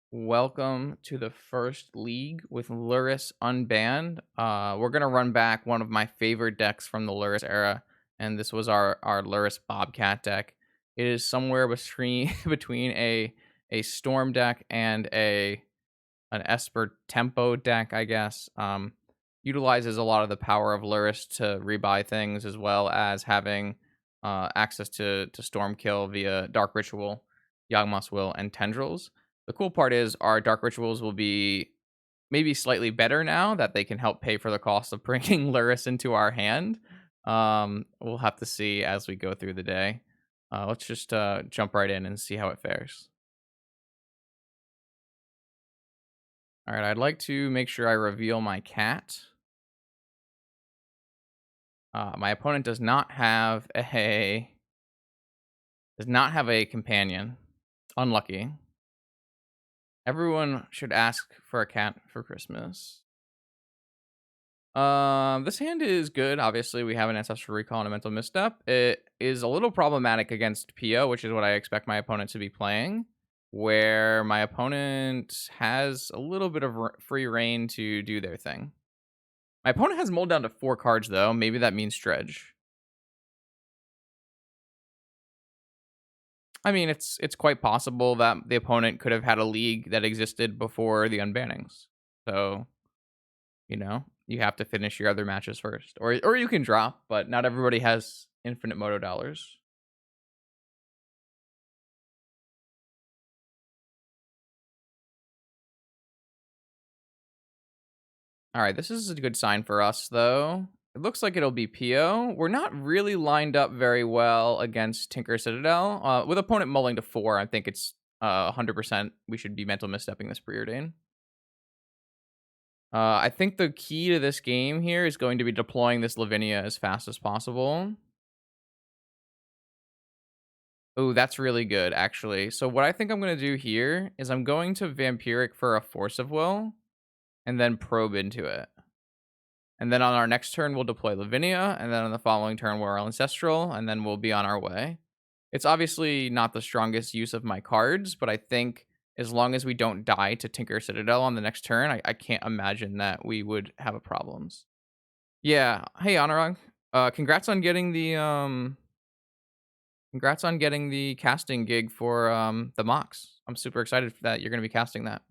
Welcome to the first league with Lurrus unbanned. We're gonna run back one of my favorite decks from the Lurrus era, and this was our Lurrus BobCat deck. It is somewhere between between a Storm deck and an Esper Tempo deck, I guess. Utilizes a lot of the power of Lurrus to rebuy things, as well as having access to Storm Kill via Dark Ritual, Yawgmoth's Will, and Tendrils. The cool part is our Dark Rituals will be maybe slightly better now that they can help pay for the cost of bringing Lurrus into our hand. We'll have to see as we go through the day. Let's just jump right in and see how it fares. All right, I'd like to make sure I reveal my cat. My opponent does not have a companion. Unlucky. Everyone should ask for a cat for Christmas. This hand is good. Obviously, we have an Ancestral Recall and a Mental Misstep. It is a little problematic against PO, which is what I expect my opponent to be playing, where my opponent has a little bit of free reign to do their thing. My opponent has mold down to 4 cards, though. Maybe that means Dredge. I mean, it's quite possible that the opponent could have had a league that existed before the unbannings. So, you have to finish your other matches first. Or you can drop, but not everybody has infinite moto dollars. All right, this is a good sign for us, though. It looks like it'll be PO. We're not really lined up very well against Tinker Citadel. With opponent mulling to 4, I think it's 100% we should be mental misstepping this Preordain. I think the key to this game here is going to be deploying this Lavinia as fast as possible. Oh, that's really good, actually. So what I think I'm going to do here is I'm going to Vampiric for a Force of Will, and then probe into it. And then on our next turn, we'll deploy Lavinia, and then on the following turn, we're Ancestral, and then we'll be on our way. It's obviously not the strongest use of my cards, but I think as long as we don't die to Tinker Citadel on the next turn, I can't imagine that we would have a problems. Yeah. Hey, Anurag. Congrats on getting the casting gig for the Mox. I'm super excited for that. You're going to be casting that.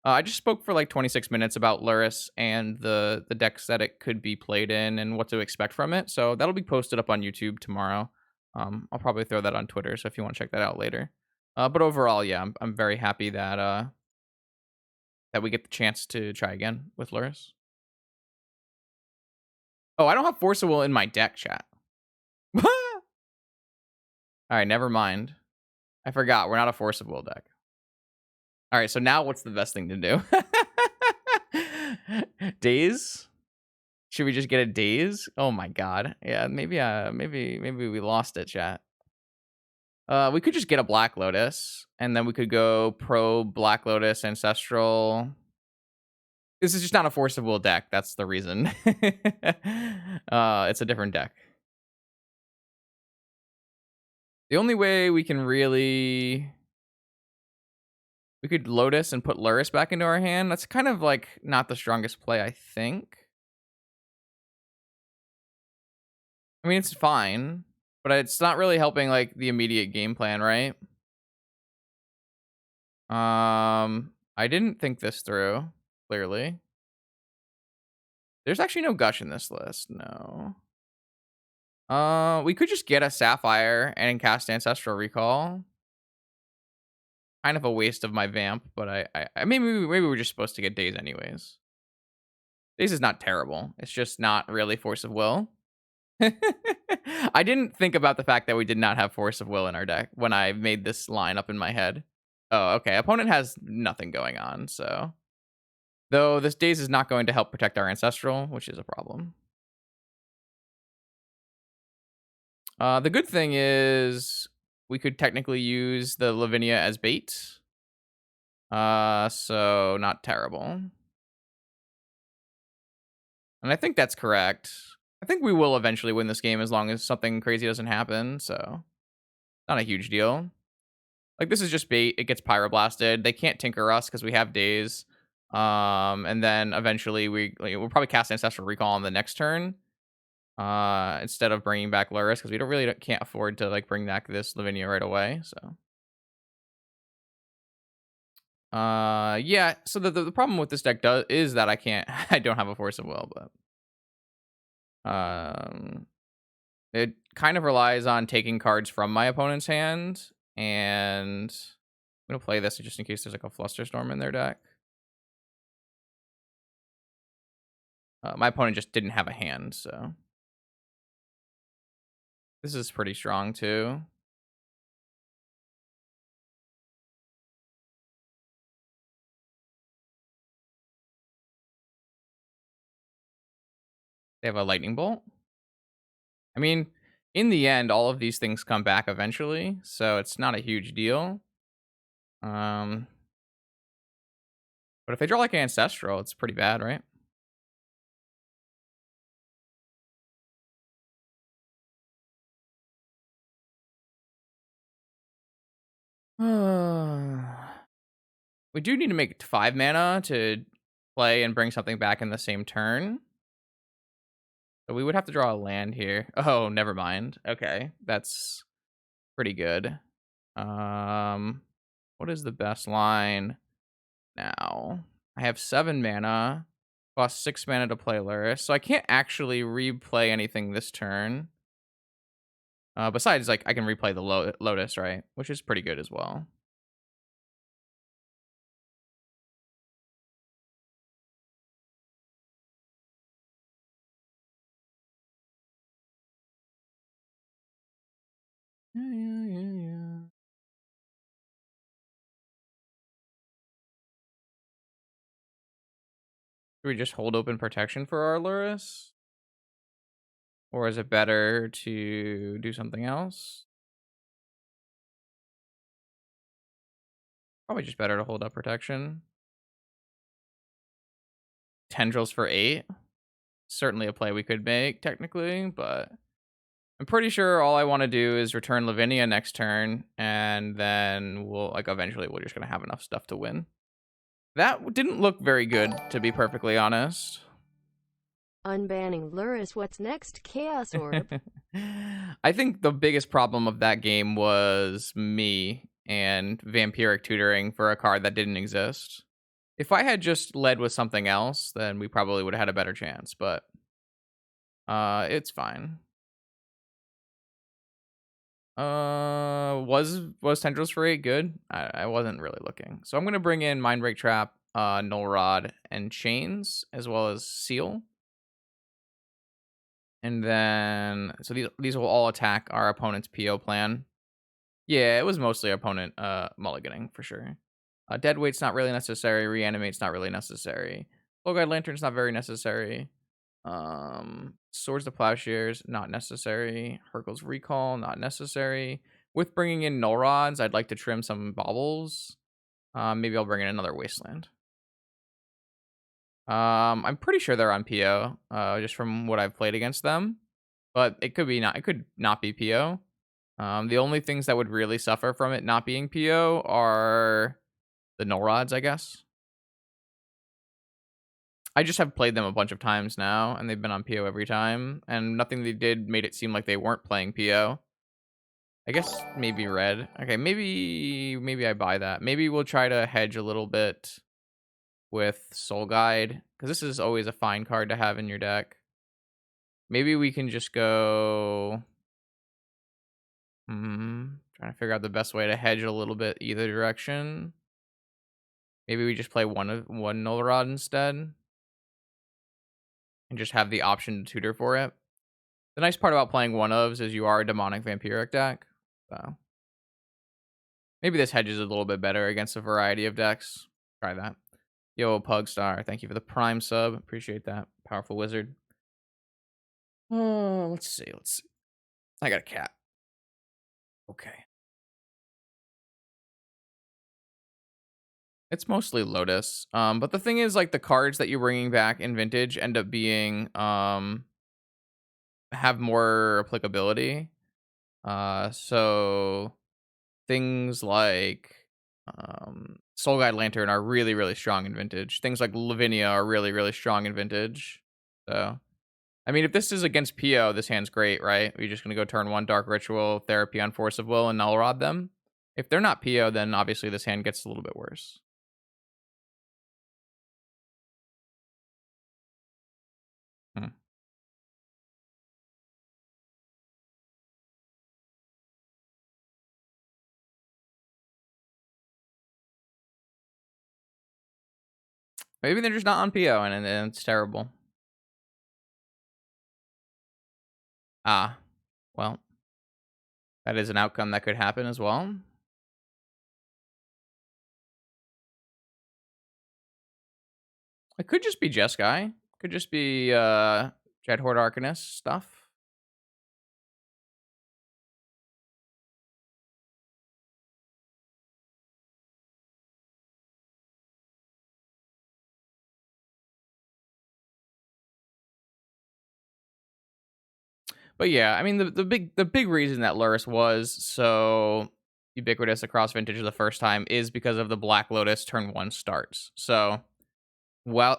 I just spoke for like 26 minutes about Lurrus and the decks that it could be played in and what to expect from it. So that'll be posted up on YouTube tomorrow. I'll probably throw that on Twitter. So if you want to check that out later. But overall, yeah, I'm very happy that that we get the chance to try again with Lurrus. Oh, I don't have Force of Will in my deck, chat. All right, never mind. I forgot. We're not a Force of Will deck. All right, so now what's the best thing to do? Daze? Should we just get a Daze? Oh my god. Yeah, maybe we lost it, chat. We could just get a Black Lotus, and then we could go pro Black Lotus Ancestral. This is just not a Force of Will deck. That's the reason. It's a different deck. The only way we can really... We could Lotus and put Lurrus back into our hand. That's kind of like not the strongest play, I think. I mean, it's fine, but it's not really helping like the immediate game plan, right? I didn't think this through, clearly. There's actually no Gush in this list, no. We could just get a Sapphire and cast Ancestral Recall. Kind of a waste of my Vamp, but I maybe we're just supposed to get Daze anyways. Daze is not terrible. It's just not really Force of Will. I didn't think about the fact that we did not have Force of Will in our deck when I made this line up in my head. Oh, okay. Opponent has nothing going on, so. Though this Daze is not going to help protect our Ancestral, which is a problem. The good thing is we could technically use the Lavinia as bait. So not terrible. And I think that's correct. I think we will eventually win this game as long as something crazy doesn't happen, so not a huge deal. Like, this is just bait. It gets pyroblasted. They can't tinker us because we have days. And then eventually we'll probably cast Ancestral Recall on the next turn. Instead of bringing back Lurrus, because we can't afford to like bring back this Lavinia right away. So, yeah. So the problem with this deck is that I can't, I don't have a Force of Will, but it kind of relies on taking cards from my opponent's hand, and I'm gonna play this just in case there's like a Flusterstorm in their deck. My opponent just didn't have a hand, so this is pretty strong too. They have a Lightning Bolt. I mean, in the end, all of these things come back eventually, so it's not a huge deal. Um, but if they draw like an Ancestral, it's pretty bad, right? We do need to make 5 mana to play and bring something back in the same turn. So we would have to draw a land here. Oh, never mind. Okay, that's pretty good. What is the best line now? I have 7 mana, cost 6 mana to play Lurrus, so I can't actually replay anything this turn. Besides, like, I can replay the Lotus, right? Which is pretty good as well. Yeah. Should we just hold open protection for our Lurrus? Or is it better to do something else? Probably just better to hold up protection. Tendrils for 8. Certainly a play we could make, technically, but I'm pretty sure all I want to do is return Lavinia next turn, and then we'll, like, eventually we're just going to have enough stuff to win. That didn't look very good, to be perfectly honest. Unbanning Lurrus, what's next? Chaos Orb. I think the biggest problem of that game was me and Vampiric Tutoring for a card that didn't exist. If I had just led with something else, then we probably would have had a better chance, but it's fine. Was Tendrils for 8 good? I wasn't really looking. So I'm gonna bring in Mindbreak Trap, Null Rod, and Chains, as well as Seal. And then, so these will all attack our opponent's PO plan. Yeah, it was mostly opponent mulliganing for sure. Deadweight's not really necessary. Reanimate's not really necessary. Full Guide Lantern's not very necessary. Swords to Plowshares, not necessary. Hurkyl's Recall, not necessary. With bringing in Null Rods, I'd like to trim some baubles. Maybe I'll bring in another Wasteland. I'm pretty sure they're on PO, just from what I've played against them. But it could not be PO. The only things that would really suffer from it not being PO are the Null Rods, I guess. I just have played them a bunch of times now, and they've been on PO every time, and nothing they did made it seem like they weren't playing PO. I guess maybe red. Okay, maybe I buy that. Maybe we'll try to hedge a little bit with Soul Guide, because this is always a fine card to have in your deck. Maybe we can just go... trying to figure out the best way to hedge a little bit either direction. Maybe we just play one Null Rod instead, and just have the option to tutor for it. The nice part about playing one-ofs is you are a demonic vampiric deck. So maybe this hedges a little bit better against a variety of decks. Try that. Yo, Pugstar, thank you for the Prime sub. Appreciate that. Powerful wizard. Oh, let's see. I got a cat. Okay. It's mostly Lotus. But the thing is, like, the cards that you're bringing back in Vintage end up being have more applicability. So things like Soul Guide Lantern are really, really strong in Vintage. Things like Lavinia are really, really strong in Vintage. So, I mean, if this is against PO, this hand's great, right? We're just going to go turn 1 Dark Ritual, Therapy on Force of Will, and Null Rod them. If they're not PO, then obviously this hand gets a little bit worse. Hmm. Maybe they're just not on PO, and it's terrible. Ah, well, that is an outcome that could happen as well. It could just be Jeskai. Could just be Dreadhorde Arcanist stuff. But yeah, I mean the big reason that Lurrus was so ubiquitous across Vintage the first time is because of the Black Lotus turn 1 starts. So, well,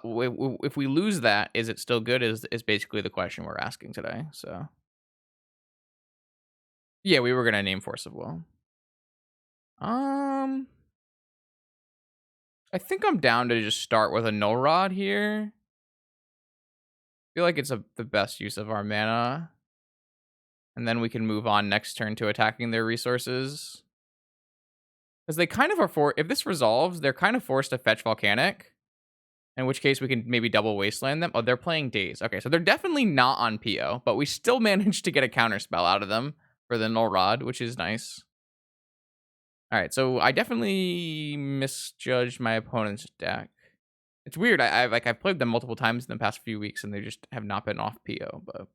if we lose that, is it still good? Is basically the question we're asking today. So yeah, we were gonna name Force of Will. Um, I think I'm down to just start with a Null Rod here. I feel like it's the best use of our mana, and then we can move on next turn to attacking their resources. Because they kind of are if this resolves, they're kind of forced to fetch Volcanic, in which case we can maybe double Wasteland them. Oh, they're playing Daze. Okay, so they're definitely not on PO, but we still managed to get a counter spell out of them for the Null Rod, which is nice. All right, so I definitely misjudged my opponent's deck. It's weird. I've played them multiple times in the past few weeks, and they just have not been off PO. But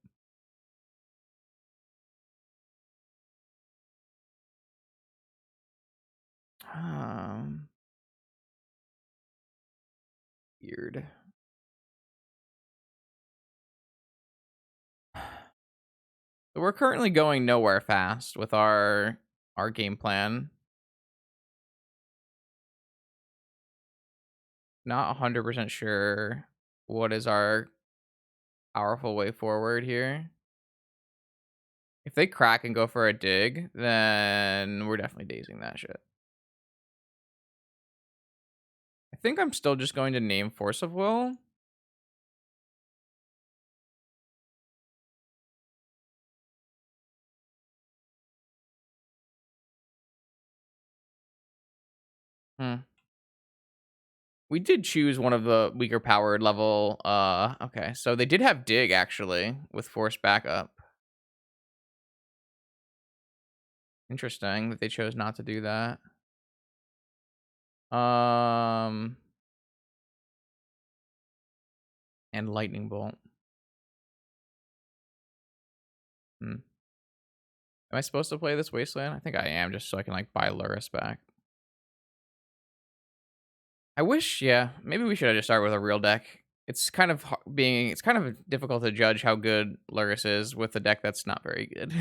um, weird. So we're currently going nowhere fast with our game plan. Not 100% sure what is our powerful way forward here. If they crack and go for a dig, then we're definitely dazing that shit. I think I'm still just going to name Force of Will. Hmm. We did choose one of the weaker powered level. Okay, so they did have dig actually with force backup. Interesting that they chose not to do that. Um, and lightning bolt. Hmm. Am I supposed to play this wasteland? I think I am, just so I can like buy Lurrus back. I wish, yeah, maybe we should have just started with a real deck. It's kind of it's kind of difficult to judge how good Lurrus is with a deck that's not very good.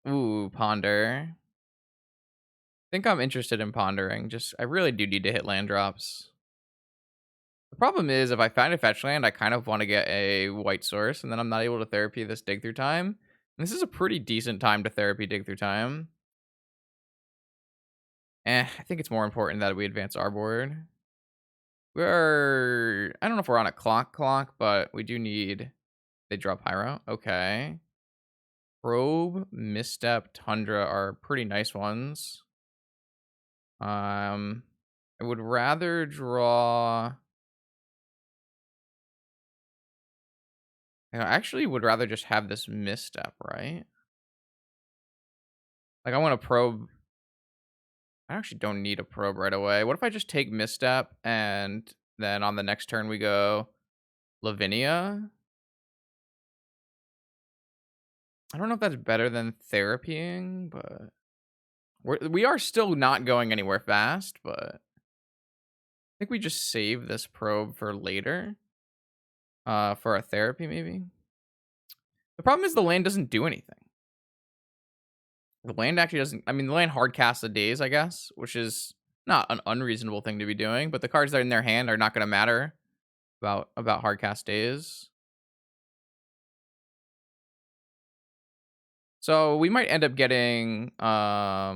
Ooh, ponder. I think I'm interested in pondering. Just I really do need to hit land drops. The problem is if I find a fetch land, I kind of want to get a white source, and then I'm not able to therapy this dig through time. And this is a pretty decent time to therapy dig through time. I think it's more important that we advance our board. I don't know if we're on a clock, but we do need, they draw Pyro. Okay. Probe, Misstep, Tundra are pretty nice ones. I would rather draw, I actually would rather just have this Misstep, right? Like I want to probe. I actually don't need a probe right away. What if I just take Misstep and then on the next turn we go Lavinia? I don't know if that's better than therapying, but we are still not going anywhere fast, but I think we just save this probe for later. For a therapy, maybe. The problem is the land doesn't do anything. The land actually doesn't. I mean, the land hard casts the days, I guess, which is not an unreasonable thing to be doing. But the cards that are in their hand are not going to matter about hard cast days. So we might end up getting our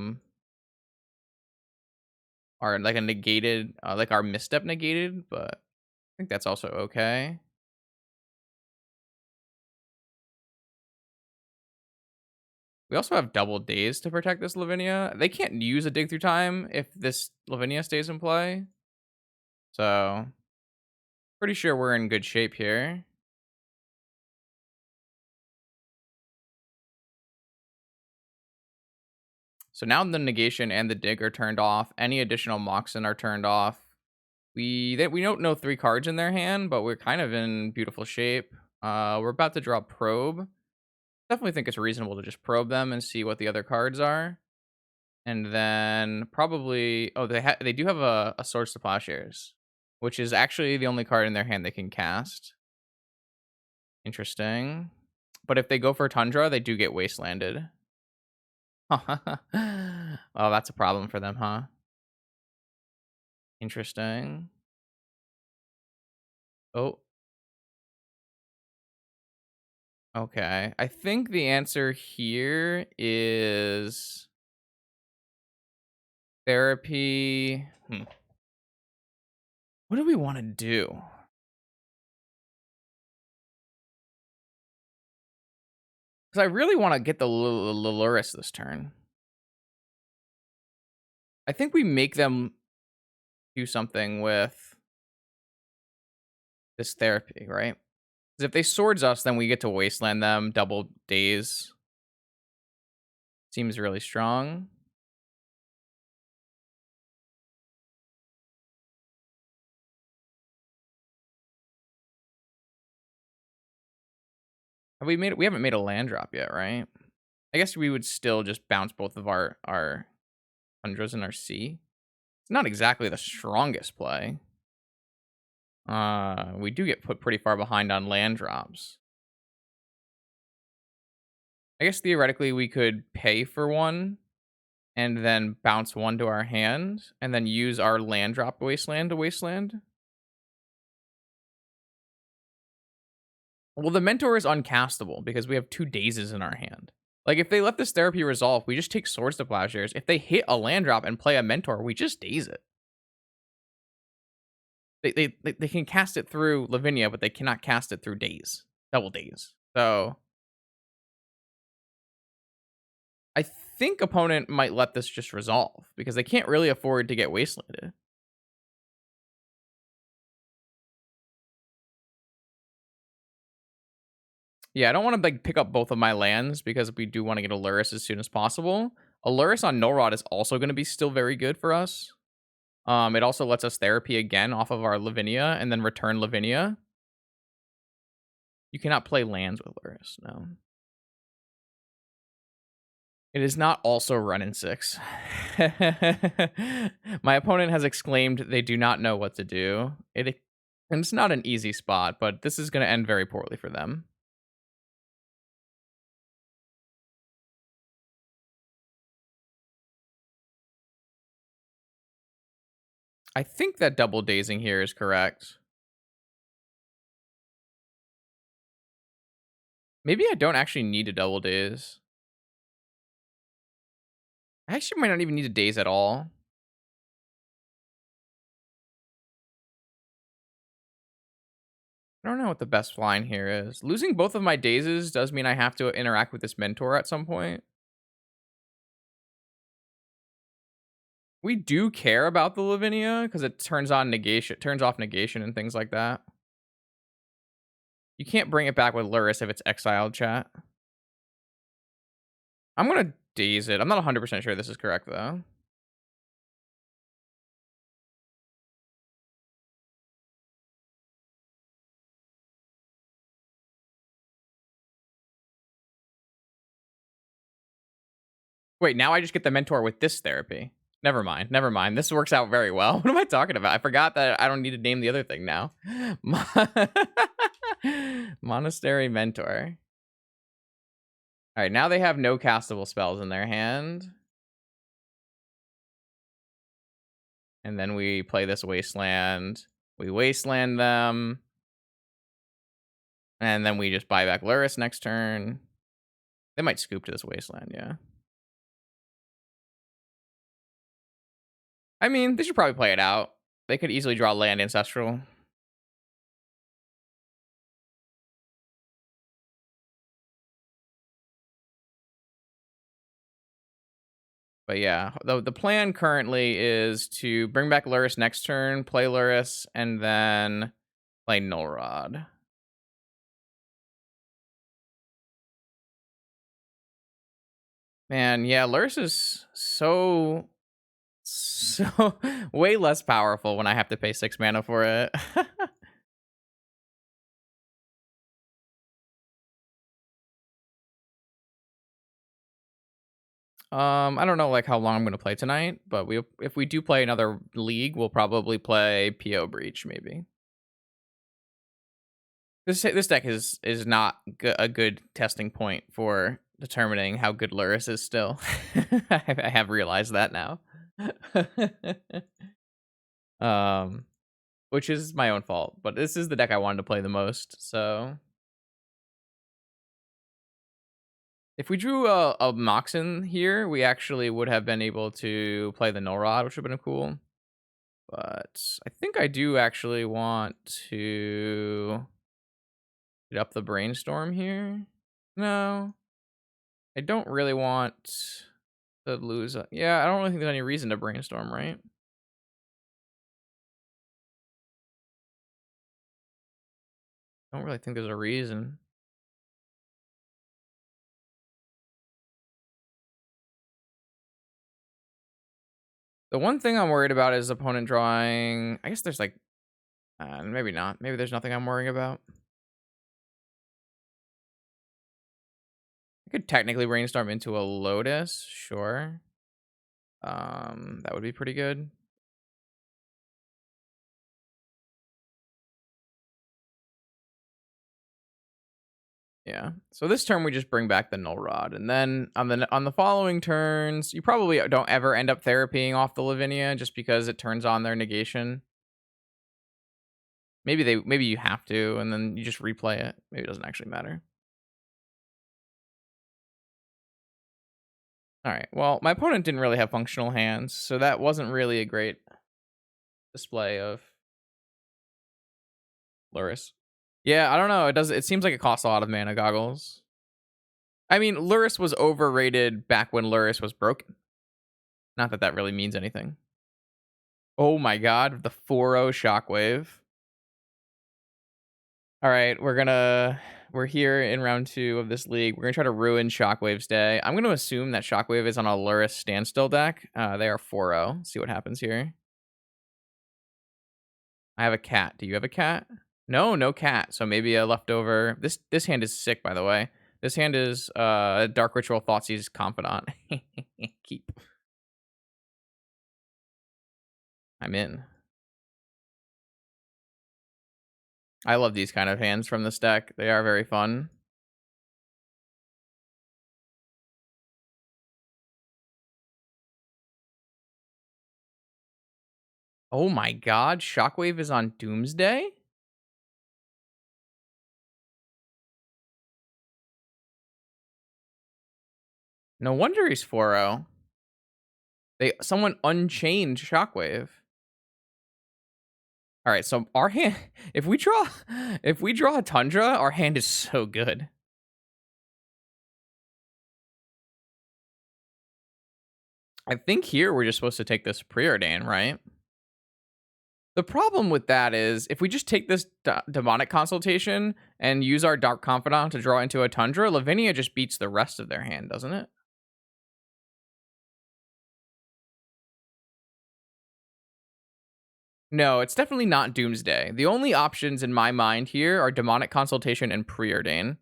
like a negated, like our misstep negated, but I think that's also okay. We also have double days to protect this Lavinia. They can't use a dig through time if this Lavinia stays in play. So pretty sure we're in good shape here. So now the negation and the dig are turned off. Any additional Moxen are turned off. We don't know 3 cards in their hand, but we're kind of in beautiful shape. We're about to draw probe. Definitely think it's reasonable to just probe them and see what the other cards are. And then probably they do have a Swords to Plowshares, which is actually the only card in their hand they can cast. Interesting. But if they go for Tundra, they do get wastelanded. Oh, that's a problem for them, huh? Interesting. Oh, okay. I think the answer here is therapy. What do we want to do? Because I really want to get the Lurrus this turn. I think we make them do something with this therapy, right? Because if they swords us, then we get to wasteland them double days. Seems really strong. Have we made? We haven't made a land drop yet, right? I guess we would still just bounce both of our Tundras and our sea. It's not exactly the strongest play. We do get put pretty far behind on land drops. I guess theoretically we could pay for one and then bounce one to our hand and then use our land drop wasteland to wasteland. Well, the mentor is uncastable because we have 2 dazes in our hand. Like if they let this therapy resolve, we just take Swords to Plowshares. If they hit a land drop and play a mentor, we just daze it. They can cast it through Lavinia, but they cannot cast it through days, double days. So I think opponent might let this just resolve because they can't really afford to get wastelanded. Yeah, I don't want to like pick up both of my lands because we do want to get a Lurrus as soon as possible. A Lurrus on No Rod is also going to be still very good for us. It also lets us therapy again off of our Lavinia and then return Lavinia. You cannot play lands with Lurrus, no. It is not also run in 6. My opponent has exclaimed they do not know what to do. And it's not an easy spot, but this is going to end very poorly for them. I think that double dazing here is correct. Maybe I don't actually need a double daze. I actually might not even need a daze at all. I don't know what the best line here is. Losing both of my dazes does mean I have to interact with this mentor at some point. We do care about the Lavinia because it turns off negation and things like that. You can't bring it back with Lurrus if it's exiled, chat. I'm going to daze it. I'm not 100% sure this is correct, though. Wait, now I just get the mentor with this therapy. Never mind. Never mind. This works out very well. What am I talking about? I forgot that I don't need to name the other thing now. Monastery mentor. All right, now they have no castable spells in their hand. And then we play this Wasteland. We Wasteland them. And then we just buy back Lurrus next turn. They might scoop to this Wasteland, yeah. I mean, they should probably play it out. They could easily draw land Ancestral. But yeah, the plan currently is to bring back Lurrus next turn, play Lurrus, and then play Null Rod. Man, yeah, Lurrus is so way less powerful when I have to pay 6 mana for it. I don't know like how long I'm gonna play tonight, but if we do play another league, we'll probably play PO Breach maybe. This deck is not a good testing point for determining how good Lurrus is still. I have realized that now. um, which is my own fault, but this is the deck I wanted to play the most, so if we drew a Moxen here, we actually would have been able to play the Null Rod, which would have been cool. But I think I do actually want to get up the Brainstorm here. No, I don't really want to lose. Yeah, I don't really think there's any reason to Brainstorm, right? I don't really think there's a reason. The one thing I'm worried about is opponent drawing. I guess there's like, maybe not. Maybe there's nothing I'm worrying about. I could technically Brainstorm into a Lotus, sure. That would be pretty good. Yeah. So this turn we just bring back the Null Rod, and then on the following turns, you probably don't ever end up therapying off the Lavinia just because it turns on their negation. Maybe you have to, and then you just replay it. Maybe it doesn't actually matter. All right. Well, my opponent didn't really have functional hands, so that wasn't really a great display of Lurrus. Yeah, I don't know. It seems like it costs a lot of mana goggles. I mean, Lurrus was overrated back when Lurrus was broken. Not that that really means anything. Oh my god, the 4-0 Shockwave. All right, we're here in round 2 of this league. We're gonna try to ruin Shockwave's day. I'm gonna assume that Shockwave is on a Lurrus standstill deck. They are 4-0. See what happens here. I have a cat. Do you have a cat? No, no cat. So maybe a leftover. This hand is sick, by the way. This hand is Dark Ritual Thoughtseize Confidant. Keep. I'm in. I love these kind of hands from this deck. They are very fun. Oh my god, Shockwave is on Doomsday? No wonder he's 4-0. Someone unchained Shockwave. All right, so our hand if we draw a Tundra, our hand is so good. I think here we're just supposed to take this Preordain, right? The problem with that is if we just take this Demonic Consultation and use our Dark Confidant to draw into a Tundra, Lavinia just beats the rest of their hand, doesn't it? No, it's definitely not Doomsday. The only options in my mind here are Demonic Consultation and Preordain.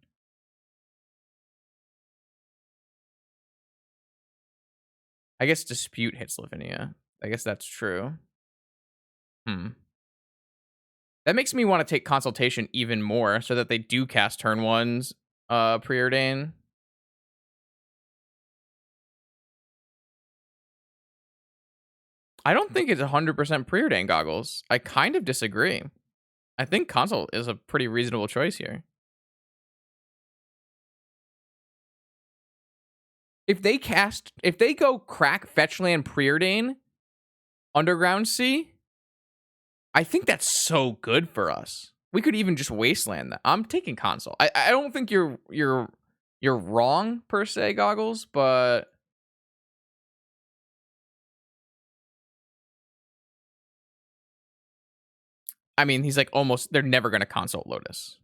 I guess Dispute hits Lavinia. I guess that's true. That makes me want to take Consultation even more so that they do cast turn 1's Preordain. I don't think it's 100% preordained goggles. I kind of disagree. I think console is a pretty reasonable choice here. If they go crack Fetchland preordain Underground Sea, I think that's so good for us. We could even just wasteland that. I'm taking console. I don't think you're wrong per se, goggles, but I mean he's like almost they're never gonna consult Lotus.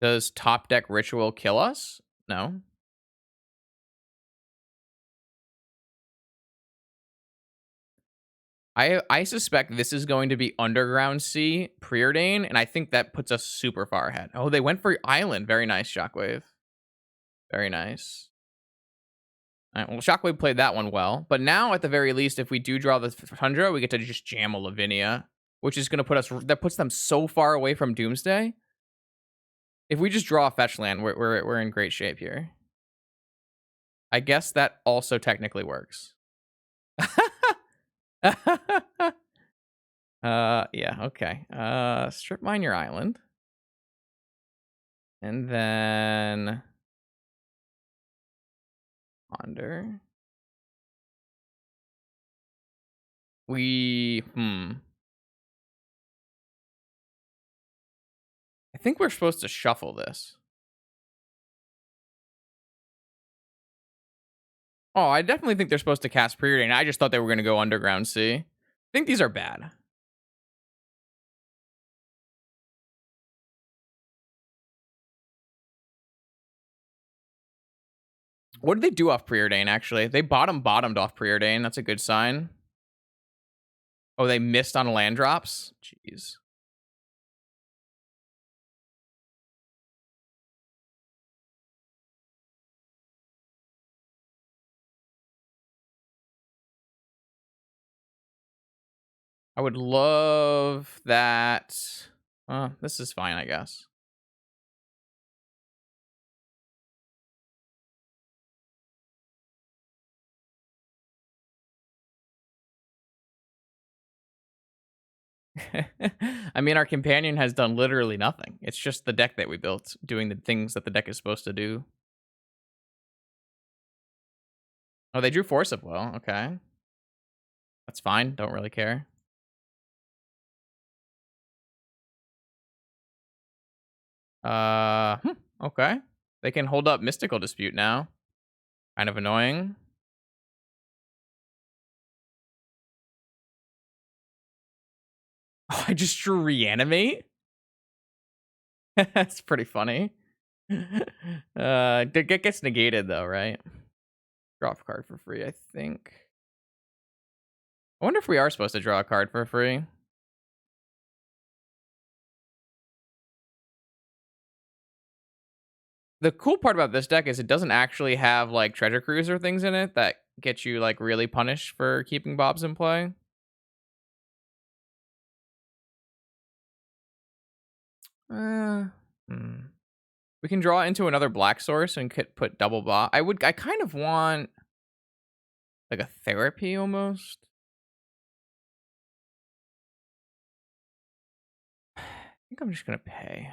Does top deck ritual kill us? No. I suspect this is going to be Underground Sea preordain, and I think that puts us super far ahead. Oh, they went for Island. Very nice, Shockwave. Very nice. All right, well, Shockwave played that one well, but now at the very least, if we do draw the Tundra, we get to just jam a Lavinia, which is going to put us. That puts them so far away from Doomsday. If we just draw a fetch land, we're in great shape here. I guess that also technically works. Yeah, okay. Strip mine your island. And then ponder. I think we're supposed to shuffle this. Oh, I definitely think they're supposed to cast preordain. I just thought they were going to go Underground Sea. I think these are bad. What did they do off preordain, actually? They bottomed off preordain. That's a good sign. Oh, they missed on land drops? Jeez. I would love that. This is fine, I guess. I mean, our companion has done literally nothing. It's just the deck that we built doing the things that the deck is supposed to do. Oh, they drew Force of Will. Okay. That's fine. Don't really care. Okay. They can hold up Mystical Dispute now. Kind of annoying. Oh, I just drew Reanimate? That's pretty funny. It gets negated though, right? Draw a card for free, I think. I wonder if we are supposed to draw a card for free. The cool part about this deck is it doesn't actually have like treasure cruiser things in it that get you like really punished for keeping Bobs in play. Uh, hmm. We can draw into another black source and could put double Bob. I kind of want like a therapy almost. I think I'm just gonna pay.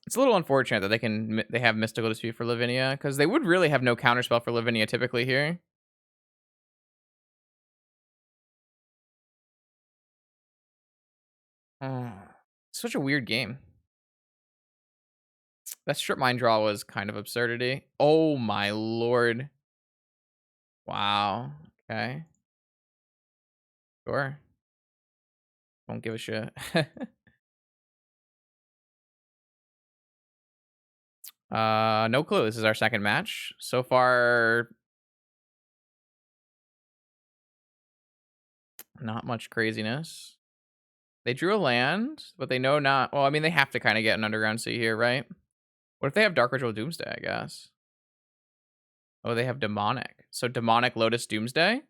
It's a little unfortunate that they have Mystical Dispute for Lavinia, because they would really have no counterspell for Lavinia typically here. Such a weird game. That strip mine draw was kind of absurdity. Oh my lord. Wow. Okay. Sure. Won't give a shit. No clue. This is our second match. So far, not much craziness. They drew a land, but they know not. Well, I mean, they have to kind of get an Underground Sea here, right? What if they have Dark Ritual Doomsday, I guess? Oh, they have Demonic. So Demonic Lotus Doomsday?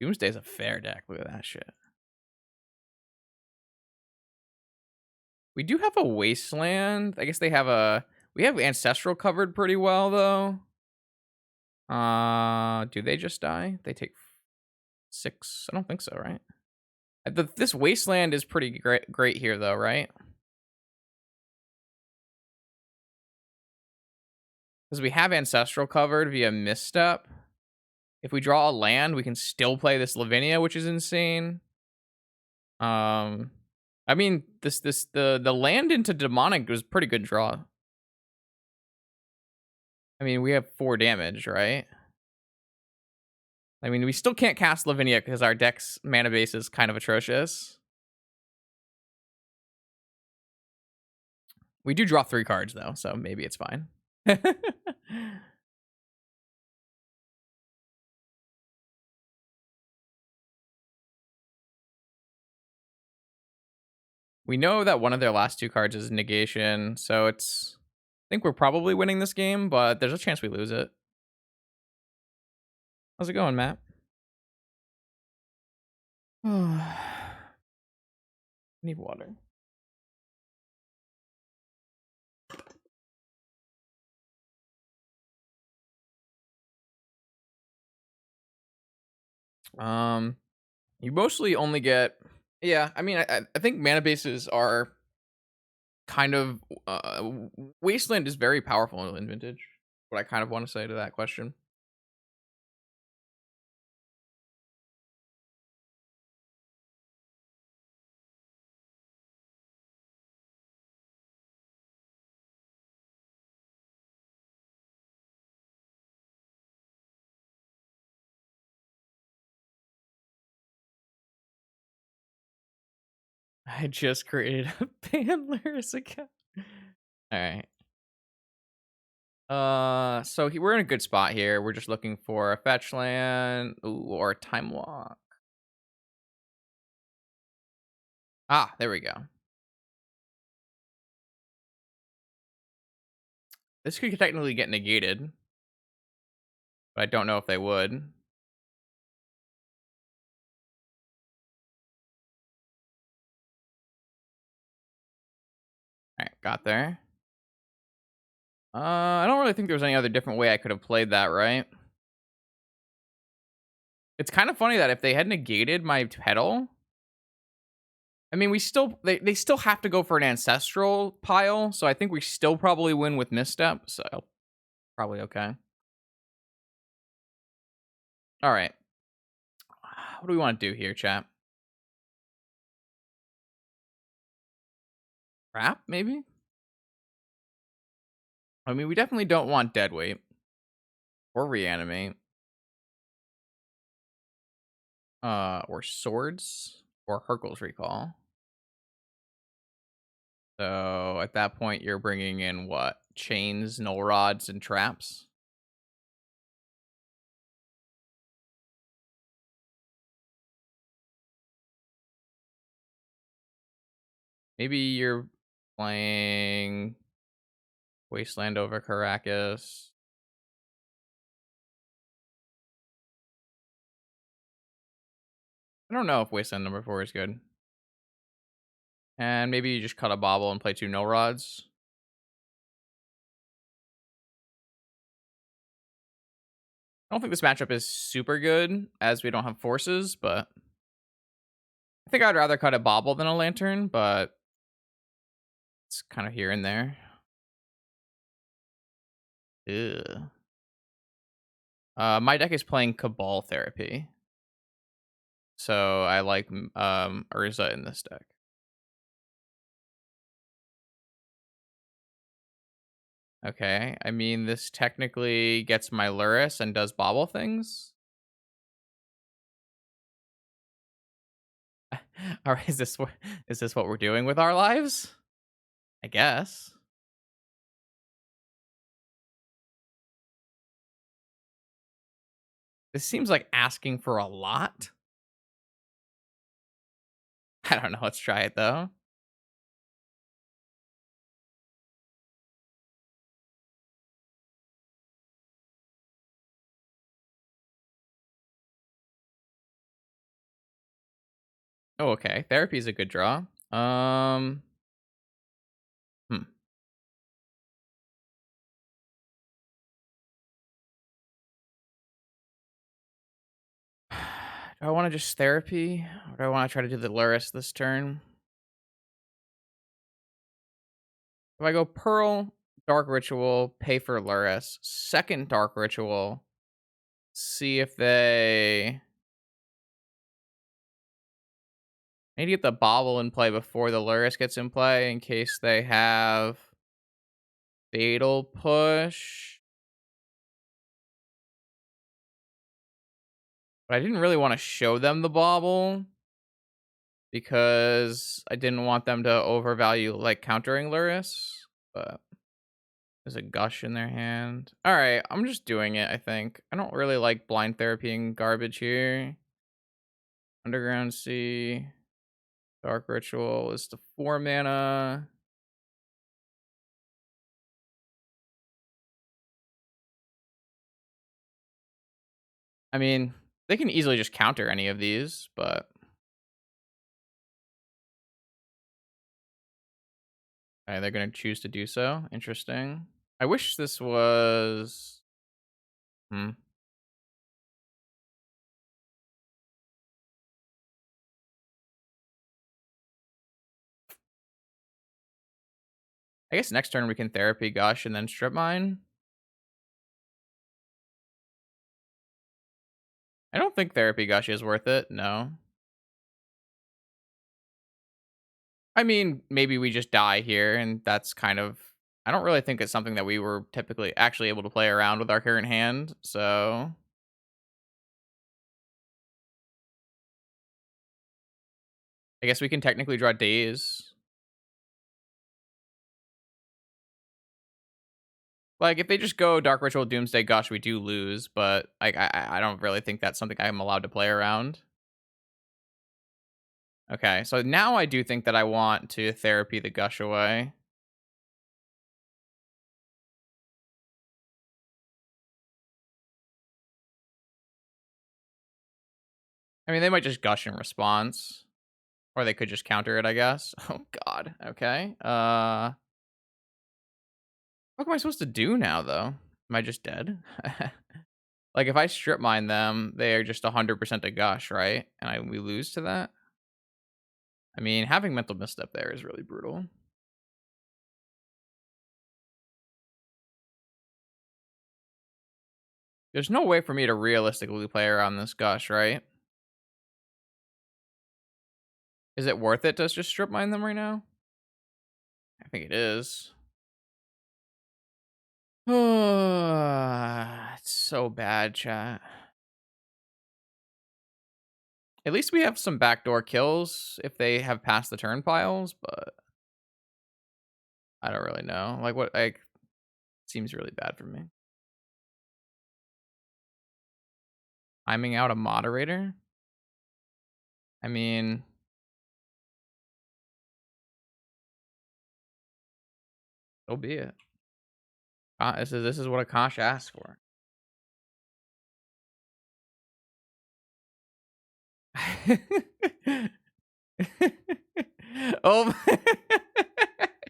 Doomsday's a fair deck. Look at that shit. We do have a Wasteland. I guess they have a... We have Ancestral covered pretty well, though. Do they just die? They take 6? I don't think so, right? This Wasteland is pretty great here, though, right? Because we have Ancestral covered via Misstep. If we draw a land, we can still play this Lavinia, which is insane. Um, I mean, the land into Demonic was pretty good draw. I mean, we have 4 damage, right? I mean, we still can't cast Lavinia because our deck's mana base is kind of atrocious. We do draw 3 cards, though, so maybe it's fine. We know that one of their last 2 cards is negation, so it's... I think we're probably winning this game, but there's a chance we lose it. How's it going, Matt? Need water. You mostly only get... Yeah, I mean, I think mana bases are kind of... Wasteland is very powerful in Vintage. What I kind of want to say to that question. I just created a Lurrus account. All right. We're in a good spot here. We're just looking for a fetch land, or a time walk. Ah, there we go. This could technically get negated, but I don't know if they would. All right, got there. I don't really think there was any other different way I could have played that, right? It's kind of funny that if they had negated my pedal, I mean, they still have to go for an ancestral pile, so I think we still probably win with misstep, so probably okay. All right. What do we want to do here, chat? Trap, maybe? I mean, we definitely don't want deadweight or reanimate. Or swords or Hercules recall. So at that point, you're bringing in what? Chains, null rods, and traps. Maybe you're playing Wasteland over Caracas. I don't know if Wasteland number 4 is good. And maybe you just cut a bobble and play 2 null rods. I don't think this matchup is super good, as we don't have forces, but I think I'd rather cut a bobble than a lantern, but it's kind of here and there. Ew. My deck is playing Cabal Therapy. So I like Urza in this deck. Okay, I mean, this technically gets my Lurrus and does bobble things. All right, is this what we're doing with our lives? I guess. This seems like asking for a lot. I don't know. Let's try it though. Oh, okay. Therapy is a good draw. Hmm. Do I want to just therapy, or do I want to try to do the Lurrus this turn? If I go Pearl, Dark Ritual, pay for Lurrus, second Dark Ritual, see if they. I need to get the Bobble in play before the Lurrus gets in play in case they have Fatal Push. But I didn't really want to show them the Bobble because I didn't want them to overvalue like countering Lurrus. But there's a Gush in their hand. All right, I'm just doing it, I think. I don't really like blind therapying garbage here. Underground Sea. Dark Ritual is the 4 mana. I mean, they can easily just counter any of these, but they're going to choose to do so. Interesting. I wish this was. Hmm. I guess next turn we can therapy Gush and then strip mine. I don't think therapy Gush is worth it. No. I mean, maybe we just die here, and that's kind of. I don't really think it's something that we were typically actually able to play around with our current hand. So I guess we can technically draw Daze. Like if they just go Dark Ritual, Doomsday, Gush, we do lose. But like I don't really think that's something I'm allowed to play around. Okay, so now I do think that I want to therapy the Gush away. I mean, they might just Gush in response. Or they could just counter it, I guess. Oh god. Okay. What am I supposed to do now though? Am I just dead? Like if I strip mine them, they are just 100% a Gush, right? And we lose to that? I mean, having mental misstep there is really brutal. There's no way for me to realistically play around this Gush, right? Is it worth it to just strip mine them right now? I think it is. It's so bad, chat. At least we have some backdoor kills if they have passed the turn piles, but I don't really know. Like what like seems really bad for me. Timing out a moderator? I mean, so be it. This is what Akash asked for. Oh,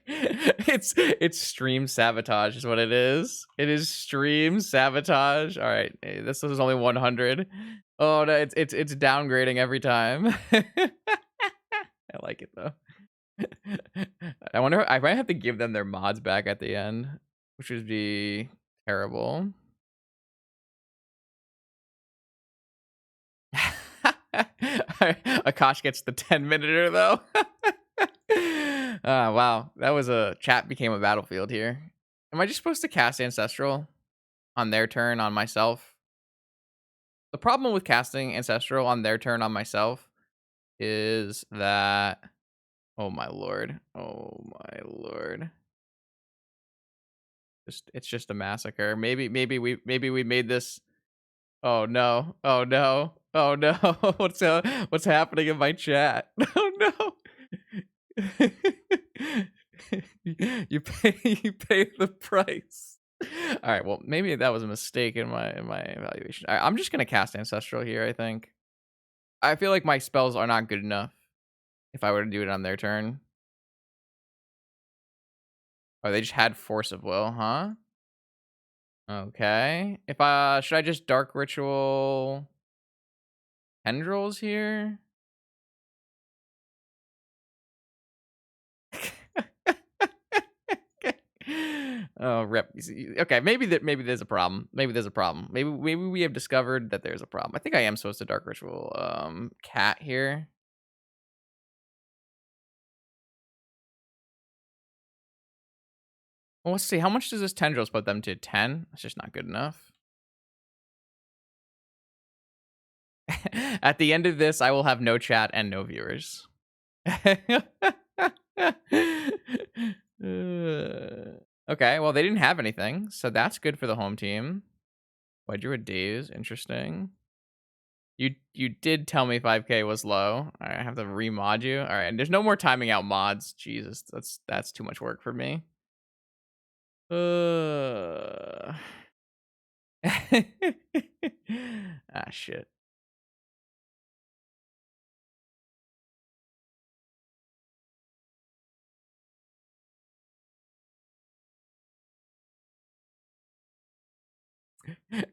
it's stream sabotage is what it is. It is stream sabotage. All right, this is only 100. Oh no, it's downgrading every time. I like it though. I wonder. I might have to give them their mods back at the end, which would be terrible. Akash gets the 10-minute though. Wow, that was a chat became a battlefield here. Am I just supposed to cast Ancestral on their turn on myself? The problem with casting Ancestral on their turn on myself is that oh my lord. Oh my lord. It's just a massacre. Maybe we made this. Oh no. Oh no. Oh no. What's happening in my chat? Oh no. You pay the price. All right, well, maybe that was a mistake in my evaluation. I'm just gonna cast Ancestral here, I think. I feel like my spells are not good enough if I were to do it on their turn. Oh, they just had Force of Will, huh? Okay. If should I just Dark Ritual Tendrils here? Oh, rep. Okay, maybe there's a problem. Maybe there's a problem. Maybe we have discovered that there's a problem. I think I am supposed to Dark Ritual cat here. Well, let's see. How much does this tendrils put them to? 10? That's just not good enough. At the end of this, I will have no chat and no viewers. Okay, well, they didn't have anything, so that's good for the home team. Why drew a daze? Interesting. You did tell me 5K was low. All right, I have to remod you. All right, and there's no more timing out mods. Jesus, that's too much work for me. Ah, shit.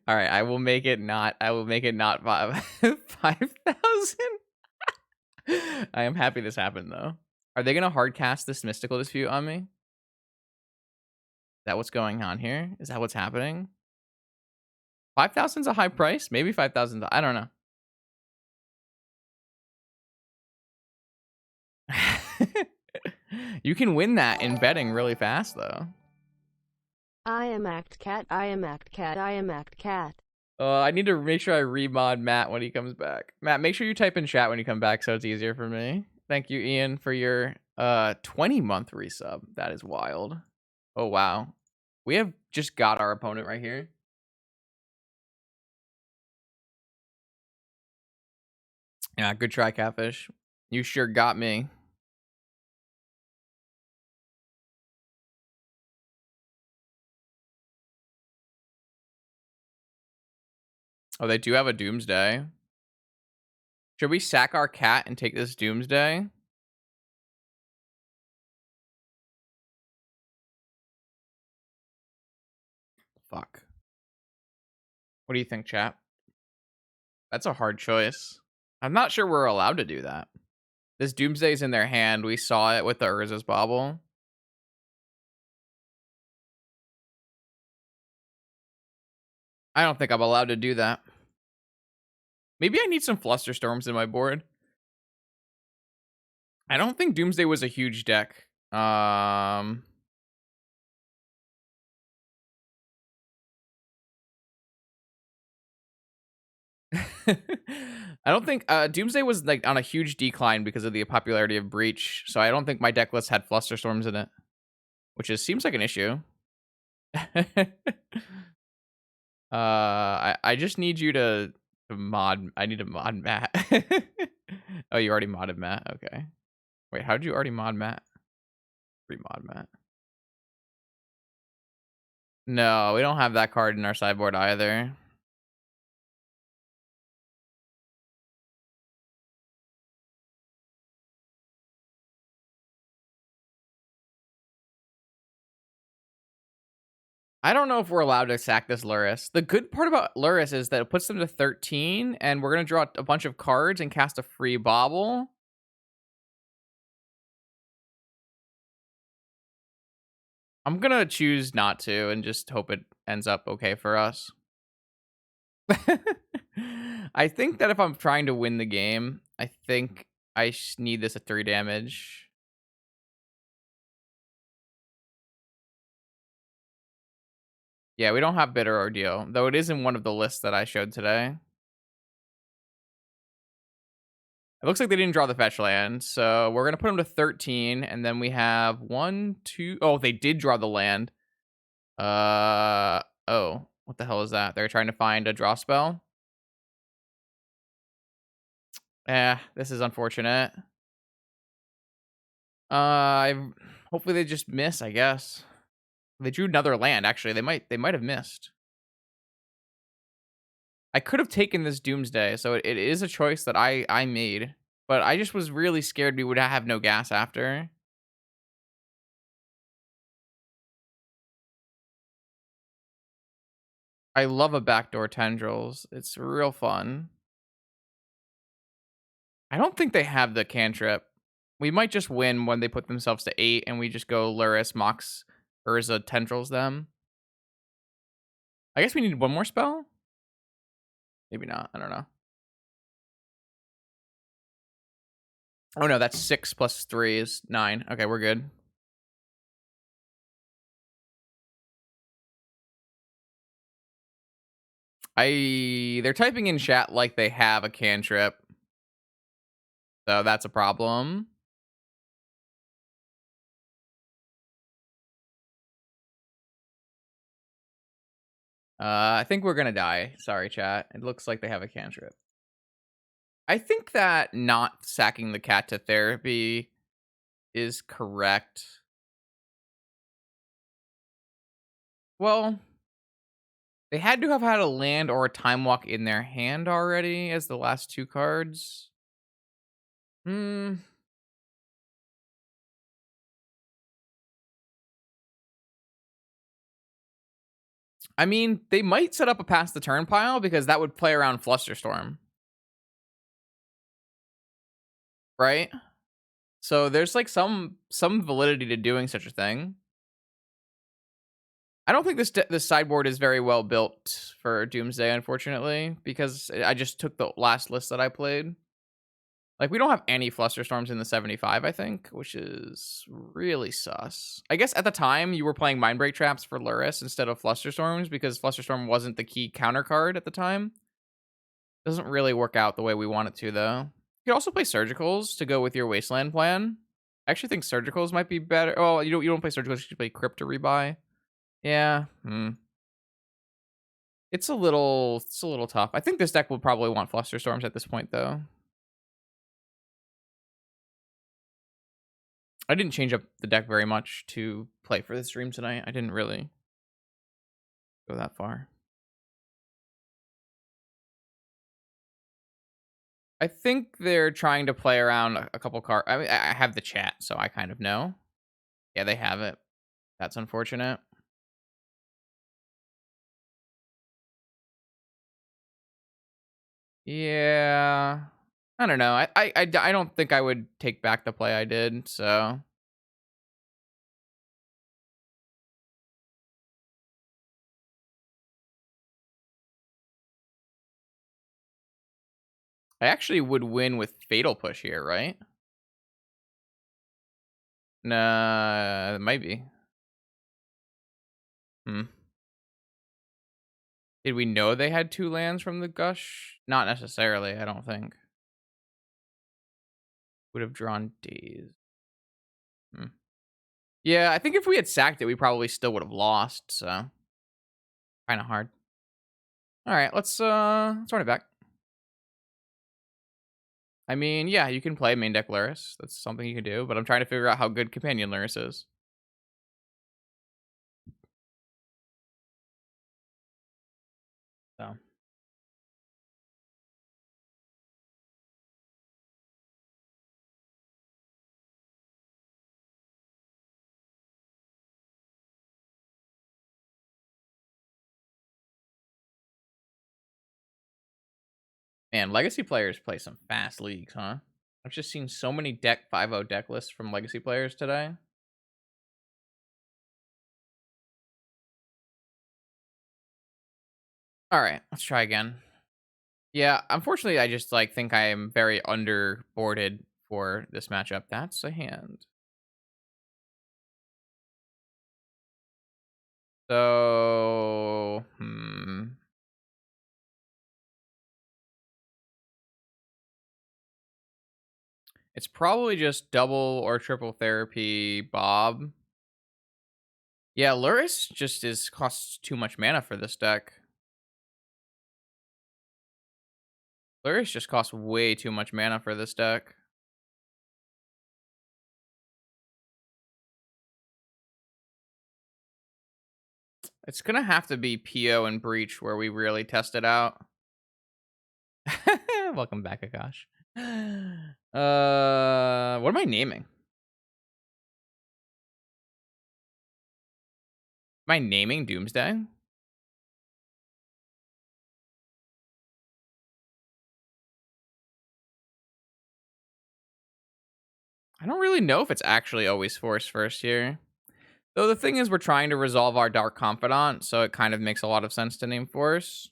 All right, I will make it not. I will make it not 5,000. I am happy this happened though. Are they gonna hard cast this mystical dispute on me? Is that what's going on here? Is that what's happening? 5,000 is a high price. Maybe 5,000. I don't know. You can win that in betting really fast though. I am act cat, I am act cat, I am act cat. I need to make sure I remod Matt when he comes back. Matt, make sure you type in chat when you come back so it's easier for me. Thank you, Ian, for your 20-month resub. That is wild. Oh wow. We have just got our opponent right here. Yeah, good try, Catfish. You sure got me. Oh, they do have a Doomsday. Should we sack our cat and take this Doomsday? Fuck. What do you think, chat? That's a hard choice. I'm not sure we're allowed to do that. This Doomsday's in their hand. We saw it with the Urza's Bauble. I don't think I'm allowed to do that. Maybe I need some Flusterstorms in my board. I don't think Doomsday was a huge deck. I don't think Doomsday was like on a huge decline because of the popularity of Breach, so I don't think my deck list had Flusterstorms in it, which seems like an issue. I just need you to mod. I need to mod Matt. Oh, you already modded Matt. Okay. Wait, how did you already mod Matt? Remod Matt. No, we don't have that card in our sideboard either. I don't know if we're allowed to sack this Lurrus. The good part about Lurrus is that it puts them to 13, and we're going to draw a bunch of cards and cast a free Bauble. I'm going to choose not to and just hope it ends up okay for us. I think that if I'm trying to win the game, I think I need this at 3 damage. Yeah, we don't have Bitter Ordeal, though it is in one of the lists that I showed today. It looks like they didn't draw the fetch land, so we're going to put them to 13, and then we have 1, 2... Oh, they did draw the land. Oh, what the hell is that? They're trying to find a draw spell? This is unfortunate. Hopefully they just miss, I guess. They drew another land, actually. They might have missed. I could have taken this Doomsday, so it is a choice that I made. But I just was really scared we would have no gas after. I love a backdoor tendrils. It's real fun. I don't think they have the cantrip. We might just win when they put themselves to 8 and we just go Lurrus, Mox, Urza, tendrils them. I guess we need one more spell? Maybe not. I don't know. Oh no, that's 6 plus 3 is 9. Okay, we're good. They're typing in chat like they have a cantrip. So that's a problem. I think we're gonna die. Sorry, chat. It looks like they have a cantrip. I think that not sacking the cat to therapy is correct. Well, they had to have had a land or a time walk in their hand already as the last 2 cards. Hmm. I mean, they might set up a pass the turn pile because that would play around Flusterstorm, right? So there's like some validity to doing such a thing. I don't think this sideboard is very well built for Doomsday, unfortunately, because I just took the last list that I played. Like, we don't have any Flusterstorms in the 75, I think, which is really sus. I guess at the time you were playing Mindbreak Traps for Lurrus instead of Flusterstorms because Flusterstorm wasn't the key counter card at the time. Doesn't really work out the way we want it to, though. You could also play Surgicals to go with your Wasteland plan. I actually think Surgicals might be better. Oh, you don't play Surgicals, you play Crypt to rebuy. Yeah. It's a little tough. I think this deck will probably want Flusterstorms at this point, though. I didn't change up the deck very much to play for the stream tonight. I didn't really go that far. I think they're trying to play around a couple cards. I mean, I have the chat, so I kind of know. Yeah, they have it. That's unfortunate. Yeah. I don't know. I don't think I would take back the play I did, so. I actually would win with Fatal Push here, right? Nah, it might be. Hmm. Did we know they had 2 lands from the Gush? Not necessarily, I don't think. Would have drawn Daze. Hmm. Yeah, I think if we had sacked it, we probably still would have lost, so kind of hard. All right, let's run it back. I mean, yeah, you can play main deck Lurrus. That's something you can do, but I'm trying to figure out how good companion Lurrus is. So, man, legacy players play some fast leagues, huh? I've just seen so many deck 5-0 deck lists from legacy players today. All right, let's try again. Yeah, unfortunately, I just like think I am very underboarded for this matchup. That's a hand. So, it's probably just double or triple therapy Bob. Yeah, Lurrus just costs too much mana for this deck. Lurrus just costs way too much mana for this deck. It's gonna have to be PO and Breach where we really test it out. Welcome back, Akash. What am I naming? Am I naming Doomsday? I don't really know if it's actually always Force first here. Though the thing is, we're trying to resolve our Dark Confidant, so it kind of makes a lot of sense to name Force.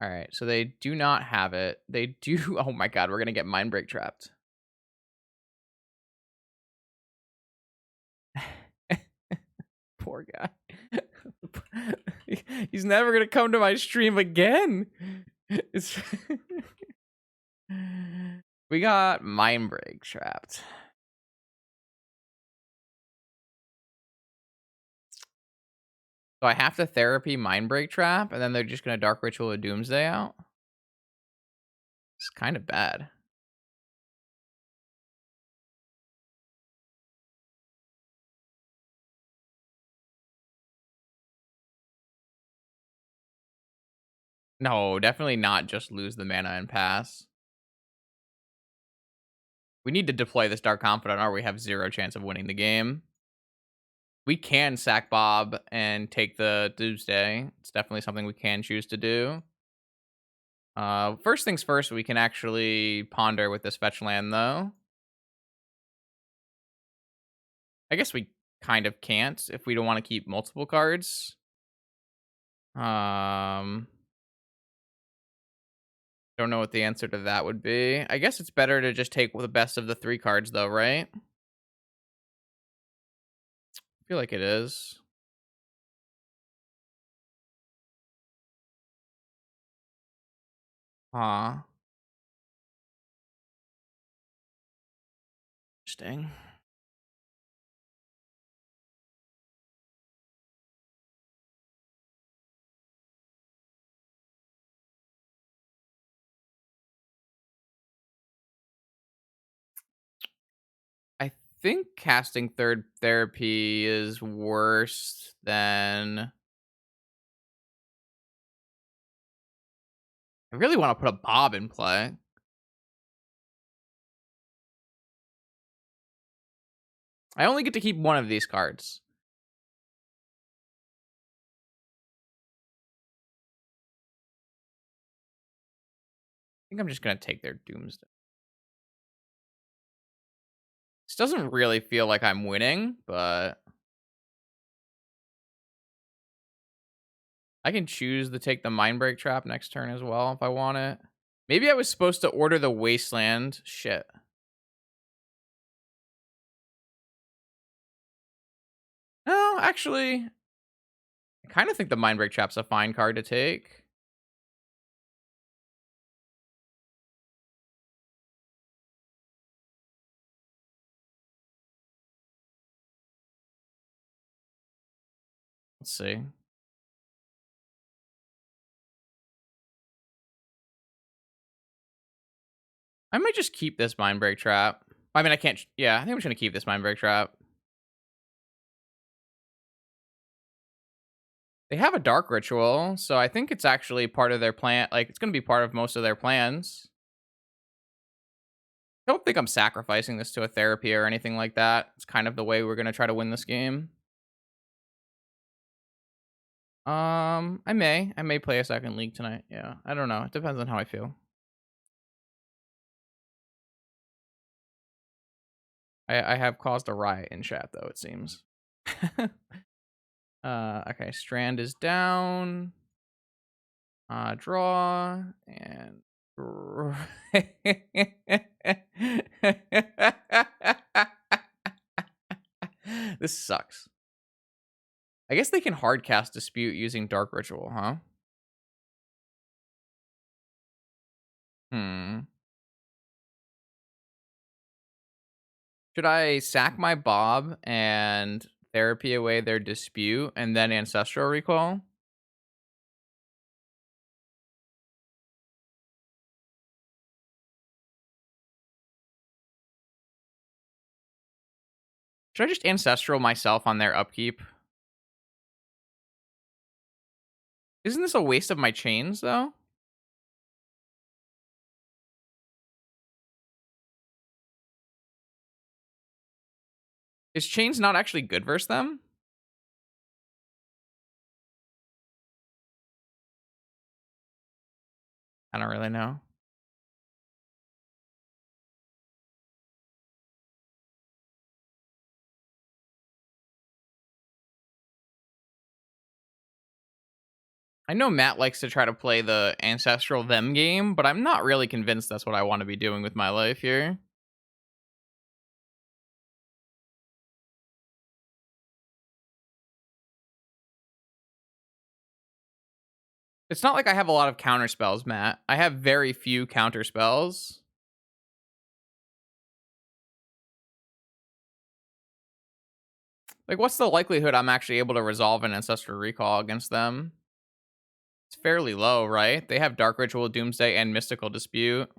All right, so they do not have it. They do. Oh my god, we're gonna get Mind Break trapped. Poor guy. He's never gonna come to my stream again. It's we got Mind Break trapped. So I have to therapy Mind Break trap, and then they're just gonna Dark Ritual a Doomsday out. It's kind of bad. No, definitely not just lose the mana and pass. We need to deploy this Dark Confidant or we have 0 chance of winning the game. We can sack Bob and take the Doomsday. It's definitely something we can choose to do. First things first, we can actually ponder with this fetch land, though. I guess we kind of can't if we don't want to keep multiple cards. Don't know what the answer to that would be. I guess it's better to just take the best of the 3 cards, though, right? I feel like it is. Huh. Interesting. I think casting third therapy is worse than. I really want to put a Bob in play. I only get to keep one of these cards. I think I'm just gonna take their Doomsday. This doesn't really feel like I'm winning, but I can choose to take the Mind Break trap next turn as well if I want it. Maybe I was supposed to order the Wasteland. Shit. No, actually, I kind of think the Mind Break trap's a fine card to take. Let's see. I might just keep this Mind Break trap. I mean, I can't. Yeah, I think I'm just gonna keep this Mind Break trap. They have a Dark Ritual, so I think it's actually part of their plan. Like, it's gonna be part of most of their plans. I don't think I'm sacrificing this to a therapy or anything like that. It's kind of the way we're gonna try to win this game. I may play a second league tonight. Yeah, I don't know. It depends on how I feel. I have caused a riot in chat though. It seems. Okay. Strand is down. Draw and. This sucks. I guess they can hard cast Dispute using Dark Ritual, huh? Hmm. Should I sack my Bob and therapy away their Dispute and then Ancestral Recall? Should I just Ancestral myself on their upkeep? Isn't this a waste of my chains, though? Is chains not actually good versus them? I don't really know. I know Matt likes to try to play the ancestral them game, but I'm not really convinced that's what I want to be doing with my life here. It's not like I have a lot of counter spells, Matt. I have very few counter spells. Like, what's the likelihood I'm actually able to resolve an Ancestral Recall against them? It's fairly low, right? They have Dark Ritual, Doomsday, and Mystical Dispute.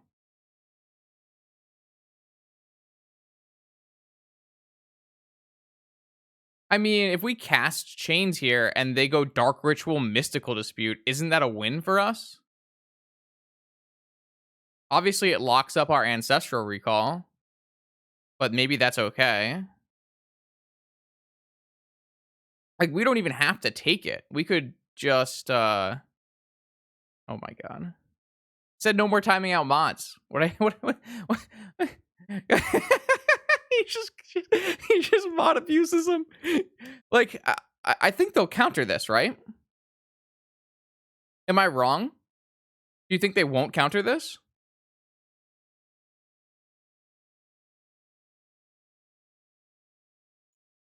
I mean, if we cast Chains here and they go Dark Ritual, Mystical Dispute, isn't that a win for us? Obviously, it locks up our Ancestral Recall, but maybe that's okay. Like, we don't even have to take it. We could just, oh my god. It said no more timing out mods. What? he just, he just mod abuses them. Like, I think they'll counter this, right? Am I wrong? Do you think they won't counter this?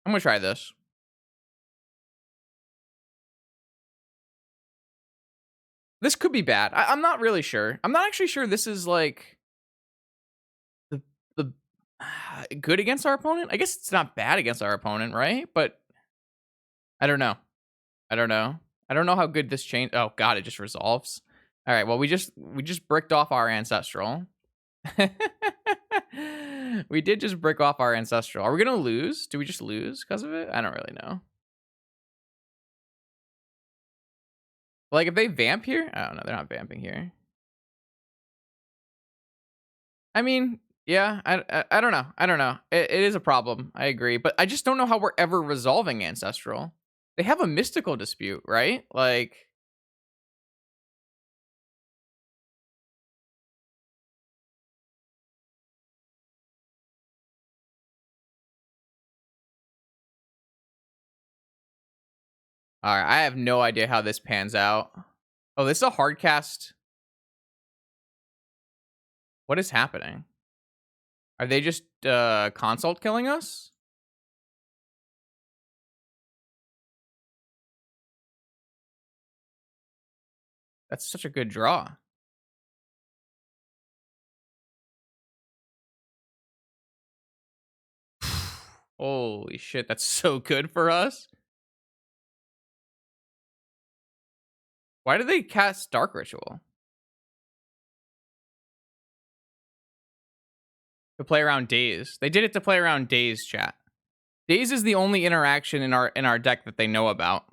I'm gonna try this. This could be bad. I'm not really sure. I'm not actually sure this is like the the good against our opponent. I guess it's not bad against our opponent, right? But I don't know. I don't know. I don't know how good this chain. Oh god, it just resolves. All right. Well, we just bricked off our ancestral. We did just brick off our ancestral. Are we gonna lose? Do we just lose because of it? I don't really know. Like, if they vamp here, I don't know. They're not vamping here. I mean, yeah. I don't know. I don't know. It is a problem. I agree, but I just don't know how we're ever resolving ancestral. They have a mystical dispute, right? Like, all right. I have no idea how this pans out. Oh, this is a hard cast. What is happening? Are they just consult killing us? That's such a good draw. Holy shit, that's so good for us. Why did they cast Dark Ritual? To play around Daze. They did it to play around Daze, chat. Daze is the only interaction in our deck that they know about.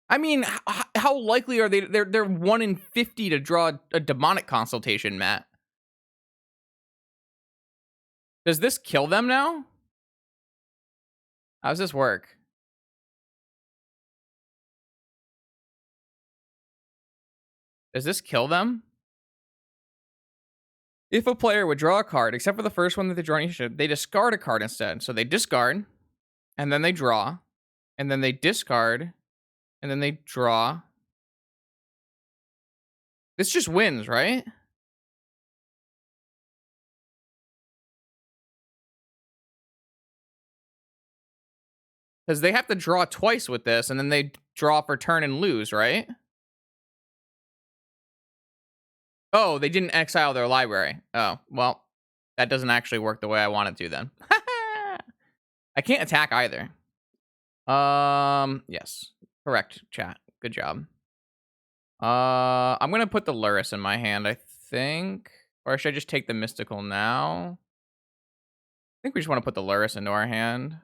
I mean, how likely are they? They're 1 in 50 to draw a demonic consultation, Matt. Does this kill them now? How does this work? Does this kill them? If a player would draw a card, except for the first one that they draw initiative, they discard a card instead. So they discard, and then they draw, and then they discard, and then they draw. This just wins, right? Because they have to draw twice with this, and then they draw for turn and lose, right? Oh, they didn't exile their library. Oh, well, that doesn't actually work the way I want it to then. I can't attack either. Yes. Correct, chat. Good job. I'm gonna put the Lurrus in my hand, I think. Or should I just take the Mystical now? I think we just want to put the Lurrus into our hand.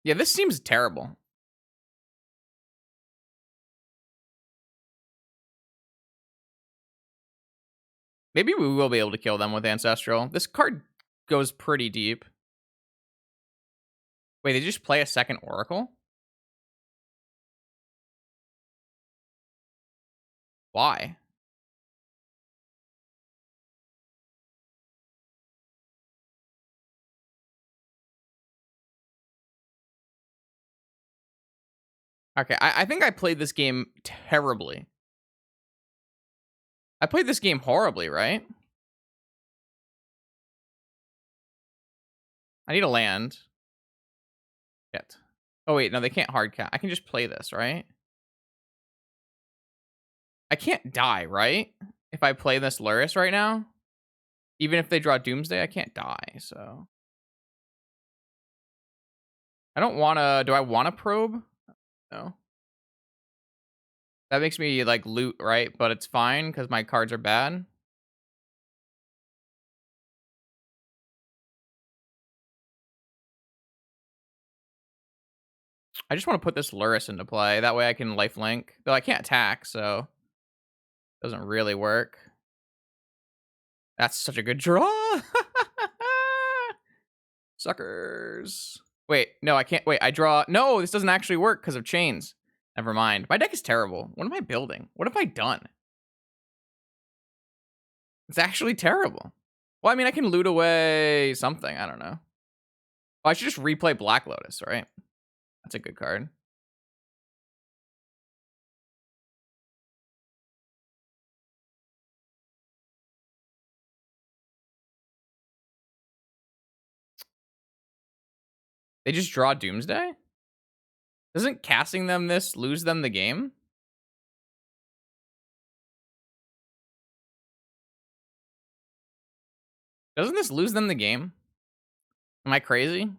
Yeah, this seems terrible. Maybe we will be able to kill them with Ancestral. This card goes pretty deep. Wait, they just play a second Oracle? Why? Okay, I think I played this game terribly. I played this game horribly, right? I need a land. Shit. Oh wait, no, they can't hard cap. I can just play this, right? I can't die, right? If I play this Lurrus right now, even if they draw Doomsday, I can't die. So I don't want to. Do I want to probe? No. That makes me like loot, right? But it's fine because my cards are bad. I just want to put this Lurrus into play. That way I can lifelink. Though I can't attack, so it doesn't really work. That's such a good draw. Suckers. Wait, no, I can't. Wait, I draw. No, this doesn't actually work because of chains. Never mind. My deck is terrible. What am I building? What have I done? It's actually terrible. Well, I mean, I can loot away something. I don't know. Well, I should just replay Black Lotus, right? That's a good card. They just draw Doomsday? Doesn't casting them this lose them the game? Doesn't this lose them the game? Am I crazy?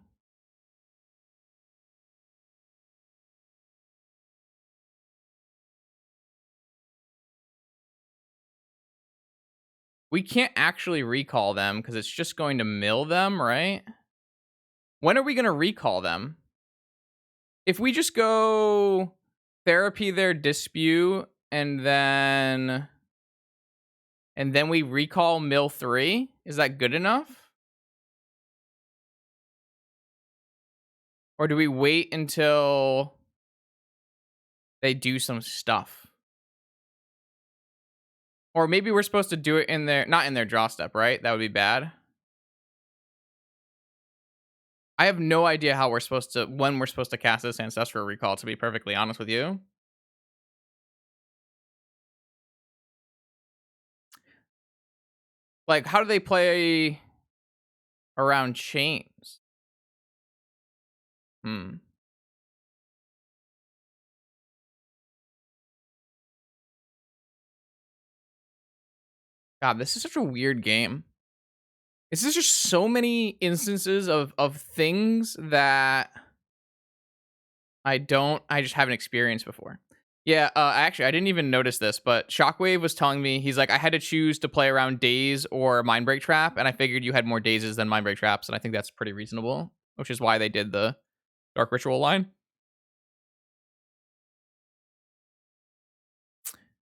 We can't actually recall them because it's just going to mill them, right? When are we going to recall them? If we just go therapy their dispute and then we recall mill 3, is that good enough? Or do we wait until they do some stuff? Or maybe we're supposed to do it in their not in their draw step, right? That would be bad. I have no idea how we're supposed to when we're supposed to cast this ancestral recall, to be perfectly honest with you. Like, how do they play around chains? Hmm. God, this is such a weird game. This is just so many instances of things that I just haven't experienced before. Yeah, actually, I didn't even notice this, but Shockwave was telling me, he's like, I had to choose to play around Daze or Mindbreak Trap, and I figured you had more Dazes than Mindbreak Traps, and I think that's pretty reasonable, which is why they did the Dark Ritual line.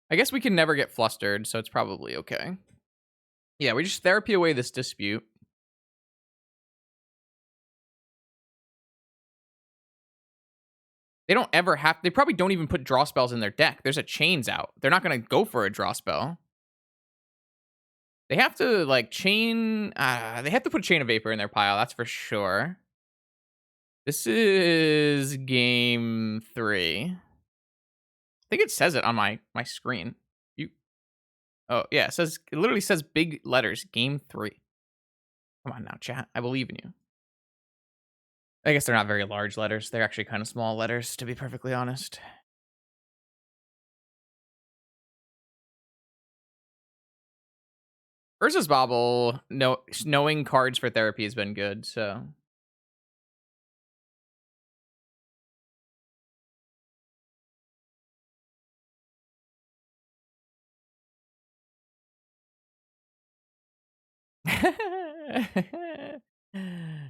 I guess we can never get flustered, so it's probably okay. Yeah, we just therapy away this dispute. They don't ever have. They probably don't even put draw spells in their deck. There's a chains out. They're not going to go for a draw spell. They have to like chain. They have to put Chain of Vapor in their pile. That's for sure. This is game 3. I think it says it on my screen. You. Oh yeah, it literally says big letters. Game 3. Come on now, chat. I believe in you. I guess they're not very large letters. They're actually kind of small letters, to be perfectly honest. Versus Bobble, no, knowing cards for therapy has been good. So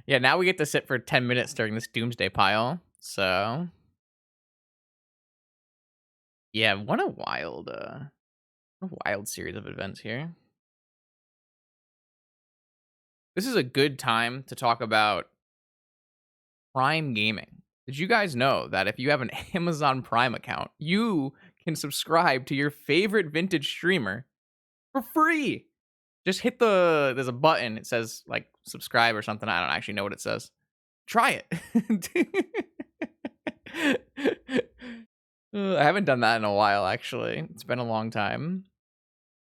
Yeah, now we get to sit for 10 minutes during this Doomsday pile. So, yeah, what a wild series of events here. This is a good time to talk about Prime Gaming. Did you guys know that if you have an Amazon Prime account, you can subscribe to your favorite vintage streamer for free? Just hit there's a button. It says like subscribe or something. I don't actually know what it says. Try it. I haven't done that in a while, actually. It's been a long time.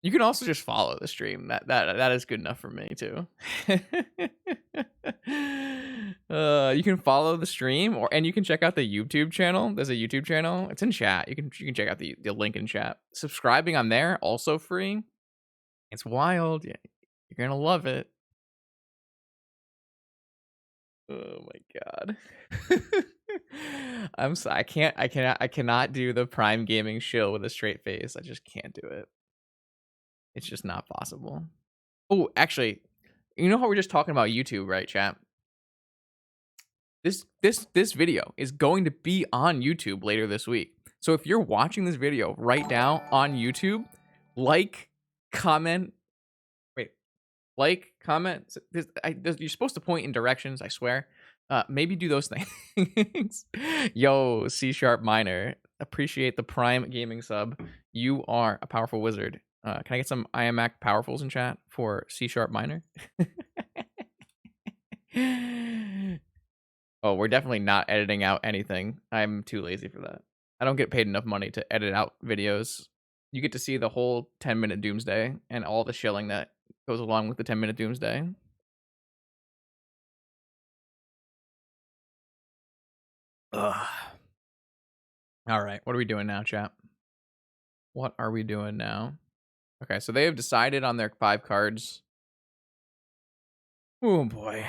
You can also just follow the stream. That is good enough for me too. You can follow the stream, and you can check out the YouTube channel. There's a YouTube channel. It's in chat. You can check out the link in chat. Subscribing on there also free. It's wild. Yeah, you're gonna love it. Oh my god. I cannot do the Prime Gaming shill with a straight face. I just can't do it. It's just not possible. Oh, actually, you know how we're just talking about YouTube, right, chat? This video is going to be on YouTube later this week. So if you're watching this video right now on YouTube, like, comment, wait, like, comment. You're supposed to point in directions, I swear. Maybe do those things. Yo, C Sharp Miner, appreciate the Prime Gaming sub. You are a powerful wizard. Can I get some IMAC powerfuls in chat for C Sharp Miner? Oh, we're definitely not editing out anything. I'm too lazy for that. I don't get paid enough money to edit out videos. You get to see the whole 10-minute Doomsday and all the shilling that goes along with the 10-minute Doomsday. Ugh. All right, what are we doing now, chat? What are we doing now? Okay, so they have decided on their 5 cards. Oh boy.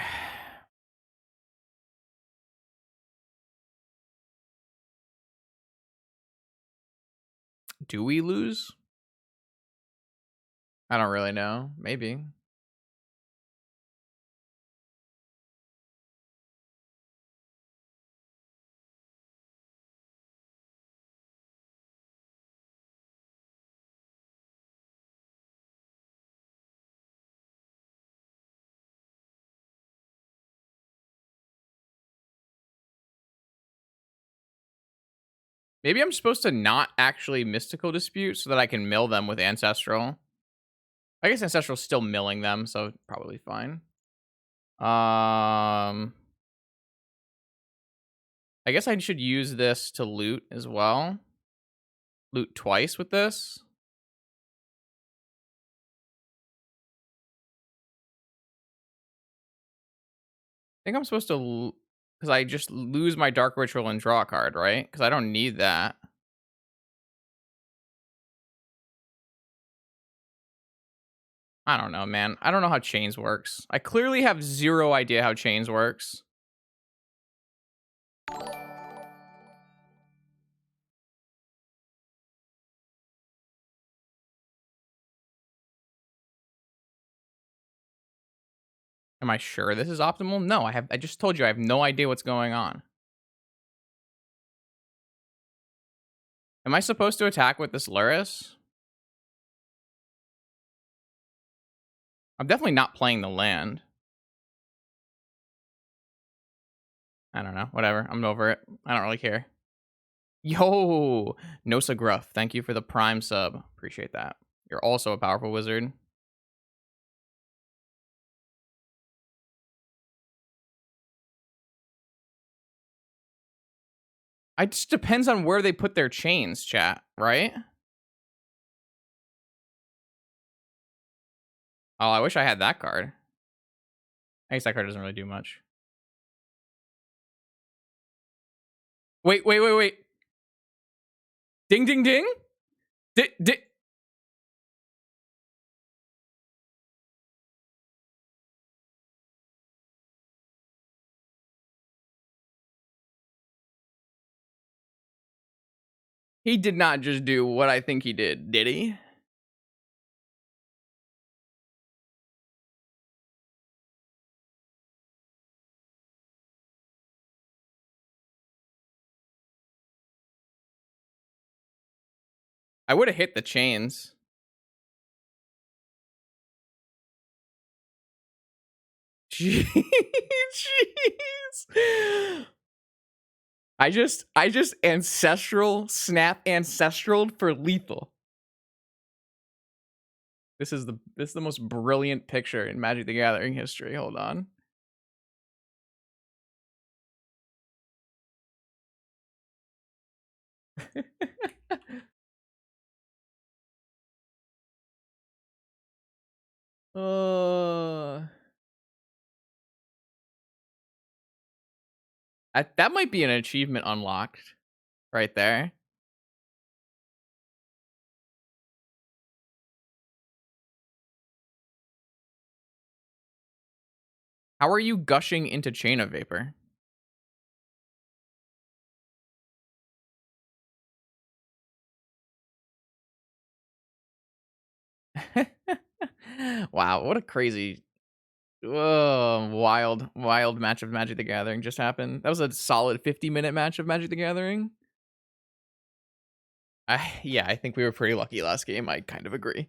Do we lose? I don't really know. Maybe. Maybe I'm supposed to not actually Mystical Dispute so that I can mill them with Ancestral. I guess Ancestral's still milling them, so probably fine. I guess I should use this to loot as well. Loot twice with this. I think I'm supposed to, because I just lose my Dark Ritual and draw a card, right? Because I don't need that. I don't know, man. I don't know how Chains works. I clearly have zero idea how Chains works. Am I sure this is optimal? No, I just told you I have no idea what's going on. Am I supposed to attack with this Lurrus? I'm definitely not playing the land. I don't know. Whatever. I'm over it. I don't really care. Yo, Nosa Gruff. Thank you for the Prime sub. Appreciate that. You're also a powerful wizard. It just depends on where they put their chains, chat, right? Oh, I wish I had that card. I guess that card doesn't really do much. Wait. Ding, ding, ding. He did not just do what I think he did he? I would have hit the chains. Jeez. I just ancestral snap ancestral for lethal. This is the most brilliant picture in Magic the Gathering history. Hold on. uh, that might be an achievement unlocked right there. How are you gushing into Chain of Vapor? Wow, what a crazy, wild match of Magic the Gathering just happened. That was a solid 50-minute match of Magic the Gathering. Yeah, I think we were pretty lucky last game. I kind of agree.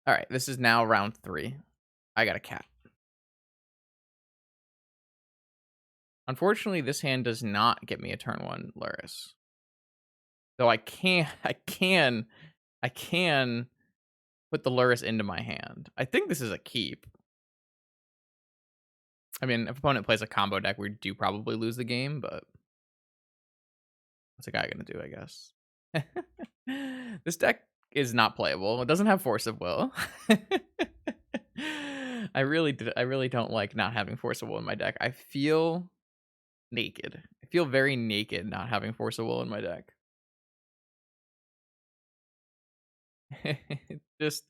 All right, this is now round 3. I got a cat. Unfortunately, this hand does not get me a turn 1 Lurrus. Though I can put the Lurrus into my hand. I think this is a keep. I mean, if opponent plays a combo deck, we do probably lose the game, but what's a guy gonna do, I guess? This deck is not playable. It doesn't have Force of Will. I really don't like not having Force of Will in my deck. I feel naked. I feel very naked not having Force of Will in my deck. just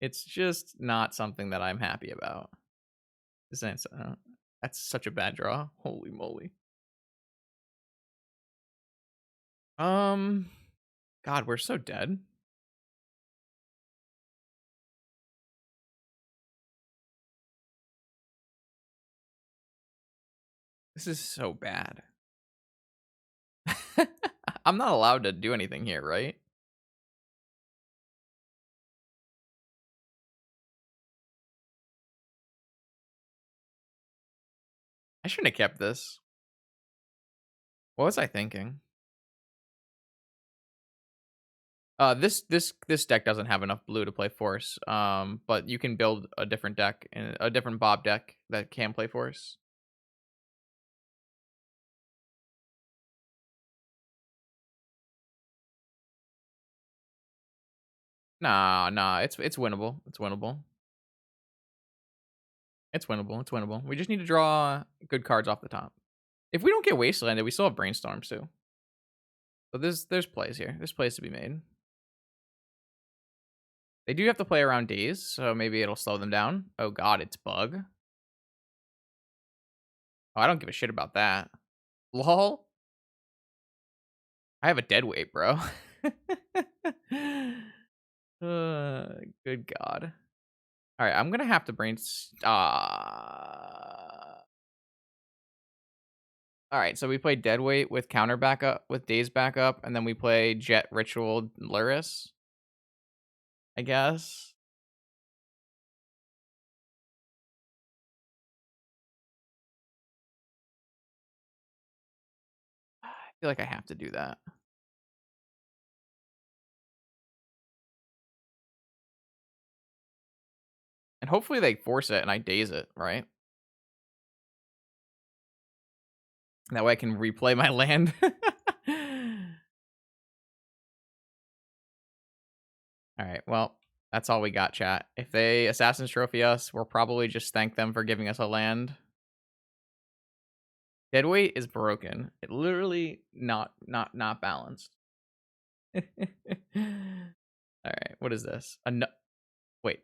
it's just not something that I'm happy about. That's such a bad draw. Holy moly. God, we're so dead. This is so bad. I'm not allowed to do anything here, right? I shouldn't have kept this. What was I thinking? This deck doesn't have enough blue to play Force. But you can build a different deck and a different Bob deck that can play Force. Nah, it's winnable. It's winnable. It's winnable. It's winnable. We just need to draw good cards off the top. If we don't get Wastelanded, we still have Brainstorms too. So there's plays here. There's plays to be made. They do have to play around days, so maybe it'll slow them down. Oh god, it's Bug. Oh, I don't give a shit about that. Lol. I have a dead weight, bro. Good god. All right, I'm gonna have to all right, so we play Deadweight with counter backup, with Days backup, and then we play Jet Ritual Lurrus, I guess. I feel like I have to do that. And hopefully they force it and I daze it, right? That way I can replay my land. All right, well, that's all we got, chat. If they Assassin's Trophy us, we'll probably just thank them for giving us a land. Deadweight is broken. It literally not balanced. All right, what is this? Wait,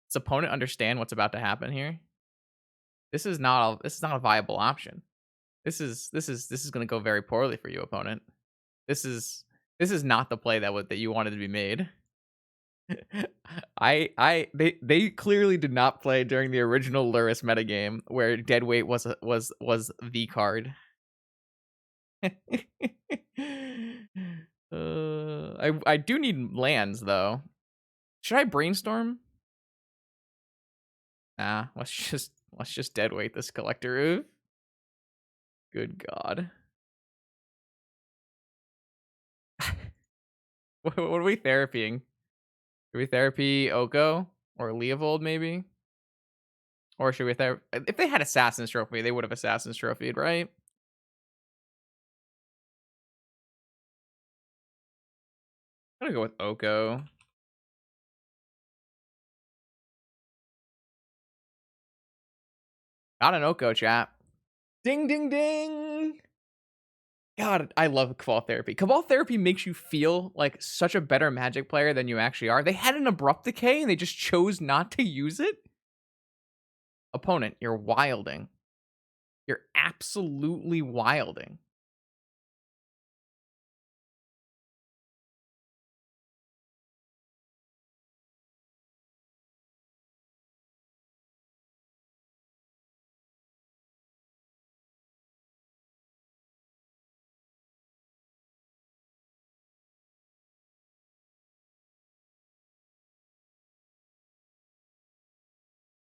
does opponent understand what's about to happen here? This is not a viable option. This is going to go very poorly for you, opponent. This is not the play that you wanted to be made. They clearly did not play during the original Lurrus metagame where Deadweight was the card. I do need lands though. Should I brainstorm? Nah, let's just deadweight this collector roof. Good God. What are we therapying? Should we therapy Oko or Leovold maybe? Or should we if they had Assassin's Trophy, they would have Assassin's Trophied, right? I'm gonna go with Oko. Got an Oko, chat. Ding, ding, ding. God, I love Cabal Therapy. Cabal Therapy makes you feel like such a better Magic player than you actually are. They had an Abrupt Decay and they just chose not to use it. Opponent, you're wilding. You're absolutely wilding.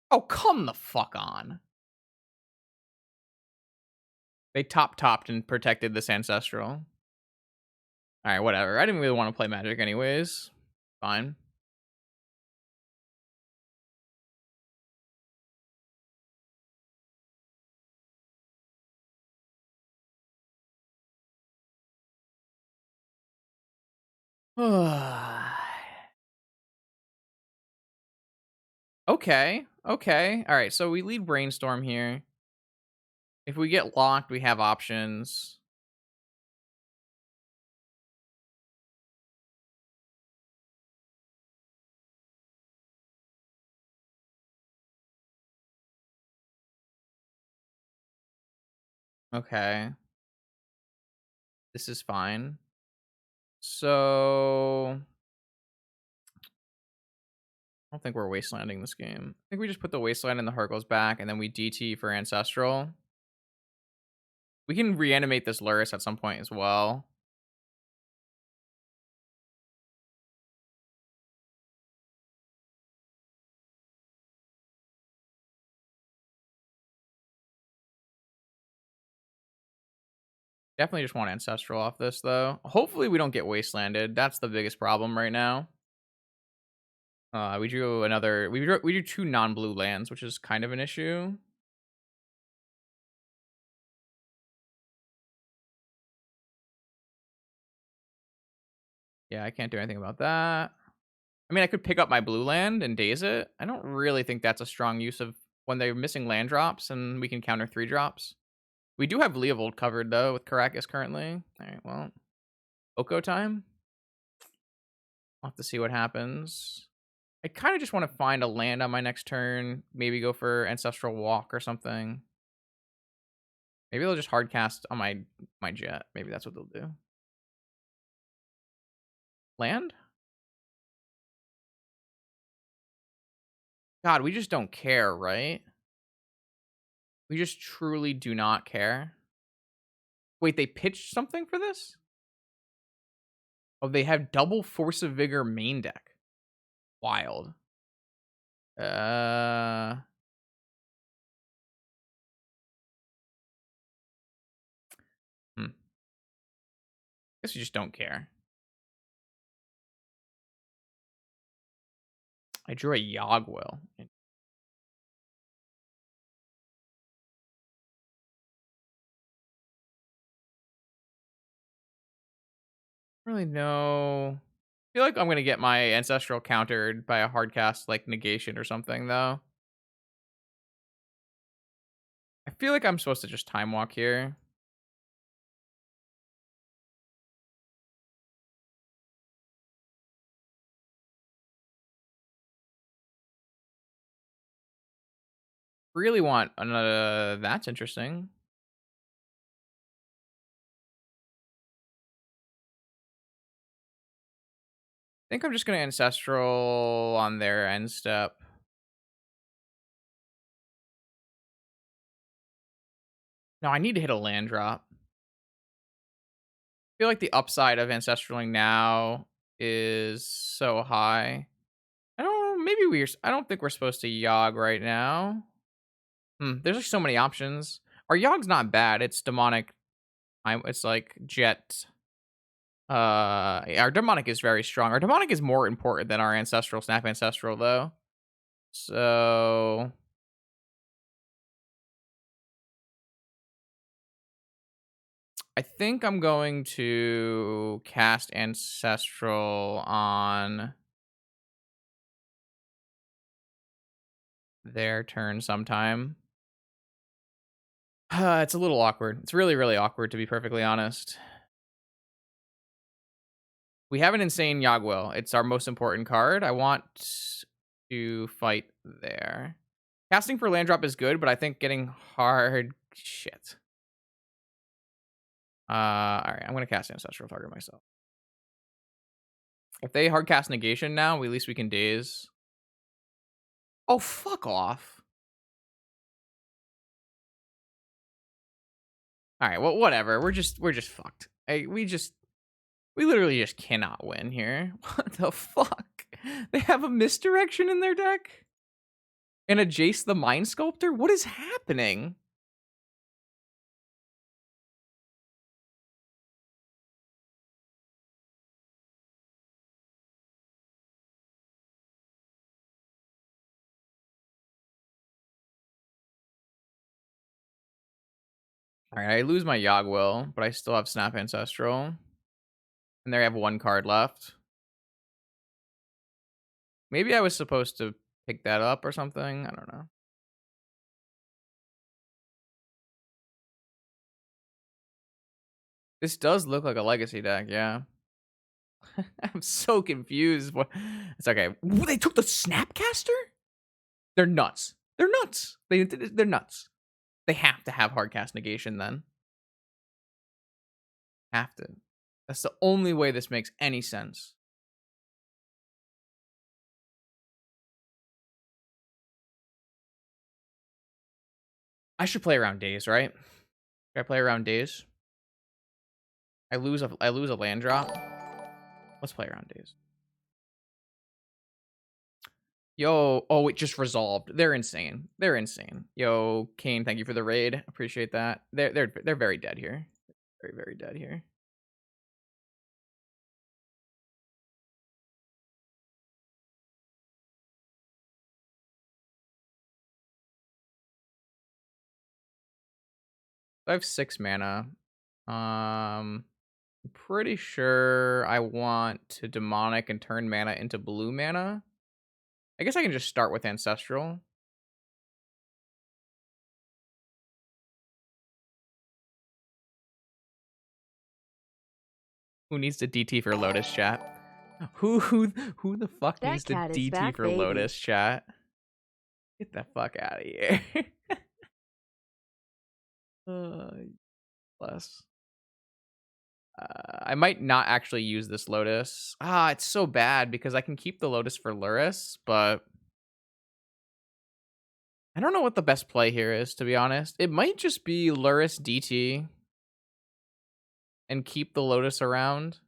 Oh, come the fuck on. They topped and protected this Ancestral. Alright, whatever. I didn't really want to play Magic anyways. Fine. Okay. Okay. Alright, so we lead Brainstorm here. If we get locked, we have options. Okay. This is fine. So I don't think we're wastelanding this game. I think we just put the wasteland and the heart goes back, and then we DT for Ancestral. We can reanimate this Lurrus at some point as well. Definitely just want Ancestral off this, though. Hopefully we don't get wastelanded. That's the biggest problem right now. We drew another... We drew 2 non-blue lands, which is kind of an issue. Yeah, I can't do anything about that. I mean, I could pick up my blue land and daze it. I don't really think that's a strong use of when they're missing land drops and we can counter 3 drops. We do have Leovold covered, though, with Caracas currently. All right, well, Oko time. I'll have to see what happens. I kind of just want to find a land on my next turn. Maybe go for Ancestral Walk or something. Maybe they'll just hard cast on my jet. Maybe that's what they'll do. Land? God, we just don't care, right? We just truly do not care. Wait, they pitched something for this? Oh, they have double Force of Vigor main deck. Wild. Uh hmm. Guess you just don't care. I drew a Yogwill. I don't really know. I feel like I'm gonna get my Ancestral countered by a hard cast like negation or something, though. I feel like I'm supposed to just time walk here. Really want another. That's interesting. I think I'm just gonna Ancestral on their end step. No, I need to hit a land drop. feel like the upside of ancestraling now is so high. I don't know, maybe I don't think we're supposed to Yogg right now. There's like so many options. Our Yogg's not bad. It's demonic. It's like jet. Our demonic is very strong. Our demonic is more important than our ancestral snap ancestral though. So I think I'm going to cast ancestral on their turn sometime. It's a little awkward. It's really, really awkward to be perfectly honest. We have an insane Yogwill. It's our most important card. I want to fight there. Casting for land drop is good, but I think getting hard shit. Alright, I'm gonna cast Ancestral Target myself. If they hard cast negation now, at least we can daze. Oh, fuck off. Alright, well, whatever. We're just fucked. We literally just cannot win here. What the fuck? They have a misdirection in their deck? And a Jace the Mind Sculptor? What is happening? Alright, I lose my Yogwill, but I still have Snap Ancestral. And they have one card left. Maybe I was supposed to pick that up or something. I don't know. This does look like a legacy deck, yeah. I'm so confused. It's okay. They took the Snapcaster? They're nuts. They're nuts. They're nuts. They have to have hardcast negation then. Have to. That's the only way this makes any sense. I should play around days, right? Should I play around days? I lose a land drop. Let's play around days. Yo, oh, it just resolved. They're insane. They're insane. Yo, Kane, thank you for the raid. Appreciate that. They're very dead here. Very, very dead here. I have 6 mana. I'm pretty sure I want to demonic and turn mana into blue mana. I guess I can just start with ancestral. Who needs to DT for Lotus chat? Who the fuck That needs to cat is DT back, for baby. Lotus chat? Get the fuck out of here. Bless. I might not actually use this Lotus. It's so bad because I can keep the Lotus for Lurrus, but I don't know what the best play here is, to be honest. It might just be Lurrus DT and keep the Lotus around.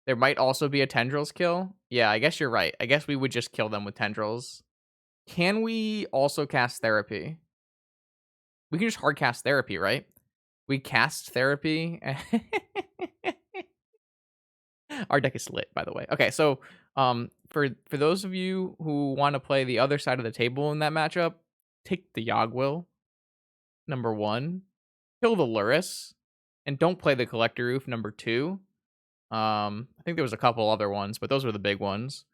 There might also be a Tendrils kill. Yeah, I guess you're right. I guess we would just kill them with Tendrils. Can we also cast Therapy? We can just hard cast Therapy, right? We cast Therapy. Our deck is lit, by the way. Okay, so for those of you who want to play the other side of the table in that matchup, take the Yogwill, number 1. Kill the Lurrus, and don't play the Collector Roof, number 2. I think there was a couple other ones, but those were the big ones.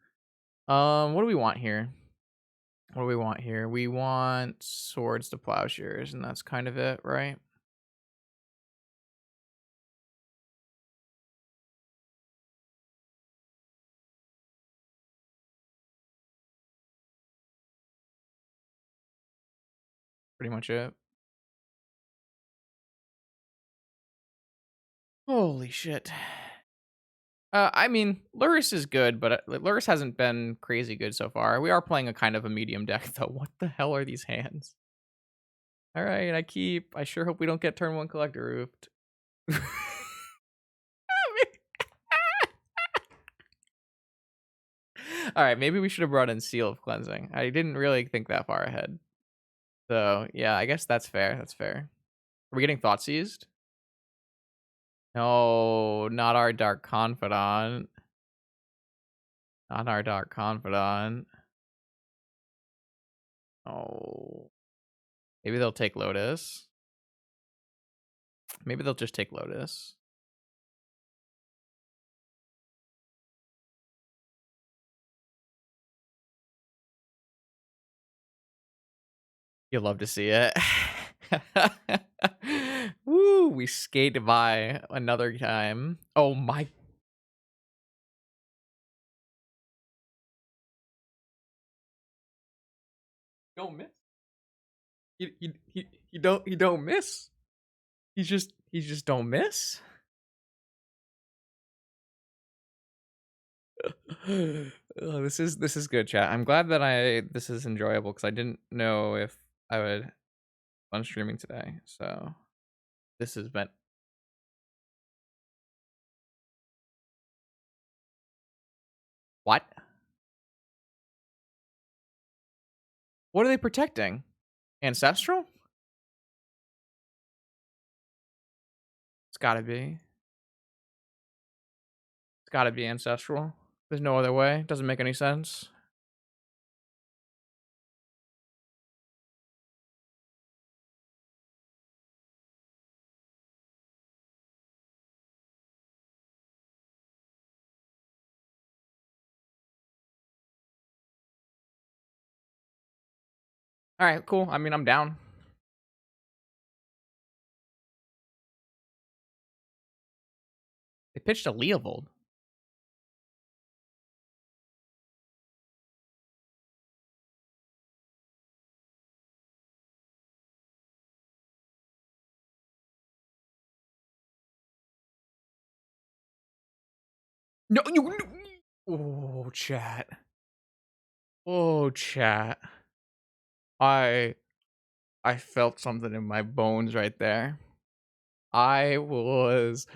What do we want here? What do we want here? We want Swords to Plowshares, and that's kind of it, right? Pretty much it. Holy shit. I mean, Lurrus is good, but Lurrus hasn't been crazy good so far. We are playing a kind of a medium deck, though. What the hell are these hands? All right, I sure hope we don't get turn 1 Collector Roofed. All right, maybe we should have brought in Seal of Cleansing. I didn't really think that far ahead. So yeah, I guess that's fair. That's fair. Are we getting Thought Seized? No, not our Dark Confidant. Not our Dark Confidant. Oh, maybe they'll take Lotus. Maybe they'll just take Lotus. You'll love to see it. Woo, we skated by another time. Oh my. Don't miss. He don't miss. He just don't miss. Oh, this is good, chat. I'm glad that this is enjoyable because I didn't know if I would fun streaming today. So this has been what? What are they protecting? Ancestral? It's gotta be. It's gotta be ancestral. There's no other way. Doesn't make any sense. All right, cool. I mean, I'm down. They pitched a Leovold. No, you. Oh, chat. Oh, chat. I I felt something in my bones right there. I was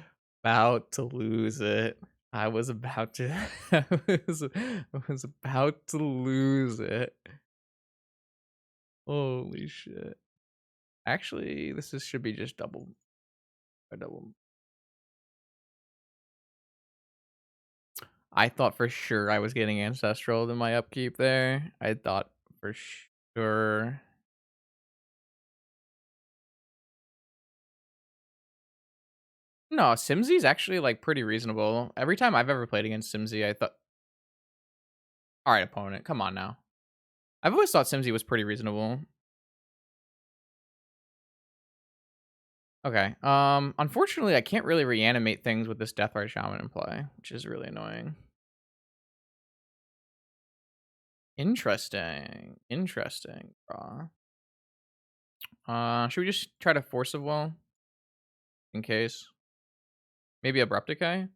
about to lose it. I was about to I was about to lose it. Holy shit. Actually, should be just double a double. I thought for sure I was getting ancestral in my upkeep there. I thought for sure. No, Simsy's actually like pretty reasonable. Every time I've ever played against Simsy, I thought, all right, opponent, come on now. I've always thought Simsy was pretty reasonable. Okay. Unfortunately, I can't really reanimate things with this Deathrite Shaman in play, which is really annoying. Interesting. Interesting. Should we just try to Force of Will in case? Maybe Abrupt Decay?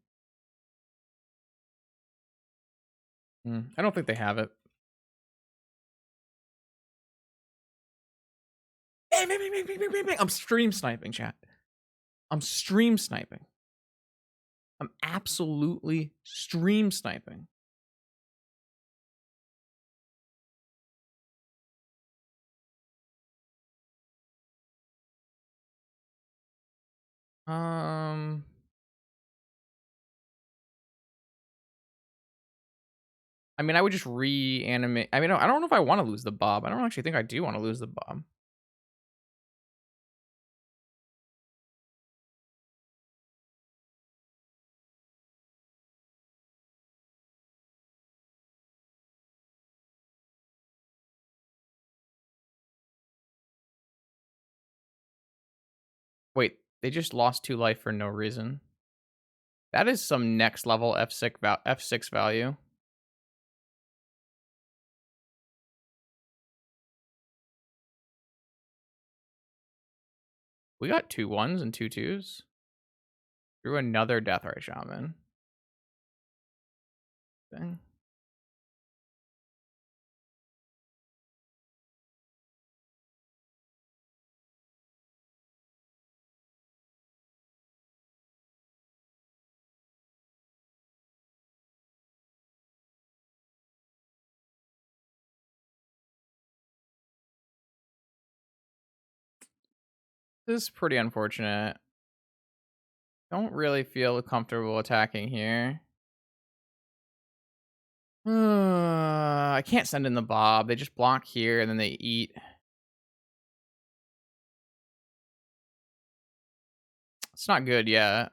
I don't think they have it. Bang, bang, bang, bang, bang, bang, bang. I'm stream sniping, chat. I'm stream sniping. I'm absolutely stream sniping. I mean, I would just reanimate. I mean, I don't know if I want to lose the Bob. I don't actually think I do want to lose the Bob. Wait, they just lost 2 life for no reason. That is some next level F6 value. We got 2 1s and 2 2s. Through another Deathrite Shaman. Thing. This is pretty unfortunate. Don't really feel comfortable attacking here. I can't send in the Bob. They just block here and then they eat. It's not good yet.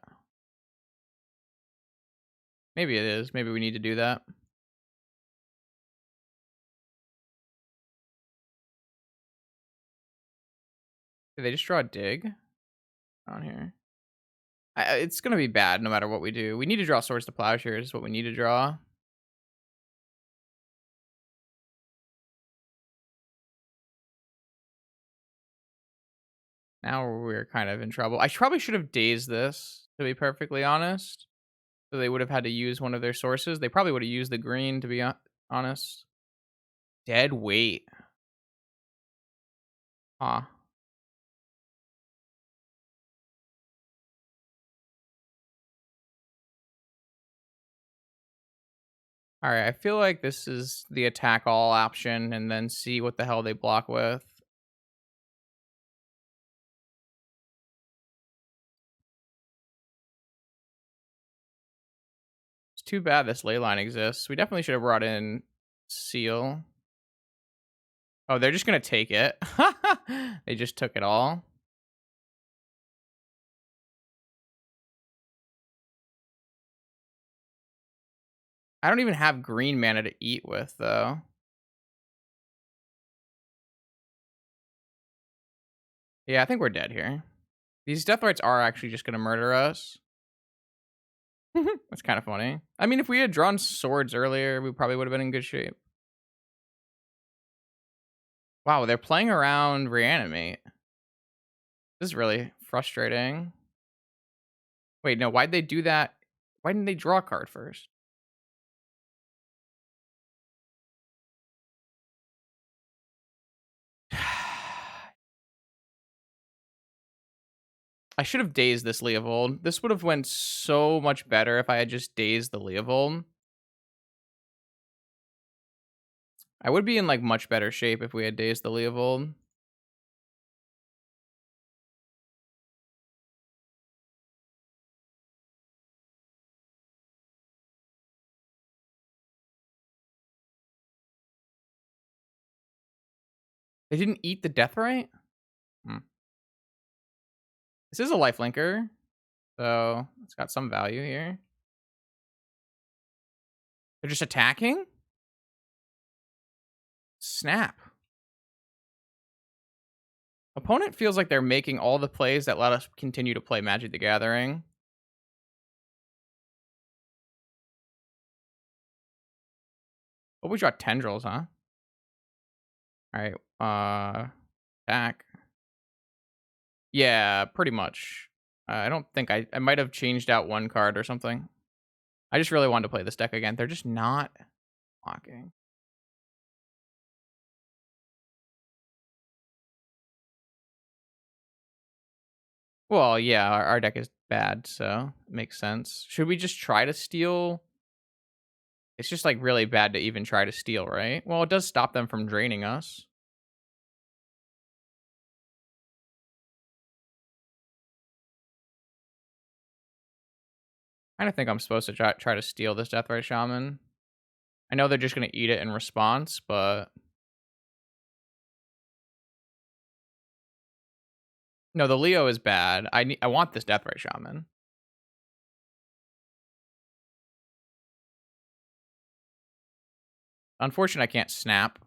Maybe it is. Maybe we need to do that. Did they just draw a dig on here? It's gonna be bad no matter what we do. We need to draw swords to plowshares is what we need to draw. Now we're kind of in trouble. I probably should have dazed this, to be perfectly honest. So they would have had to use one of their sources. They probably would have used the green, to be honest. Dead weight. Huh. All right, I feel like this is the attack all option and then see what the hell they block with. It's too bad this ley line exists. We definitely should have brought in seal. Oh, they're just gonna take it. They just took it all. I don't even have green mana to eat with though. Yeah, I think we're dead here. These death rights are actually just gonna murder us. That's kind of funny. I mean, if we had drawn swords earlier, we probably would have been in good shape. Wow, they're playing around reanimate. This is really frustrating. Wait, no, why'd they do that? Why didn't they draw a card first? I should have dazed this Leovold. This would have went so much better if I had just dazed the Leovold. I would be in like much better shape if we had dazed the Leovold. They didn't eat the Deathrite? Hmm. This is a lifelinker, so it's got some value here. They're just attacking? Snap. Opponent feels like they're making all the plays that let us continue to play Magic the Gathering. Oh, we draw tendrils, huh? Alright, attack. Yeah, pretty much. I don't think I might have changed out one card or something. I just really wanted to play this deck again. They're just not blocking. Well, yeah, our deck is bad, so it makes sense. Should we just try to steal? It's just like really bad to even try to steal, right? Well, it does stop them from draining us. I kind of think I'm supposed to try to steal this Deathrite Shaman. I know they're just going to eat it in response, but no, the Leo is bad. I want this Deathrite Shaman. Unfortunately, I can't snap.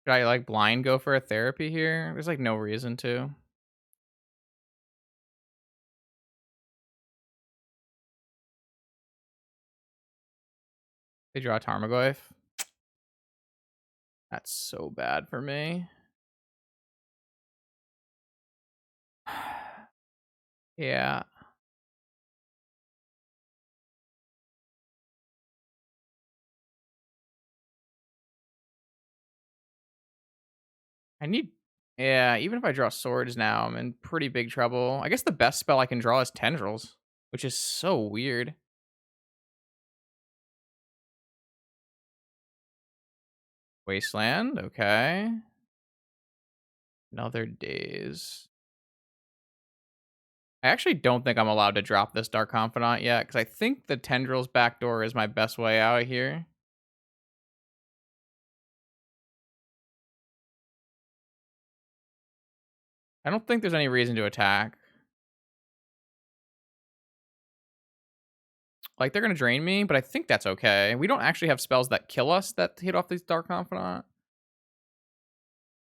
Should I like blind go for a therapy here? There's like no reason to. They draw a Tarmogoyf. That's so bad for me. Yeah. I need. Yeah, even if I draw swords now, I'm in pretty big trouble. I guess the best spell I can draw is Tendrils, which is so weird. Wasteland, okay. Another days. I actually don't think I'm allowed to drop this Dark Confidant yet, because I think the Tendrils backdoor is my best way out of here. I don't think there's any reason to attack. Like, they're gonna drain me, but I think that's okay. We don't actually have spells that kill us that hit off these Dark Confidant.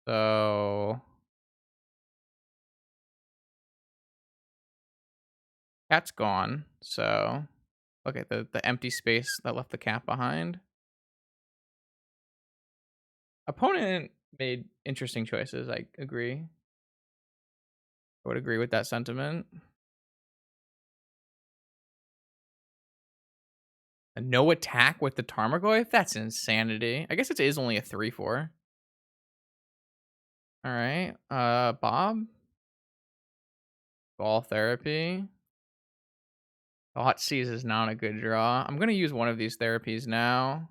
So cat's gone. So look at the empty space that left the cat behind. Opponent made interesting choices. I agree. I would agree with that sentiment. A no attack with the Tarmogoyf? That's insanity. I guess it is only a 3/4. All right. Bob. Ball therapy. Thought Seize is not a good draw. I'm gonna use one of these therapies now.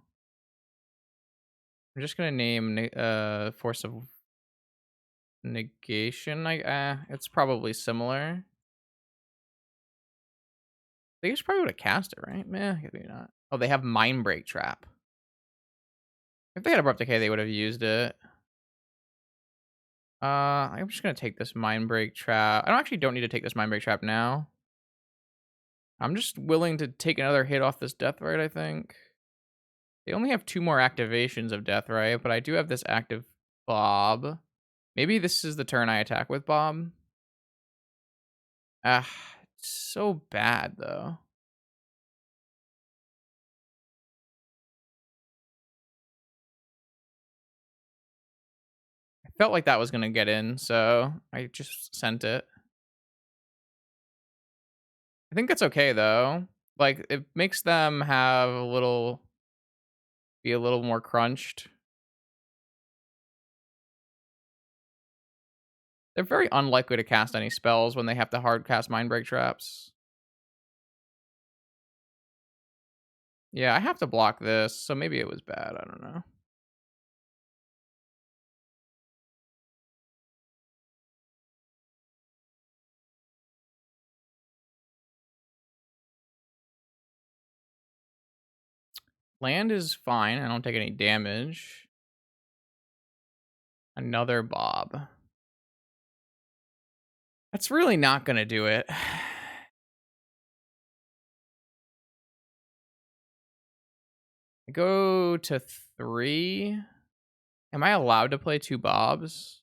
I'm just gonna name Force of Negation. It's probably similar. They just probably would have cast it, right? Meh, maybe not. Oh, they have Mind Break Trap. If they had Abrupt Decay, they would have used it. I'm just gonna take this Mind Break Trap. Actually don't need to take this Mind Break Trap now. I'm just willing to take another hit off this Death Right, I think. They only have 2 more activations of Death Right, but I do have this active Bob. Maybe this is the turn I attack with Bob. Ah, it's so bad though. I felt like that was gonna get in, so I just sent it. I think that's okay though. Like, it makes them have be a little more crunched. They're very unlikely to cast any spells when they have to hard cast Mind Break Traps. Yeah, I have to block this, so maybe it was bad. I don't know. Land is fine. I don't take any damage. Another Bob. That's really not going to do it. I go to 3. Am I allowed to play 2 Bobs?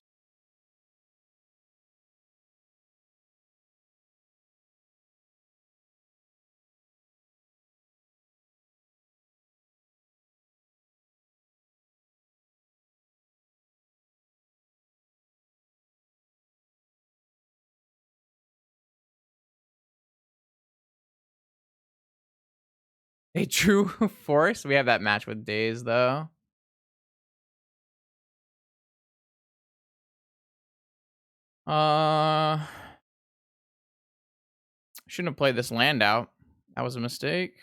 A true force? We have that match with Days, though. Uh, shouldn't have played this land out. That was a mistake.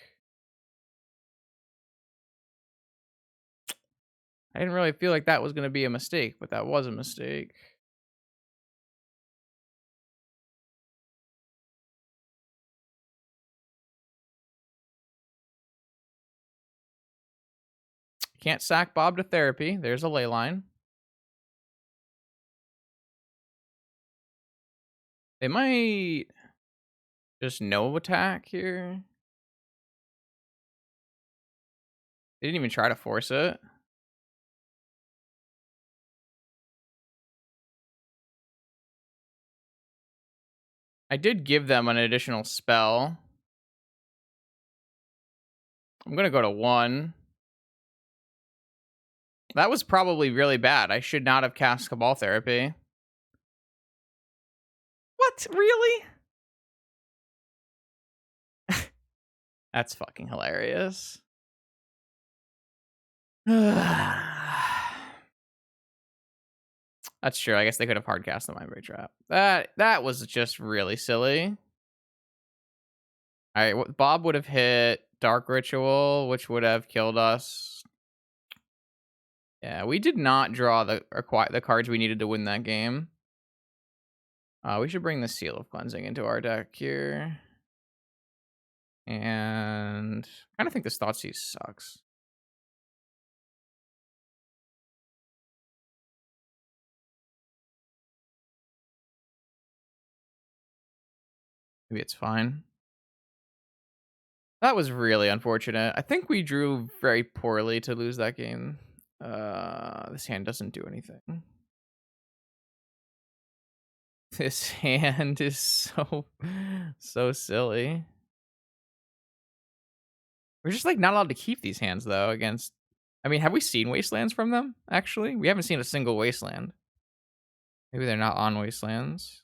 I didn't really feel like that was going to be a mistake, but that was a mistake. Can't sack Bob to therapy. There's a ley line. They might just no attack here. They didn't even try to force it. I did give them an additional spell. I'm going to go to 1. That was probably really bad. I should not have cast Cabal Therapy. What? Really? That's fucking hilarious. That's true. I guess they could have hardcast the Mind Break Trap. That was just really silly. All right, Bob would have hit Dark Ritual, which would have killed us. Yeah, we did not draw the cards we needed to win that game. We should bring the Seal of Cleansing into our deck here. And I kind of think this Thoughtseize sucks. Maybe it's fine. That was really unfortunate. I think we drew very poorly to lose that game. This hand doesn't do anything. This hand is so silly. We're just like not allowed to keep these hands though against I mean, have we seen wastelands from them actually? We haven't seen a single wasteland. Maybe they're not on wastelands.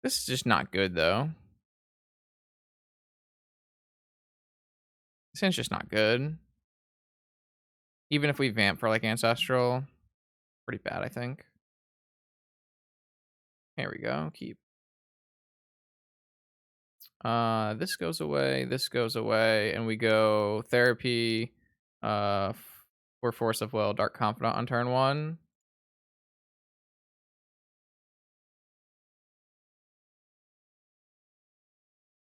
This is just not good though. This hand's just not good. Even if we vamp for like ancestral, pretty bad, I think. Here we go. Keep. This goes away, and we go therapy, for force of will, dark confidant on turn one.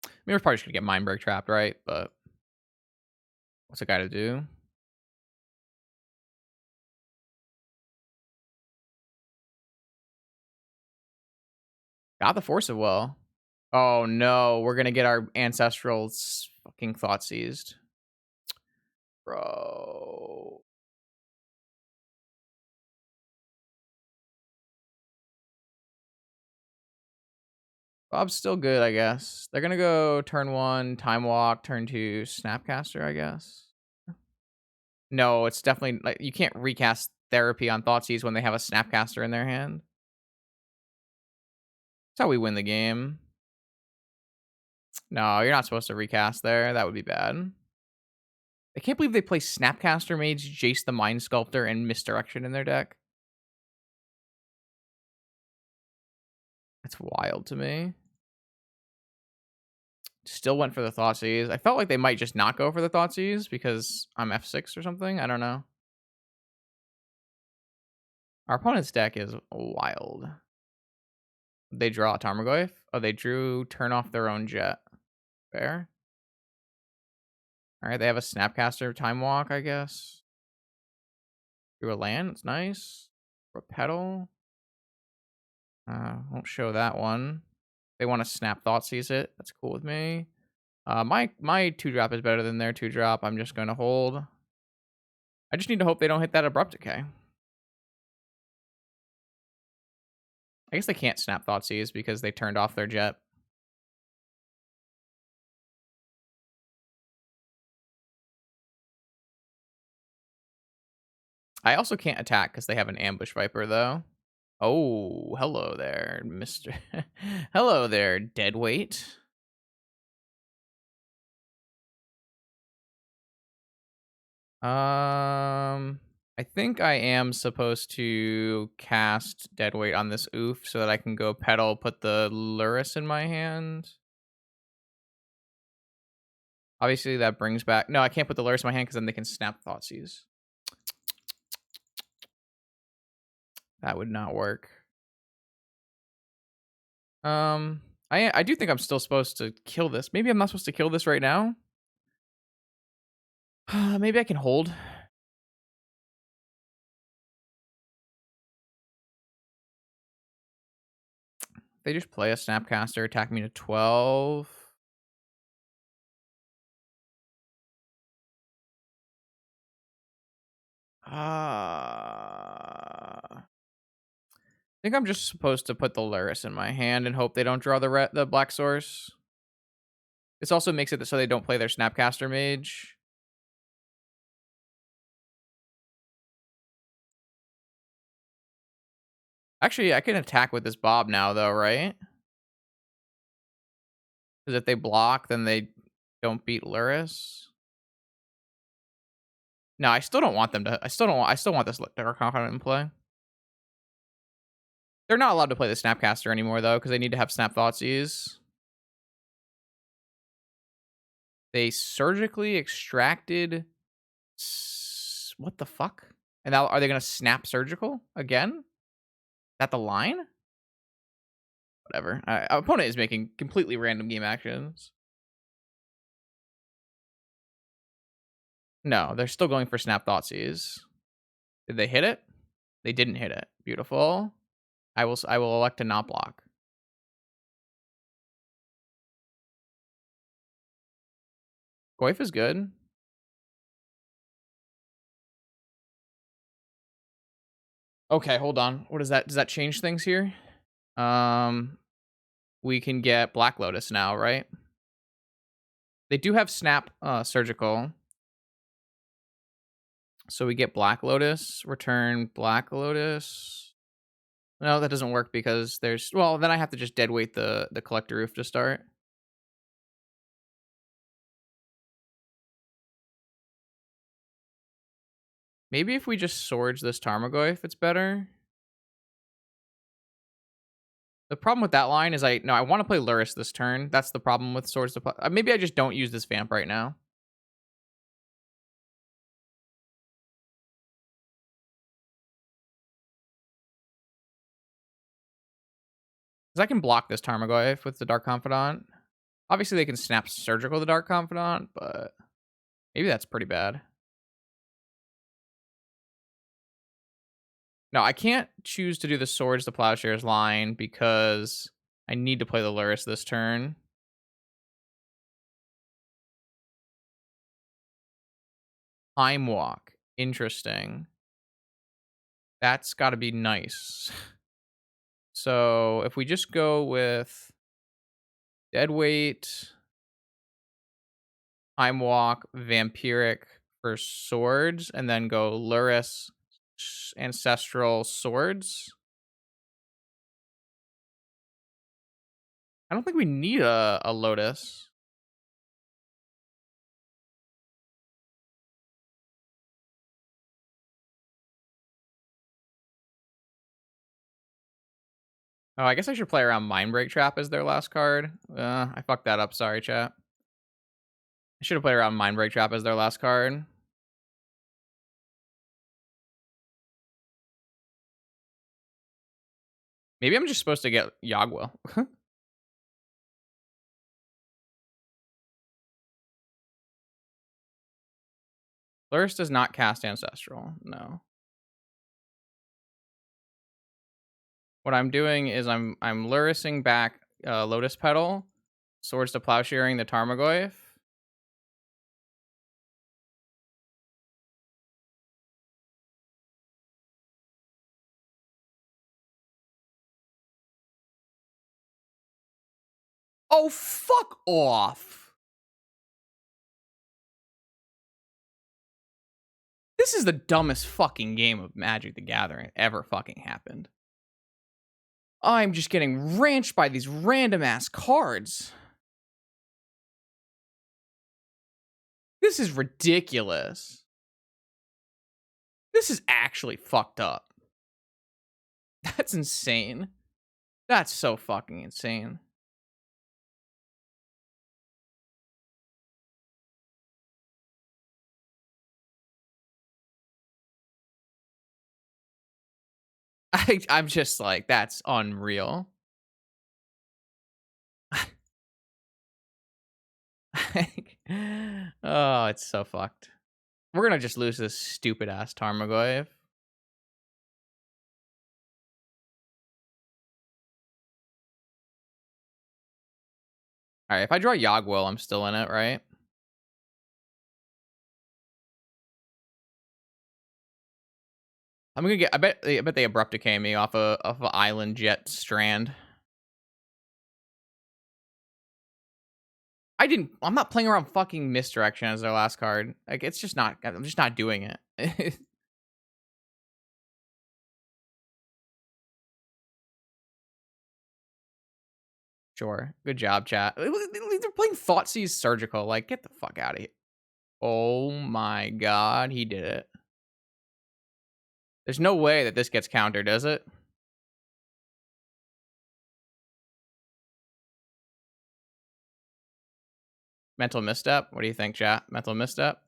I mean, we're probably just gonna get mind break trapped, right? But what's it got to do? Got the force of will. Oh no, we're gonna get our ancestral fucking thought seized, bro. Bob's still good, I guess. They're gonna go turn one, time walk, turn two, snapcaster, I guess. No, it's definitely like you can't recast therapy on Thoughtseize when they have a snapcaster in their hand. That's how we win the game. No, you're not supposed to recast there. That would be bad. I can't believe they play Snapcaster Mage, Jace the Mind Sculptor, and Misdirection in their deck. That's wild to me. Still went for the Thoughtseize. I felt like they might just not go for the Thoughtseize because I'm F6 or something. I don't know. Our opponent's deck is wild. They draw a Tarmogoyf. Oh, they drew turn off their own jet. Fair. All right, they have a Snapcaster Time Walk, I guess. Drew a land. It's nice. For a Petal. Won't show that one. They want to Snap Thoughtseize it. That's cool with me. My 2-drop is better than their 2-drop. I'm just going to hold. I just need to hope they don't hit that Abrupt Decay. I guess they can't Snap Thoughtseize because they turned off their jet. I also can't attack because they have an Ambush Viper, though. Oh, hello there, Mr. Hello there, Deadweight. I think I am supposed to cast Deadweight on this oof so that I can go Petal, put the Lurrus in my hand. Obviously, that brings back... No, I can't put the Lurrus in my hand because then they can Snap Thoughtseize. That would not work. I do think I'm still supposed to kill this. Maybe I'm not supposed to kill this right now. Maybe I can hold. They just play a Snapcaster, attack me to 12. I think I'm just supposed to put the Lurrus in my hand and hope they don't draw the Black Source. This also makes it so they don't play their Snapcaster Mage. Actually, I can attack with this Bob now, though, right? Because if they block, then they don't beat Lurrus. No, I still don't want them to. I still want this Dark Confidant in play. They're not allowed to play the Snapcaster anymore, though, because they need to have Snap Thoughtseize. They surgically extracted What the fuck? And now are they gonna snap surgical again? Is that the line? Whatever. Our opponent is making completely random game actions. No, they're still going for snap Thoughtseize. Did they hit it? They didn't hit it. Beautiful. I will elect to not block. Goyf is good. Okay, hold on. What is that? Does that change things here? Um, we can get Black Lotus now, right? They do have snap surgical. So we get Black Lotus, return Black Lotus. No, that doesn't work because there's well, then I have to just deadweight the collector roof to start. Maybe if we just swords this Tarmogoyf, it's better. The problem with that line is I want to play Lurrus this turn. That's the problem with swords. Maybe I just don't use this vamp right now. Because I can block this Tarmogoyf with the Dark Confidant. Obviously, they can snap surgical the Dark Confidant, but maybe that's pretty bad. No, I can't choose to do the Swords to Plowshares line because I need to play the Lurrus this turn. Time Walk. Interesting. That's got to be nice. So if we just go with Deadweight, Time Walk, Vampiric for swords, and then go Lurrus, Ancestral Swords. I don't think we need a Lotus. Oh, I guess I should play around Mindbreak Trap as their last card. I fucked that up. Sorry, chat. I should have played around Mindbreak Trap as their last card. Maybe I'm just supposed to get Yagwell. Lurrus does not cast Ancestral. No. What I'm doing is I'm Lurrusing back Lotus Petal, Swords to Plowsharing the Tarmogoyf. Oh, fuck off. This is the dumbest fucking game of Magic the Gathering ever fucking happened. I'm just getting ranched by these random ass cards. This is ridiculous. This is actually fucked up. That's insane. That's so fucking insane. I'm just like, that's unreal. Oh, it's so fucked. We're gonna just lose this stupid ass Tarmogoyf. All right, if I draw Yagwell, I'm still in it, right? I'm gonna get. I bet they abrupt decay me off a Island Jet Strand. I'm not playing around fucking Misdirection as their last card. Like it's just not. I'm just not doing it. Sure. Good job, chat. They're playing Thoughtseize Surgical. Like, get the fuck out of here. Oh my god, he did it. There's no way that this gets countered, does it? Mental misstep? What do you think, chat? Mental misstep?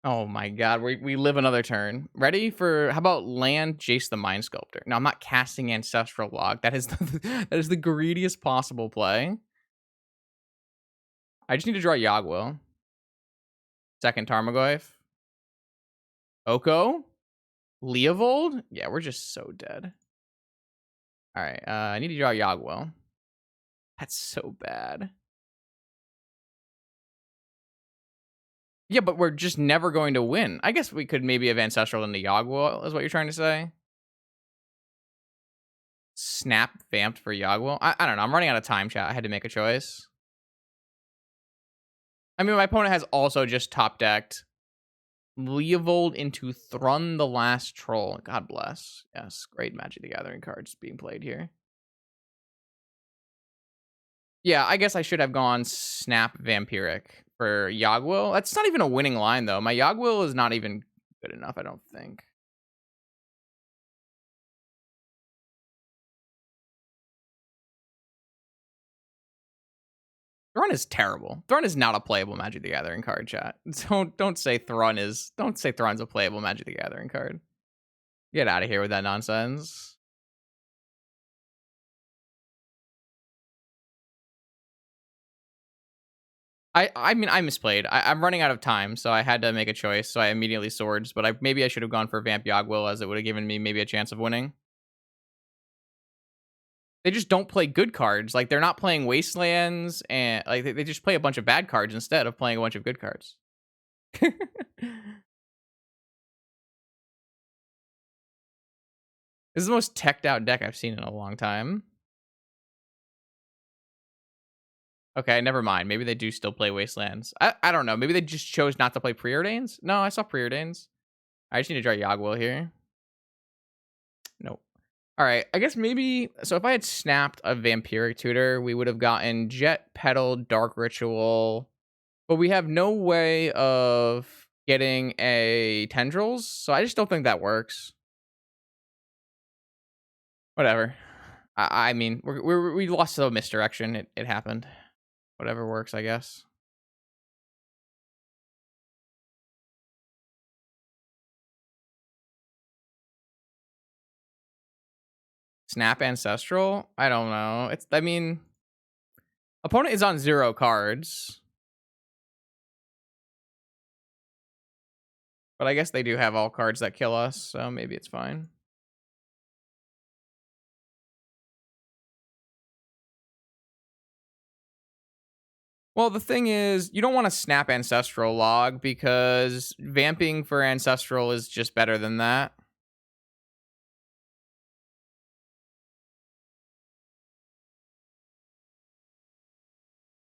Oh my god, we live another turn. Ready for how about land Jace the Mind Sculptor? Now I'm not casting Ancestral Log. That is that is the greediest possible play. I just need to draw Yagwil. Second Tarmogoyf. Oko? Leovold? Yeah, we're just so dead. Alright, I need to draw Yagwil. That's so bad. Yeah, but we're just never going to win. I guess we could maybe have Ancestral into Yagwil, is what you're trying to say? Snap vamped for Yagwil? I don't know. I'm running out of time, chat. I had to make a choice. I mean, my opponent has also just top decked Leovold into Thrun the Last Troll. God bless. Yes, great Magic the Gathering cards being played here. Yeah, I guess I should have gone Snap Vampiric for Yagwil. That's not even a winning line, though. My Yagwil is not even good enough, I don't think. Thrun is terrible. Thrun is not a playable Magic the Gathering card, chat. Don't say Thrun's a playable Magic the Gathering card. Get out of here with that nonsense. I mean I misplayed. I'm running out of time, so I had to make a choice. So I immediately swords, but maybe I should have gone for Vamp Yagwil as it would have given me maybe a chance of winning. They just don't play good cards. Like they're not playing Wastelands, and like they just play a bunch of bad cards instead of playing a bunch of good cards. This is the most teched out deck I've seen in a long time. Okay, never mind. Maybe they do still play Wastelands. I don't know. Maybe they just chose not to play Preordains. No, I saw Preordains. I just need to draw Yagwil here. Nope. All right. I guess maybe. So if I had snapped a Vampiric Tutor, we would have gotten Jet Petal, Dark Ritual, but we have no way of getting a Tendrils. So I just don't think that works. Whatever. I mean, we lost the misdirection. It happened. Whatever works, I guess. Snap Ancestral? I don't know. I mean, opponent is on 0 cards. But I guess they do have all cards that kill us, so maybe it's fine. Well, the thing is, you don't want to snap Ancestral Log because vamping for Ancestral is just better than that.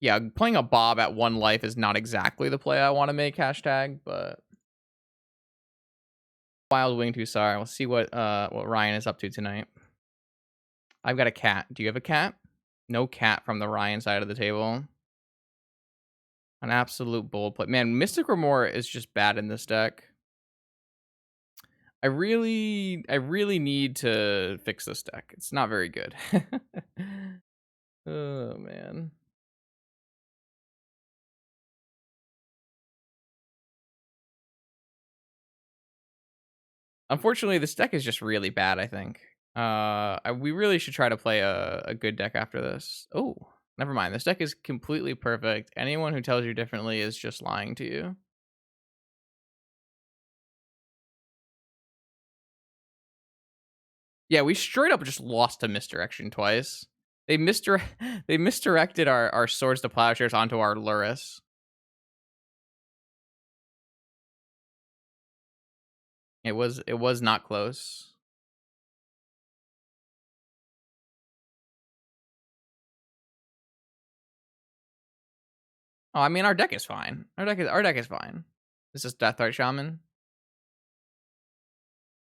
Yeah, playing a Bob at 1 life is not exactly the play I want to make, hashtag, but Wild Wing Tussar. We'll see what Ryan is up to tonight. I've got a cat. Do you have a cat? No cat from the Ryan side of the table. An absolute bold play. Man, Mystic Remore is just bad in this deck. I really need to fix this deck. It's not very good. Oh, man. Unfortunately, this deck is just really bad, I think. We really should try to play a good deck after this. Oh, never mind. This deck is completely perfect. Anyone who tells you differently is just lying to you. Yeah, we straight up just lost to misdirection twice. They they misdirected our swords to plowshares onto our Lurrus. It was not close. Oh, I mean our deck is fine. Our deck is fine. This is Deathheart Shaman.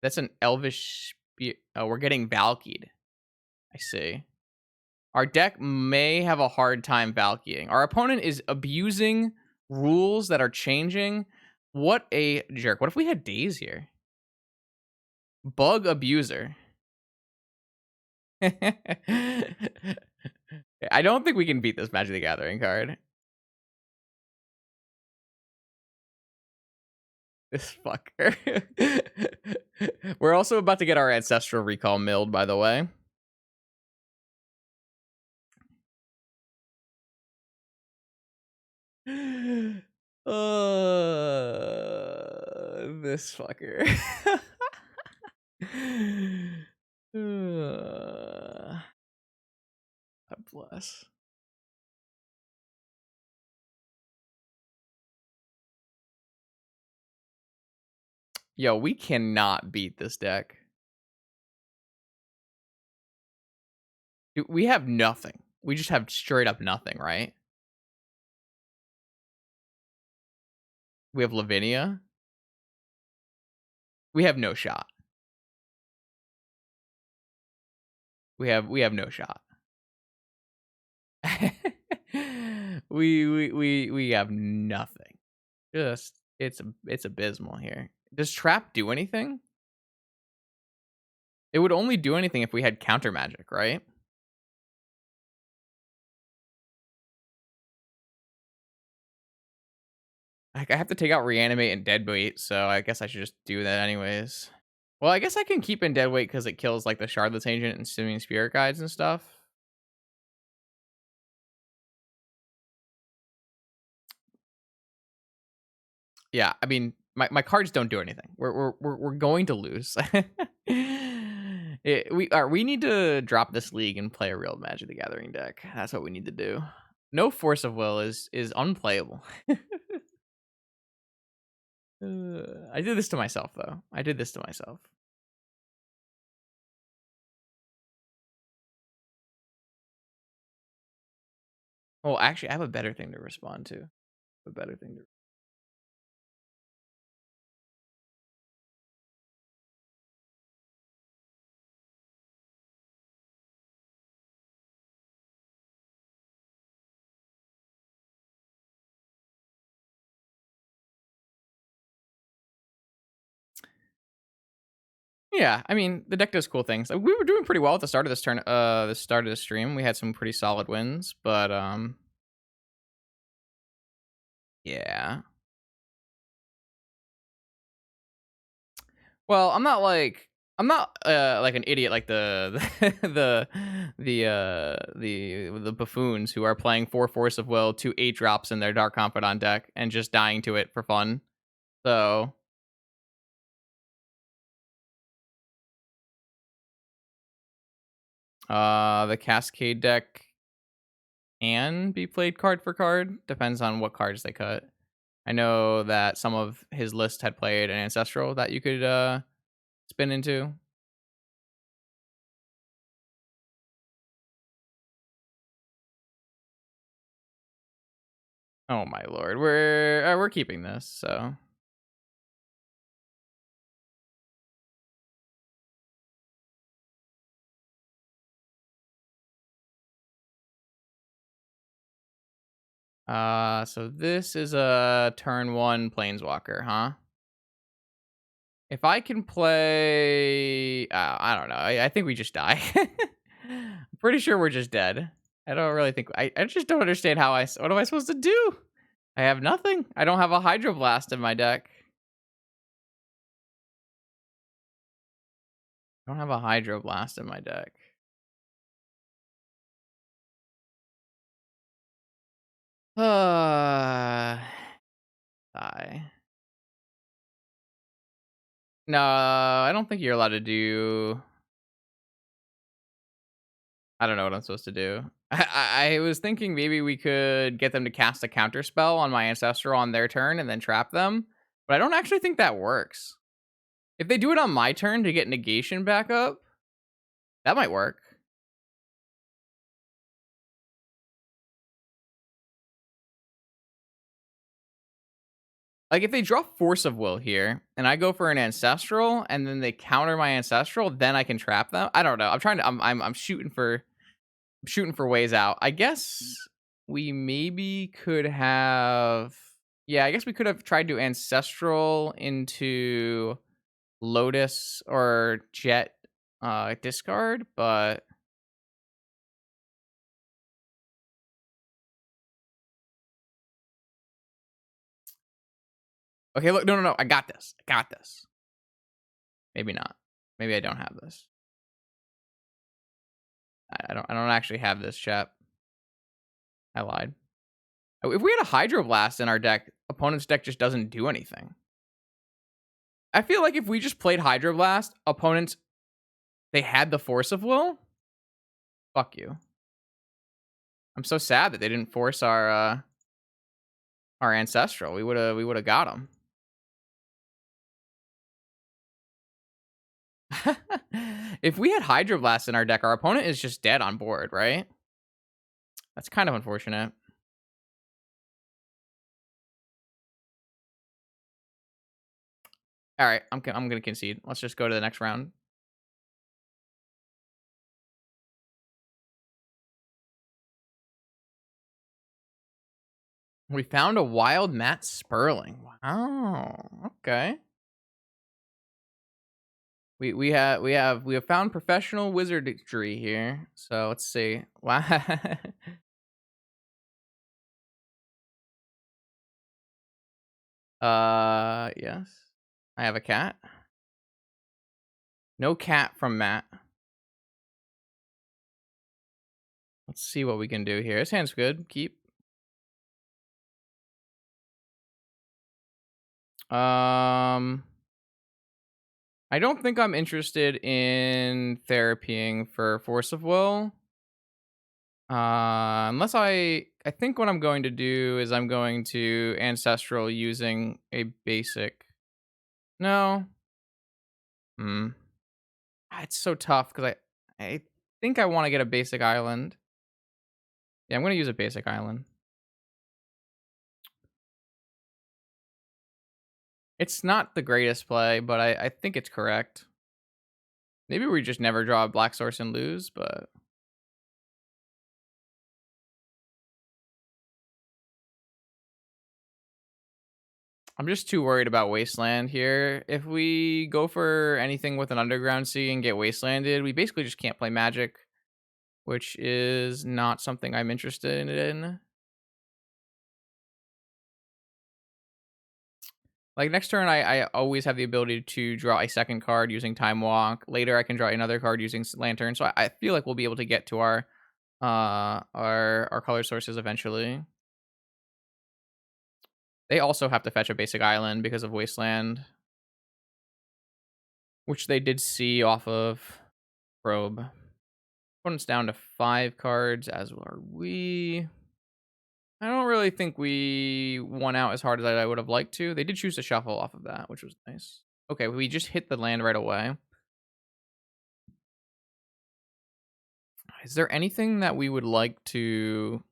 That's an Elvish. Oh, we're getting Valkied. I see. Our deck may have a hard time Valkying. Our opponent is abusing rules that are changing. What a jerk. What if we had Daze here? Bug abuser. I don't think we can beat this Magic the Gathering card. This fucker. We're also about to get our Ancestral Recall milled, by the way. This fucker. God bless. Yo, we cannot beat this deck. Dude, we have nothing. We just have straight up nothing, right? We have Lavinia. We have no shot. We have no shot. we have nothing. Just it's abysmal here. Does trap do anything? It would only do anything if we had counter magic, right? Like, I have to take out reanimate and deadweight, so I guess I should just do that anyways. Well, I guess I can keep in deadweight because it kills like the Shardless Agent and Simian Spirit Guides and stuff. Yeah, I mean, my cards don't do anything. We're going to lose. We need to drop this league and play a real Magic the Gathering deck. That's what we need to do. No Force of Will is unplayable. I did this to myself though. I did this to myself. Well, actually, I have a better thing to respond to. A better thing to. Yeah, I mean, the deck does cool things. We were doing pretty well at the start of this turn. The start of the stream, we had some pretty solid wins, but yeah. Well, I'm not like an idiot like the buffoons who are playing 4 Force of Will, 2 8 drops in their Dark Confidant deck and just dying to it for fun. So the Cascade deck can be played card for card. Depends on what cards they cut. I know that some of his list had played an Ancestral that you could spin into. Oh my lord, we're keeping this. So so this is a turn 1 Planeswalker, huh? If I can play, I don't know. I think we just die. I'm pretty sure we're just dead. I don't really think I just don't understand how what am I supposed to do? I have nothing. I don't have a Hydroblast in my deck. I don't have a Hydroblast in my deck. Die. No, I don't think you're allowed to do. I don't know what I'm supposed to do. I was thinking maybe we could get them to cast a counter spell on my Ancestral on their turn and then trap them, but I don't actually think that works. If they do it on my turn to get negation back up, that might work. Like if they draw Force of Will here and I go for an Ancestral and then they counter my Ancestral, then I can trap them. I don't know. I'm shooting for ways out. I guess we maybe could have. Yeah, I guess we could have tried to Ancestral into Lotus or Jet discard, but Okay, look, no, no, no, I got this. I got this. Maybe not. Maybe I don't have this. I don't actually have this, chap. I lied. Oh, if we had a Hydroblast in our deck, opponent's deck just doesn't do anything. I feel like if we just played Hydroblast, opponents, they had the Force of Will. Fuck you. I'm so sad that they didn't force our Ancestral. We would have got him. If we had Hydroblast in our deck, our opponent is just dead on board, right? That's kind of unfortunate. All right, I'm gonna concede. Let's just go to the next round. We found a wild Matt Sperling. Wow. Okay. We have found professional wizardry here. So let's see. Wow. Yes. I have a cat. No cat from Matt. Let's see what we can do here. His hand's good. Keep. Um I don't think I'm interested in therapying for Force of Will. Unless I think what I'm going to do is I'm going to Ancestral using a basic. No. Hmm. It's so tough because I think I want to get a basic island. Yeah, I'm going to use a basic island. It's not the greatest play, but I think it's correct. Maybe we just never draw a black source and lose, but I'm just too worried about Wasteland here. If we go for anything with an Underground Sea and get Wastelanded, we basically just can't play Magic, which is not something I'm interested in. Like next turn, I always have the ability to draw a second card using Time Walk. Later, I can draw another card using Lantern. So I feel like we'll be able to get to our color sources eventually. They also have to fetch a basic island because of Wasteland, which they did see off of Probe. Opponent's down to 5 cards, as are we. I don't really think we won out as hard as I would have liked to. They did choose to shuffle off of that, which was nice. Okay, we just hit the land right away. Is there anything that we would like to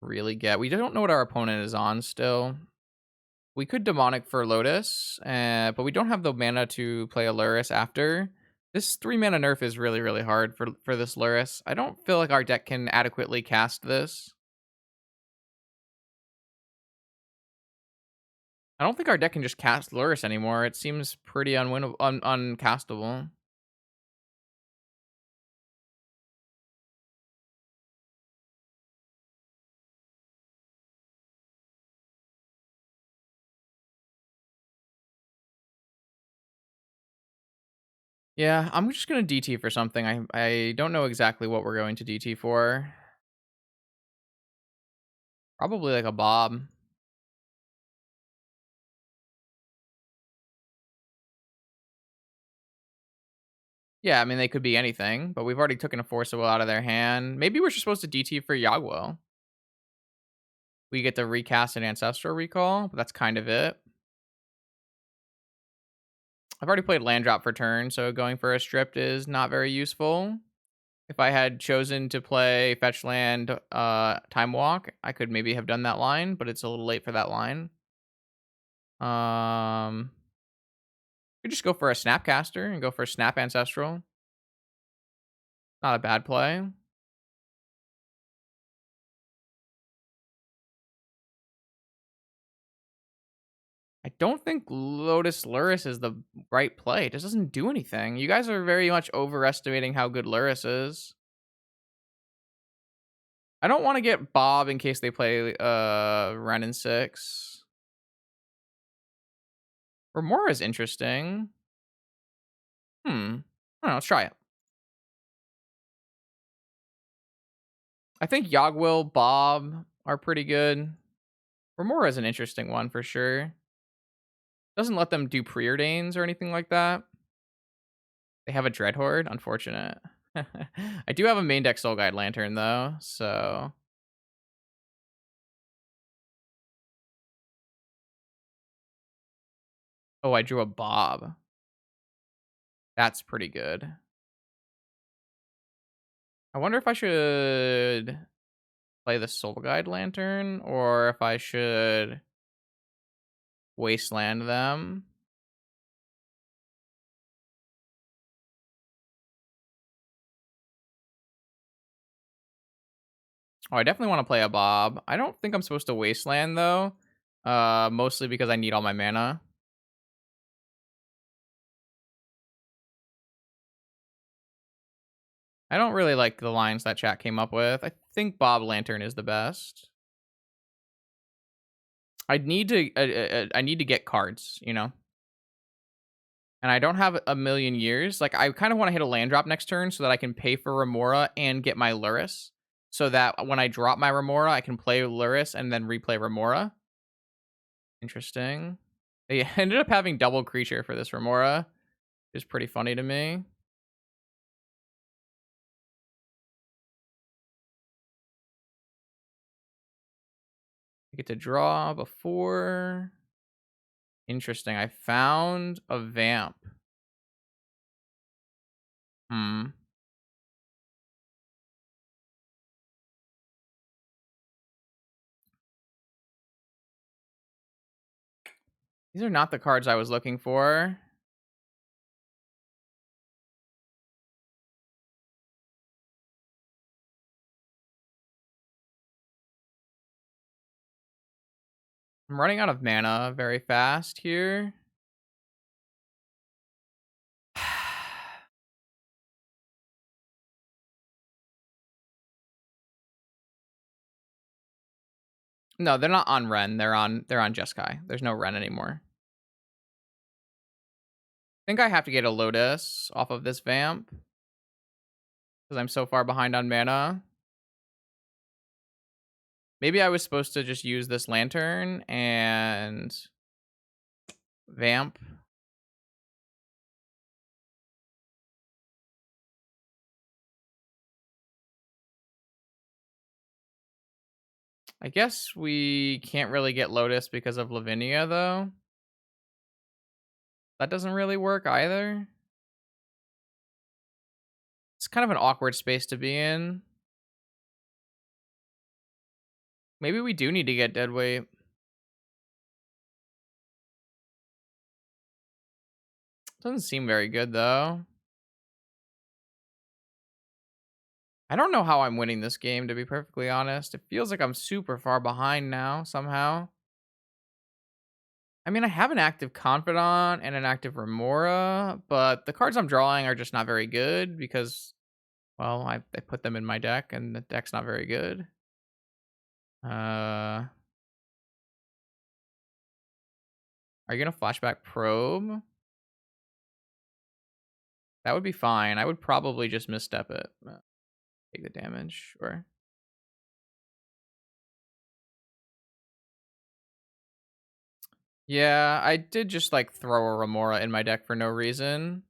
really get? We don't know what our opponent is on still. We could Demonic for Lotus, but we don't have the mana to play a Lurrus after. This 3 mana nerf is really, really hard for this Lurrus. I don't feel like our deck can adequately cast this. I don't think our deck can just cast Lurrus anymore. It seems pretty uncastable. Yeah, I'm just gonna DT for something. I don't know exactly what we're going to DT for. Probably like a Bob. Yeah, I mean they could be anything, but we've already taken a Force of Will out of their hand. Maybe we're just supposed to DT for Yagwell. We get to recast an Ancestral Recall, but that's kind of it. I've already played Land Drop for turn, so going for a Stripped is not very useful. If I had chosen to play Fetch Land, Time Walk, I could maybe have done that line, but it's a little late for that line. Could just go for a Snapcaster and go for a Snap Ancestral. Not a bad play. I don't think Lotus Lurrus is the right play. It just doesn't do anything. You guys are very much overestimating how good Lurrus is. I don't want to get Bob in case they play Ren and 6. Remora is interesting. I don't know, let's try it. I think Yogwill, Bob are pretty good. Remora is an interesting one for sure. Doesn't let them do preordains or anything like that. They have a Dreadhorde? Unfortunate. I do have a main deck Soul Guide Lantern, though, so... Oh, I drew a Bob. That's pretty good. I wonder if I should play the Soul Guide Lantern, or if I should Wasteland them. Oh, I definitely want to play a Bob. I don't think I'm supposed to Wasteland, though. Mostly because I need all my mana. I don't really like the lines that chat came up with. I think Bob Lantern is the best. I need to get cards, you know? And I don't have a million years. Like, I kind of want to hit a land drop next turn so that I can pay for Remora and get my Lurrus. So that when I drop my Remora, I can play Lurrus and then replay Remora. Interesting. They ended up having double creature for this Remora. Which is pretty funny to me. I get to draw before. Interesting. I found a Vamp. Hmm. These are not the cards I was looking for. I'm running out of mana very fast here. No, they're not on Ren. They're on Jeskai. There's no Ren anymore. I think I have to get a Lotus off of this Vamp because I'm so far behind on mana. Maybe I was supposed to just use this Lantern and Vamp. I guess we can't really get Lotus because of Lavinia, though. That doesn't really work either. It's kind of an awkward space to be in. Maybe we do need to get Deadweight. Doesn't seem very good, though. I don't know how I'm winning this game, to be perfectly honest. It feels like I'm super far behind now, somehow. I mean, I have an active Confidant and an active Remora, but the cards I'm drawing are just not very good because, well, I put them in my deck, and the deck's not very good. Are you gonna Flashback Probe? That would be fine. I would probably just misstep it. Take the damage, sure. Yeah, I did just like throw a Remora in my deck for no reason.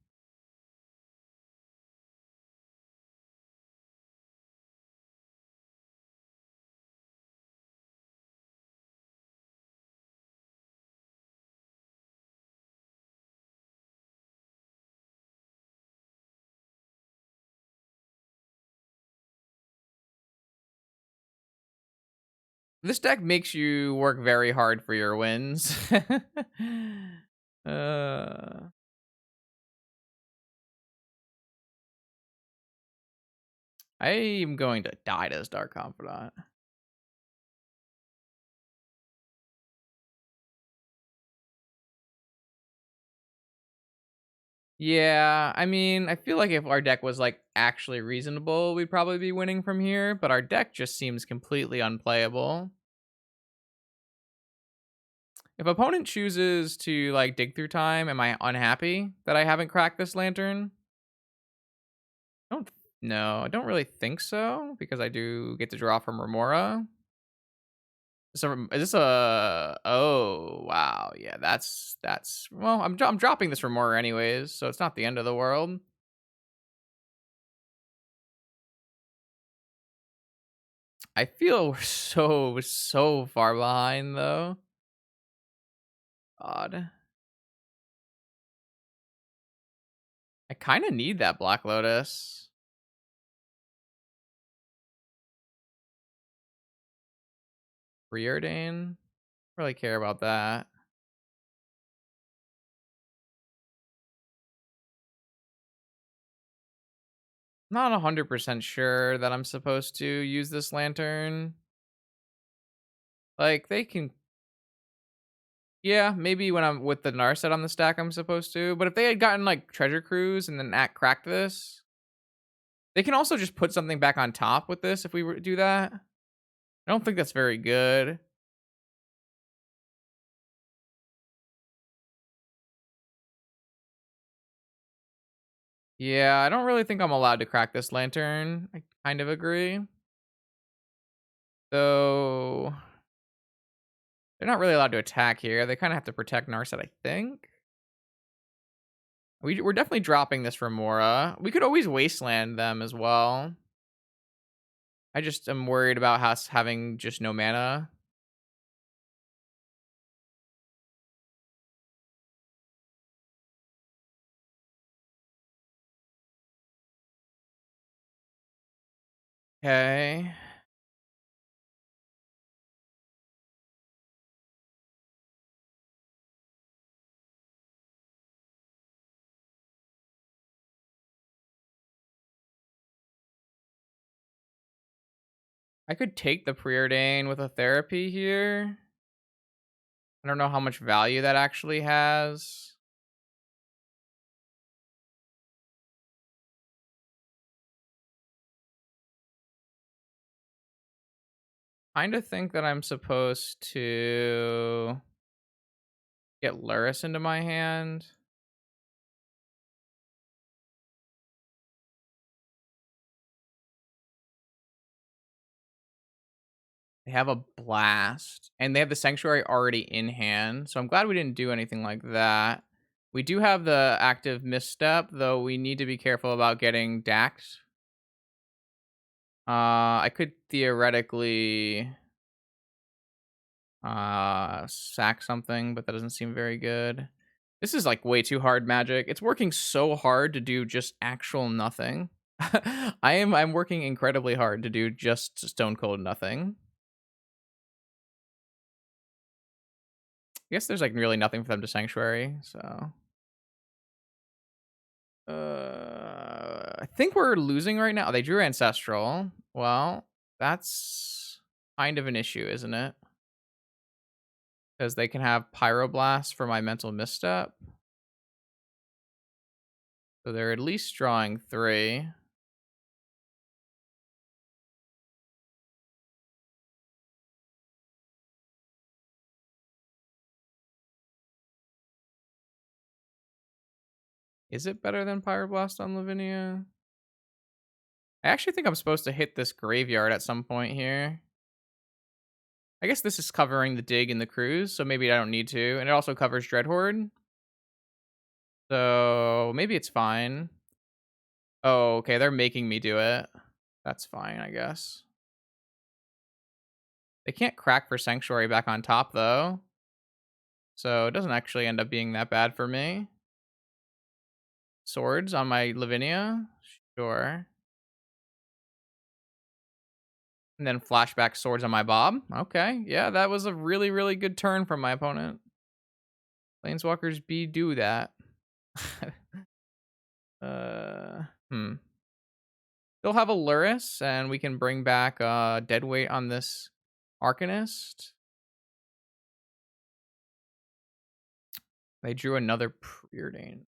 This deck makes you work very hard for your wins. uh, I'm going to die to this Dark Confidant. Yeah, I mean, I feel like if our deck was like actually reasonable, we'd probably be winning from here, but our deck just seems completely unplayable. If opponent chooses to, like, dig through time, am I unhappy that I haven't cracked this lantern? I don't No, I don't really think so, because I do get to draw from Remora. So, is this a oh, wow, yeah, well, I'm dropping this Remora anyways, so it's not the end of the world. I feel we're so far behind, though. Odd. I kinda need that Black Lotus. Preordain? Really care about that. Not 100% sure that I'm supposed to use this lantern. Like, they can yeah, maybe when I'm with the Narset on the stack, I'm supposed to, but if they had gotten, like, Treasure Cruise and then act cracked this, they can also just put something back on top with this if we were to do that. I don't think that's very good. Yeah, I don't really think I'm allowed to crack this lantern. I kind of agree. Though they're not really allowed to attack here. They kinda have to protect Narset, I think. We're definitely dropping this Remora. We could always Wasteland them as well. I just am worried about us having just no mana. Okay. I could take the Preordain with a Therapy here. I don't know how much value that actually has. Kinda think that I'm supposed to get Lurrus into my hand. They have a Blast, and they have the Sanctuary already in hand, so I'm glad we didn't do anything like that. We do have the active Misstep, though we need to be careful about getting Daxed. I could theoretically, sack something, but that doesn't seem very good. This is, like, way too hard Magic. It's working so hard to do just actual nothing. I'm working incredibly hard to do just stone cold nothing. I guess there's, like, really nothing for them to Sanctuary, so I think we're losing right now. They drew Ancestral. Well, that's kind of an issue, isn't it? Because they can have Pyroblast for my Mental Misstep. So they're at least drawing 3. Is it better than Pyroblast on Lavinia? I actually think I'm supposed to hit this graveyard at some point here. I guess this is covering the dig and the cruise, so maybe I don't need to. And it also covers Dreadhorde. So maybe it's fine. Oh, okay. They're making me do it. That's fine, I guess. They can't crack for Sanctuary back on top, though. So it doesn't actually end up being that bad for me. Swords on my Lavinia? Sure. And then flashback swords on my Bob? Okay. Yeah, that was a really, really good turn from my opponent. Planeswalkers B do that. uh, hmm. They'll have a Lurrus, and we can bring back Deadweight on this Arcanist. They drew another Preordain.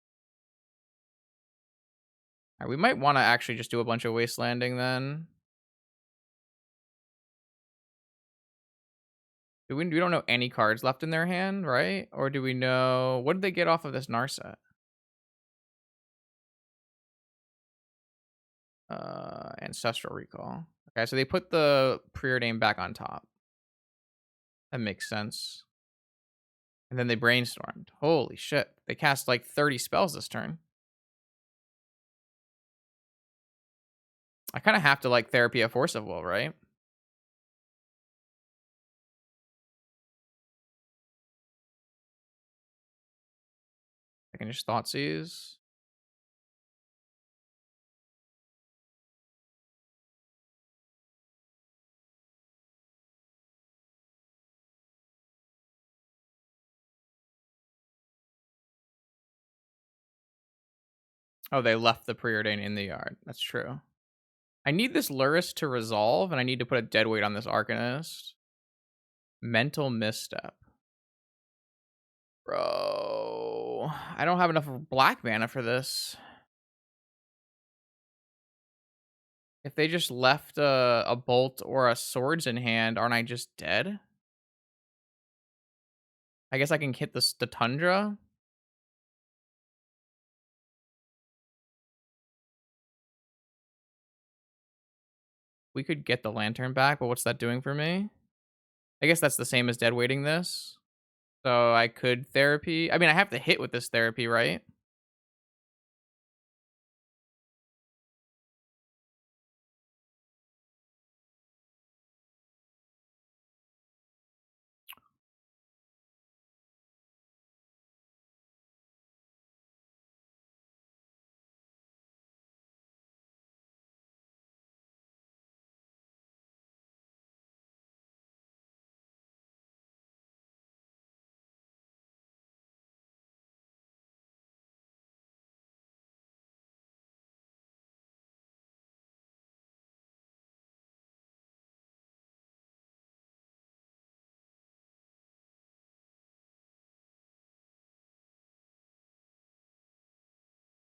Alright, we might want to actually just do a bunch of Wastelanding then. We don't know any cards left in their hand, right? Or do we know what did they get off of this Narset? Ancestral Recall. Okay, so they put the Preordain back on top. That makes sense. And then they brainstormed. Holy shit. They cast like 30 spells this turn. I kind of have to like Therapy of Force of Will, right? I can just Thoughtseize. Oh, they left the Preordain in the yard. That's true. I need this Lurrus to resolve, and I need to put a dead weight on this Arcanist. Mental Misstep. Bro, I don't have enough black mana for this. If they just left a bolt or a swords in hand, aren't I just dead? I guess I can hit the Tundra. We could get the Lantern back, but what's that doing for me? I guess that's the same as dead weighting this. So I could therapy. I mean, I have to hit with this therapy, right?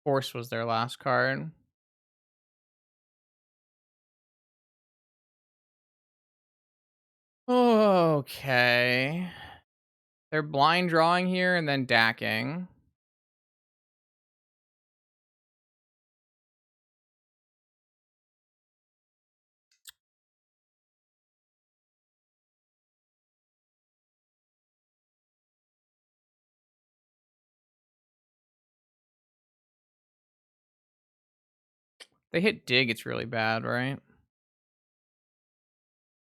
Force was their last card. Okay. They're blind drawing here and then dacking. They hit dig, it's really bad, right?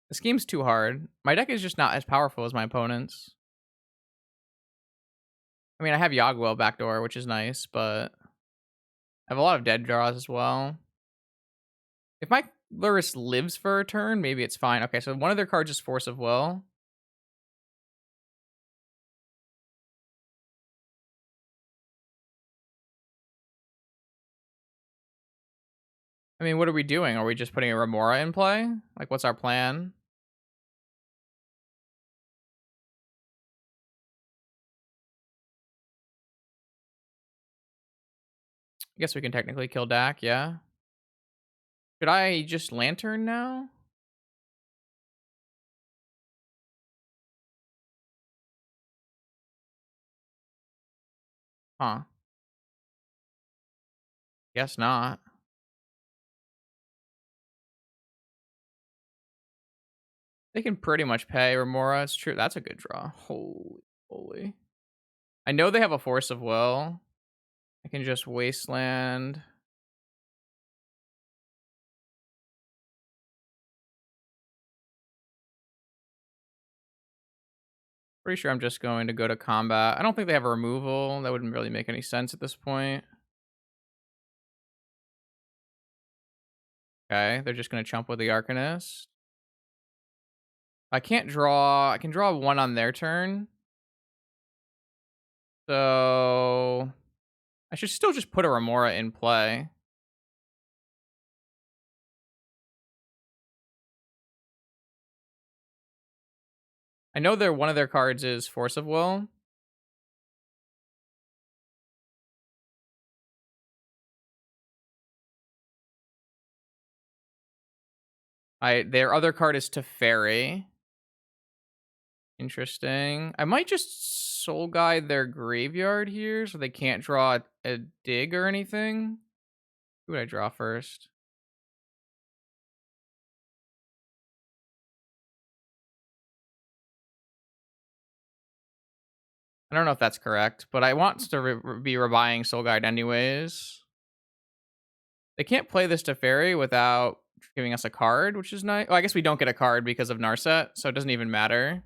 The scheme's too hard. My deck is just not as powerful as my opponent's. I mean, I have Yagwell backdoor, which is nice, but I have a lot of dead draws as well. If my Lurrus lives for a turn, maybe it's fine. Okay, so one of their cards is Force of Will. I mean, what are we doing? Are we just putting a Remora in play? Like, what's our plan? I guess we can technically kill Dak, yeah. Should I just Lantern now? Huh. Guess not. They can pretty much pay Remora. It's true. That's a good draw. Holy holy. I know they have a Force of Will. I can just Wasteland. Pretty sure I'm just going to go to combat. I don't think they have a removal. That wouldn't really make any sense at this point. Okay, they're just going to chump with the Arcanist. I can't draw. I can draw one on their turn. So I should still just put a Remora in play. I know one of their cards is Force of Will. Their other card is Teferi. Interesting. I might just soul guide their graveyard here so they can't draw a dig or anything. Who would I draw first? I don't know if that's correct, but I want to be rebuying soul guide anyways. They can't play this Teferi without giving us a card, which is nice. Oh, I guess we don't get a card because of Narset, so it doesn't even matter.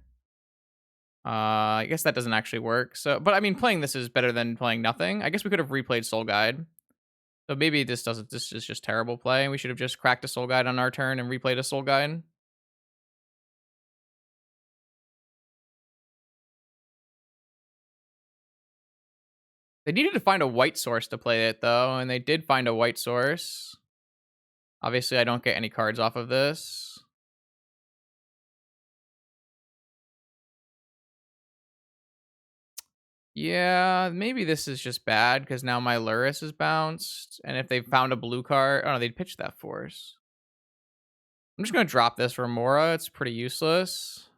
I guess that doesn't actually work. So, but I mean, playing this is better than playing nothing. I guess we could have replayed Soul Guide. So maybe this doesn't. This is just terrible play. We should have just cracked a Soul Guide on our turn and replayed a Soul Guide. They needed to find a white source to play it though, and they did find a white source. Obviously, I don't get any cards off of this. Yeah, maybe this is just bad because now my Lurrus is bounced. And if they found a blue card, oh no, they'd pitch that force. I'm just gonna drop this for Mora. It's pretty useless.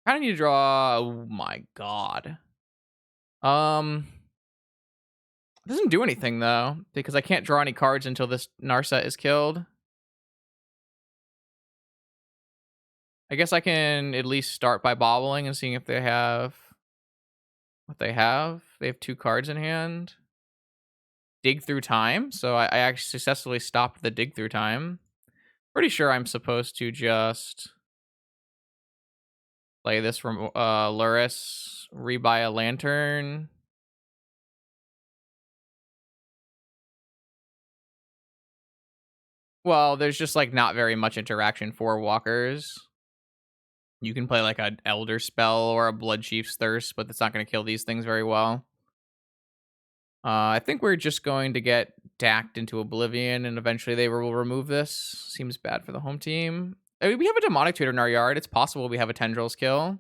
Kind of need to draw. Oh my god. Um, it doesn't do anything though because I can't draw any cards until this Narset is killed. I guess I can at least start by bobbling and seeing if they have what they have. They have 2 cards in hand. Dig through time. So I actually successfully stopped the dig through time. Pretty sure I'm supposed to just play this from Lurrus, rebuy a lantern. Well, there's just like not very much interaction for walkers. You can play like an Elder Spell or a Blood Chief's Thirst, but that's not going to kill these things very well. I think we're just going to get dacked into Oblivion, and eventually they will remove this. Seems bad for the home team. I mean, we have a Demonic Tutor in our yard. It's possible we have a Tendrils kill.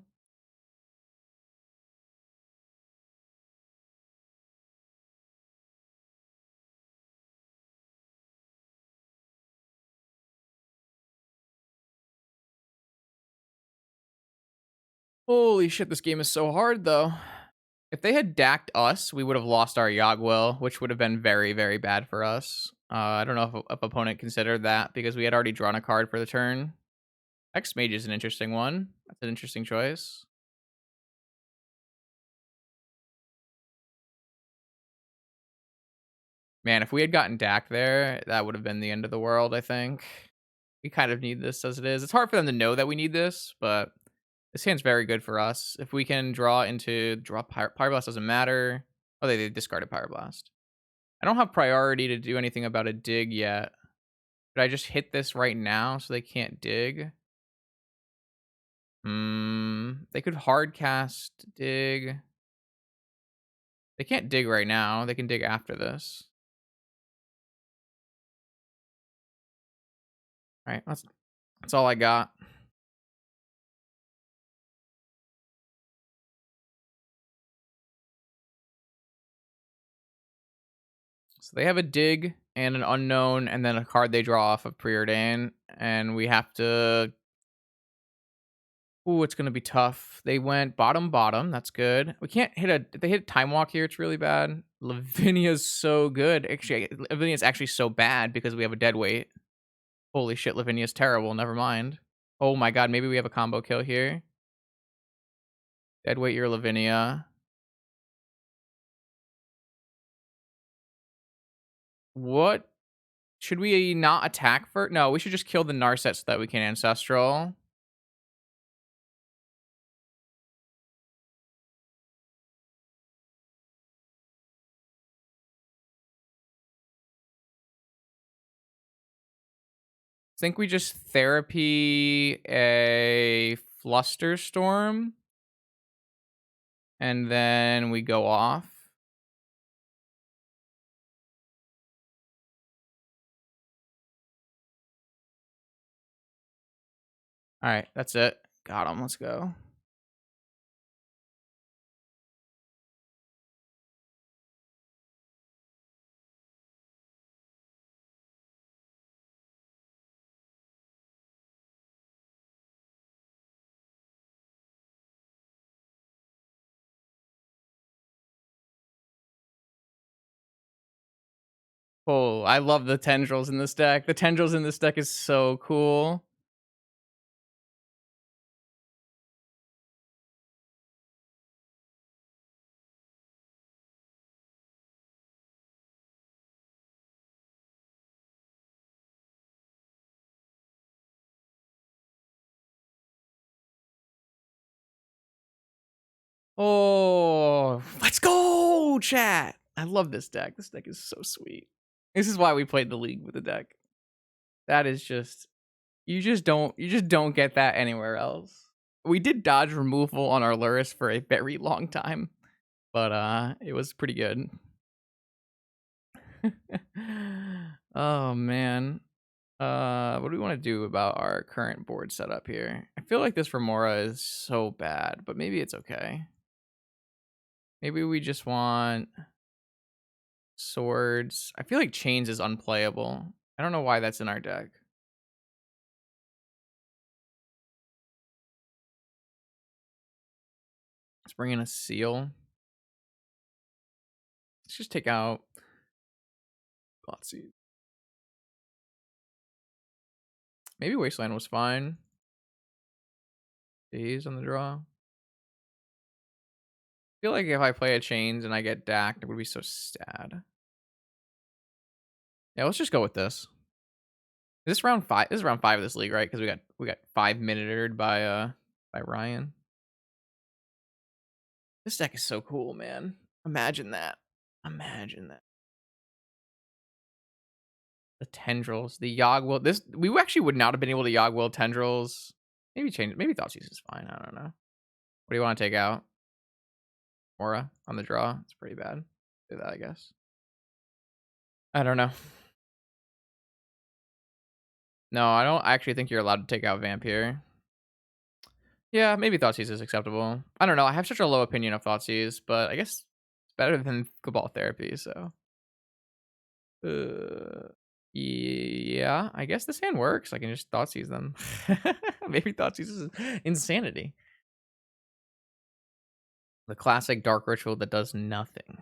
Holy shit, this game is so hard, though. If they had dacked us, we would have lost our Yogwill, which would have been very, very bad for us. I don't know if opponent considered that because we had already drawn a card for the turn. X Mage is an interesting one. That's an interesting choice. Man, if we had gotten Dak there, that would have been the end of the world, I think. We kind of need this as it is. It's hard for them to know that we need this, but this hand's very good for us. If we can draw Pyroblast doesn't matter. Oh, they discarded Pyroblast. I don't have priority to do anything about a dig yet. Should I just hit this right now so they can't dig? They could hard cast dig. They can't dig right now. They can dig after this. All right, that's all I got. So they have a dig and an unknown, and then a card they draw off of Preordain, and we have to. Ooh, it's gonna be tough. They went bottom bottom. That's good. We can't hit a. If they hit Time Walk here, it's really bad. Lavinia's so good. Actually, Lavinia's actually so bad because we have a dead weight. Holy shit, Lavinia's terrible. Never mind. Oh my god, maybe we have a combo kill here. Deadweight your Lavinia. What? Should we not attack for? No, we should just kill the Narset so that we can Ancestral. Think we just therapy a Flusterstorm. And then we go off. All right, that's it. Got him. Let's go. Oh, I love the tendrils in this deck. The tendrils in this deck is so cool. Oh, let's go, chat. I love this deck. This deck is so sweet. This is why we played the league with the deck. That is just you just don't get that anywhere else. We did dodge removal on our Lurrus for a very long time, but it was pretty good. Oh man. What do we want to do about our current board setup here? I feel like this Remora is so bad, but maybe it's okay. Maybe we just want swords. I feel like chains is unplayable. I don't know why that's in our deck. Let's bring in a seal. Let's just take out Glotsy. Maybe Wasteland was fine. Days on the draw. I feel like if I play a chains and I get dacked, it would be so sad. Yeah, let's just go with this. Is this round 5? This is round 5 of this league, right? Because we got 5-minuted by Ryan. This deck is so cool, man. Imagine that. Imagine that. The tendrils, the Yogg-Will. This we actually would not have been able to Yogg-Will tendrils. Maybe change. Maybe Thoughtseize is fine. I don't know. What do you want to take out? Aura on the draw. It's pretty bad. Do that, I guess. I don't know. No, I don't actually think you're allowed to take out Vampire. Yeah, maybe Thoughtseize is acceptable. I don't know. I have such a low opinion of Thoughtseize, but I guess it's better than Cabal Therapy. So, yeah, I guess this hand works. I can just Thoughtseize them. Maybe Thoughtseize is insanity. The classic Dark Ritual that does nothing.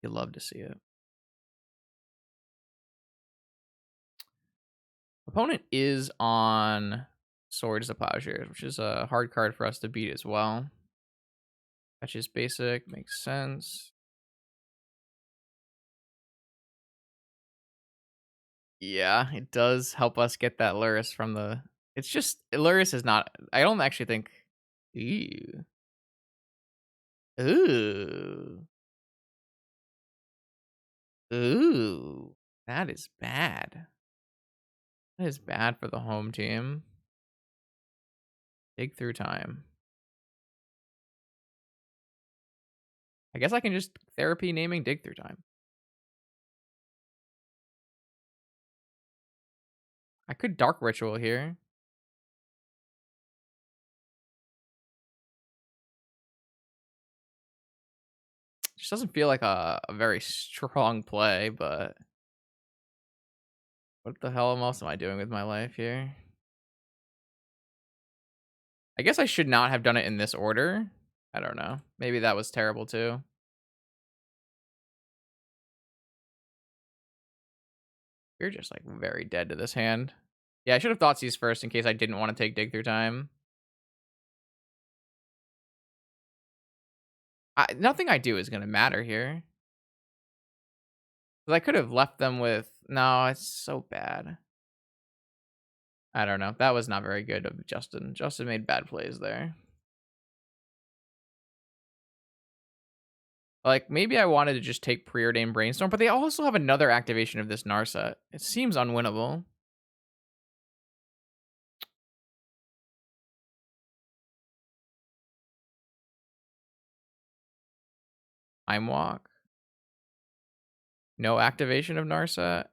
You love to see it. Opponent is on Swords of Plowshares, which is a hard card for us to beat as well. Fetch is basic, makes sense. Yeah, it does help us get that Lurrus from the. It's just Lurrus is not. I don't actually think. Ooh, ooh, ooh. That is bad. That is bad for the home team. Dig through time. I guess I can just therapy naming dig through time. I could dark ritual here. Just doesn't feel like a very strong play, but what the hell else am I doing with my life here? I guess I should not have done it in this order. I don't know. Maybe that was terrible too. You're just like very dead to this hand. Yeah, I should have thought these first in case I didn't want to take dig through time. Nothing I do is going to matter here. Because I could have left them with. No, it's so bad. I don't know. That was not very good of Justin. Justin made bad plays there. Like, maybe I wanted to just take Preordained Brainstorm, but they also have another activation of this Narset. It seems unwinnable. Time Walk. No activation of Narset.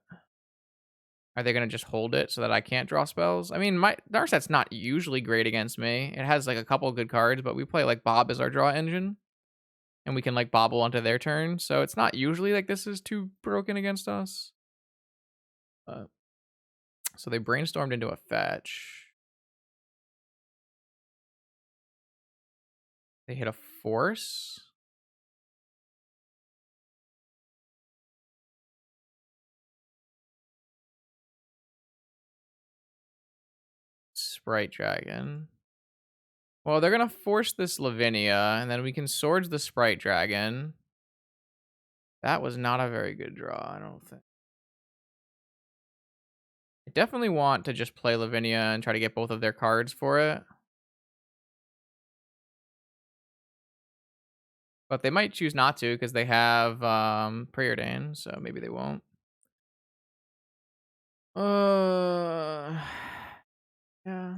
Are they going to just hold it so that I can't draw spells? I mean, my Narset's not usually great against me. It has like a couple good cards, but we play like Bob as our draw engine. And we can like bobble onto their turn. So it's not usually like this is too broken against us. So they brainstormed into a fetch. They hit a force. Sprite Dragon. Well, they're gonna force this Lavinia, and then we can Swords the Sprite Dragon. That was not a very good draw, I don't think. I definitely want to just play Lavinia and try to get both of their cards for it. But they might choose not to because they have Preordain, so maybe they won't. Uh yeah.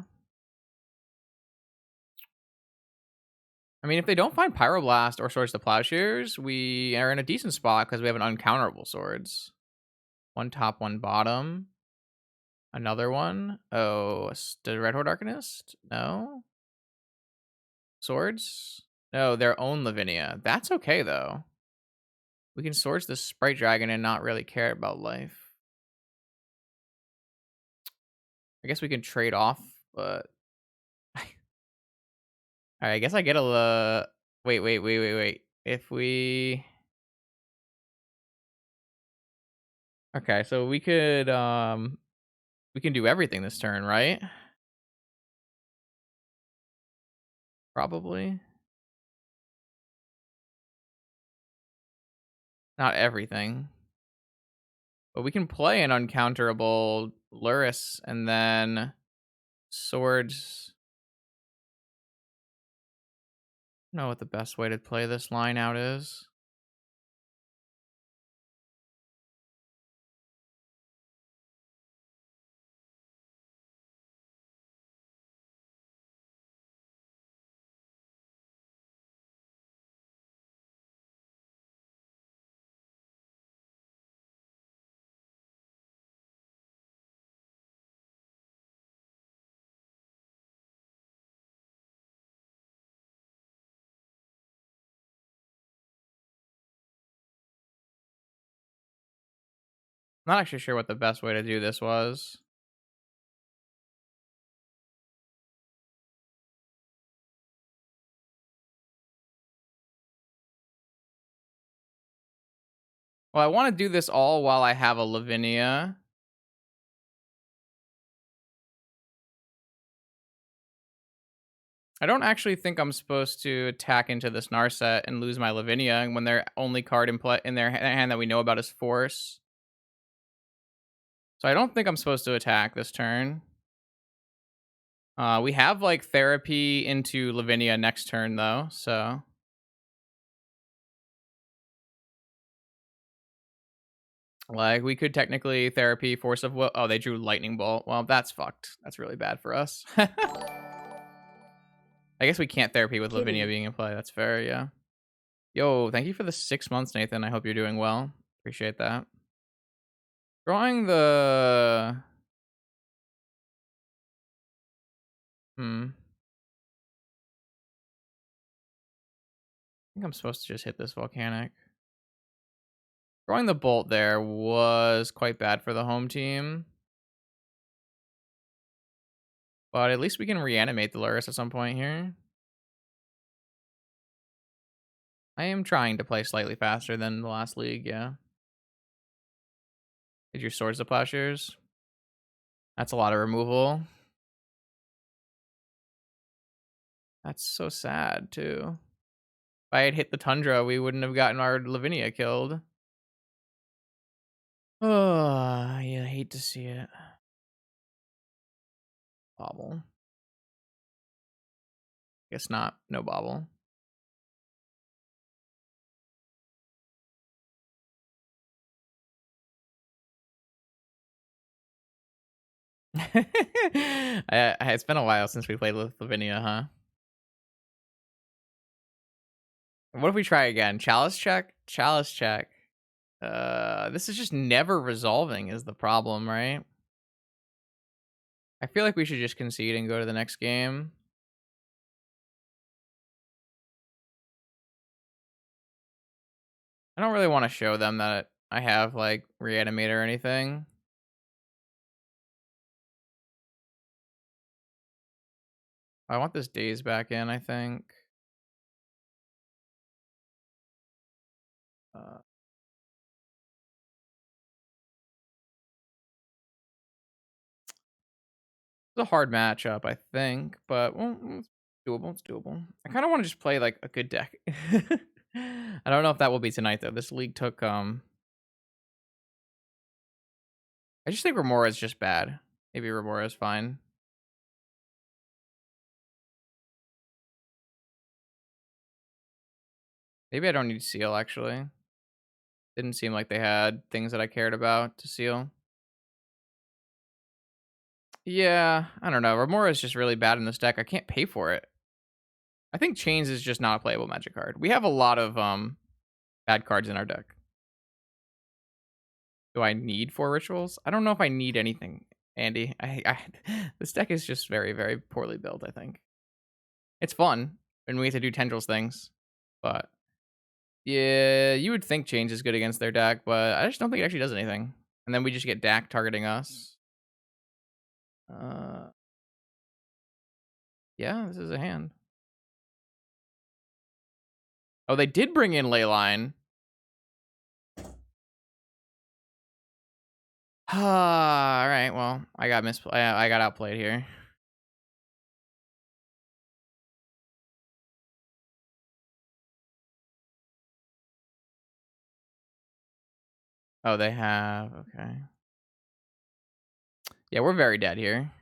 I mean, if they don't find Pyroblast or Swords to Plowshares, we are in a decent spot because we have an uncounterable swords. One top, one bottom. Another one. Oh, the Red Horde Arcanist? No. Swords? No, their own Lavinia. That's okay though. We can Swords the Sprite Dragon and not really care about life. I guess we can trade off, but alright, I guess I get a wait. If we okay, so we can do everything this turn, right? Probably. Not everything. But we can play an uncounterable Lurrus and then swords. I don't know what the best way to play this line out is. Not actually sure what the best way to do this was. Well, I want to do this all while I have a Lavinia. I don't actually think I'm supposed to attack into this Narset and lose my Lavinia when their only card in play in their hand that we know about is Force. So I don't think I'm supposed to attack this turn. We have like therapy into Lavinia next turn though, so like we could technically therapy Force of Will. Oh, they drew Lightning Bolt. Well, that's fucked. That's really bad for us. I guess we can't therapy with Lavinia Kitty. being in play. That's fair, yeah. Yo, thank you for the 6 months, Nathan. I hope you're doing well. Appreciate that. Drawing the I think I'm supposed to just hit this volcanic. Drawing the bolt there was quite bad for the home team. But at least we can reanimate the Lurrus at some point here. I am trying to play slightly faster than the last league, yeah. Did your Swords to Plowshares? That's a lot of removal. That's so sad, too. If I had hit the Tundra, we wouldn't have gotten our Lavinia killed. Oh, yeah, I hate to see it. Bobble. Guess not. No bobble. It's been a while since we played with Lavinia, huh? What if we try again? Chalice check? Chalice check. This is just never resolving is the problem, right? I feel like we should just concede and go to the next game. I don't really want to show them that I have like reanimate or anything. I want this daze back in, I think. Uh, It's a hard matchup, I think, but well, it's doable. It's doable. I kind of want to just play like a good deck. I don't know if that will be tonight though. This league took I just think Remora is just bad. Maybe Remora is fine. Maybe I don't need Seal actually. Didn't seem like they had things that I cared about to Seal. Yeah, I don't know. Remora is just really bad in this deck. I can't pay for it. I think Chains is just not a playable Magic card. We have a lot of bad cards in our deck. Do I need 4 rituals? I don't know if I need anything, Andy. This deck is just very, very poorly built, I think. It's fun, and we get to do tendrils things, but yeah, you would think Change is good against their deck, but I just don't think it actually does anything. And then we just get Dak targeting us. Uh, yeah, this is a hand. Oh, they did bring in Leyline. All right, well, I got I got outplayed here. Oh, they have. Okay. Yeah, we're very dead here.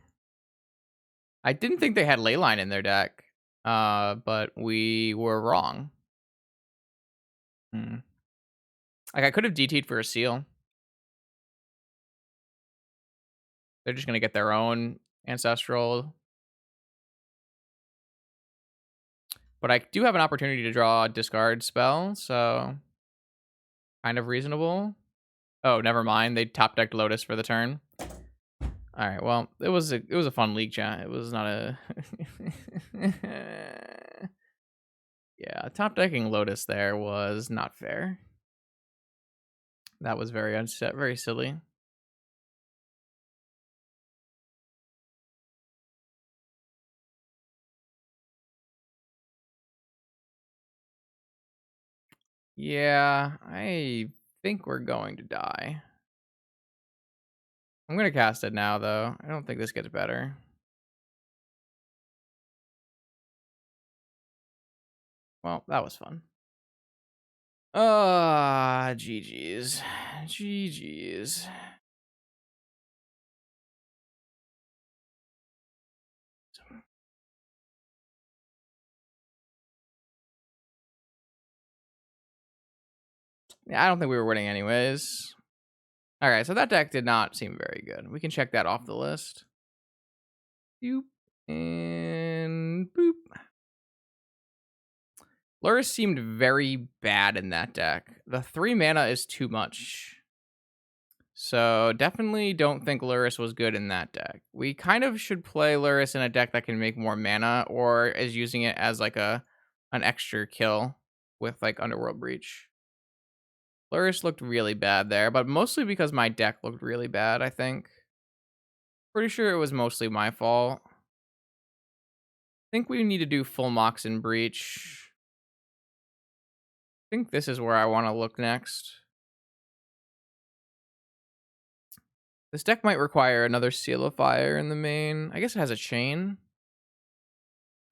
I didn't think they had Leyline in their deck, but we were wrong. Hmm. Like, I could have DT'd for a seal. They're just gonna get their own Ancestral. But I do have an opportunity to draw a discard spell, so kind of reasonable. Oh, never mind. They top decked Lotus for the turn. All right. Well, it was a fun league chat. It was not a yeah. Top decking Lotus there was not fair. That was very unset, very silly. Yeah, I think we're going to die. I'm gonna cast it now, though. I don't think this gets better. Well, that was fun. GG's. GG's. Yeah, I don't think we were winning anyways. All right, so that deck did not seem very good. We can check that off the list. Boop and boop. Lurrus seemed very bad in that deck. The 3 mana is too much. So definitely don't think Lurrus was good in that deck. We kind of should play Lurrus in a deck that can make more mana or is using it as like an extra kill with like Underworld Breach. Lurrus looked really bad there, but mostly because my deck looked really bad, I think. Pretty sure it was mostly my fault. I think we need to do full Mox and Breach. I think this is where I want to look next. This deck might require another Seal of Fire in the main. I guess it has a chain.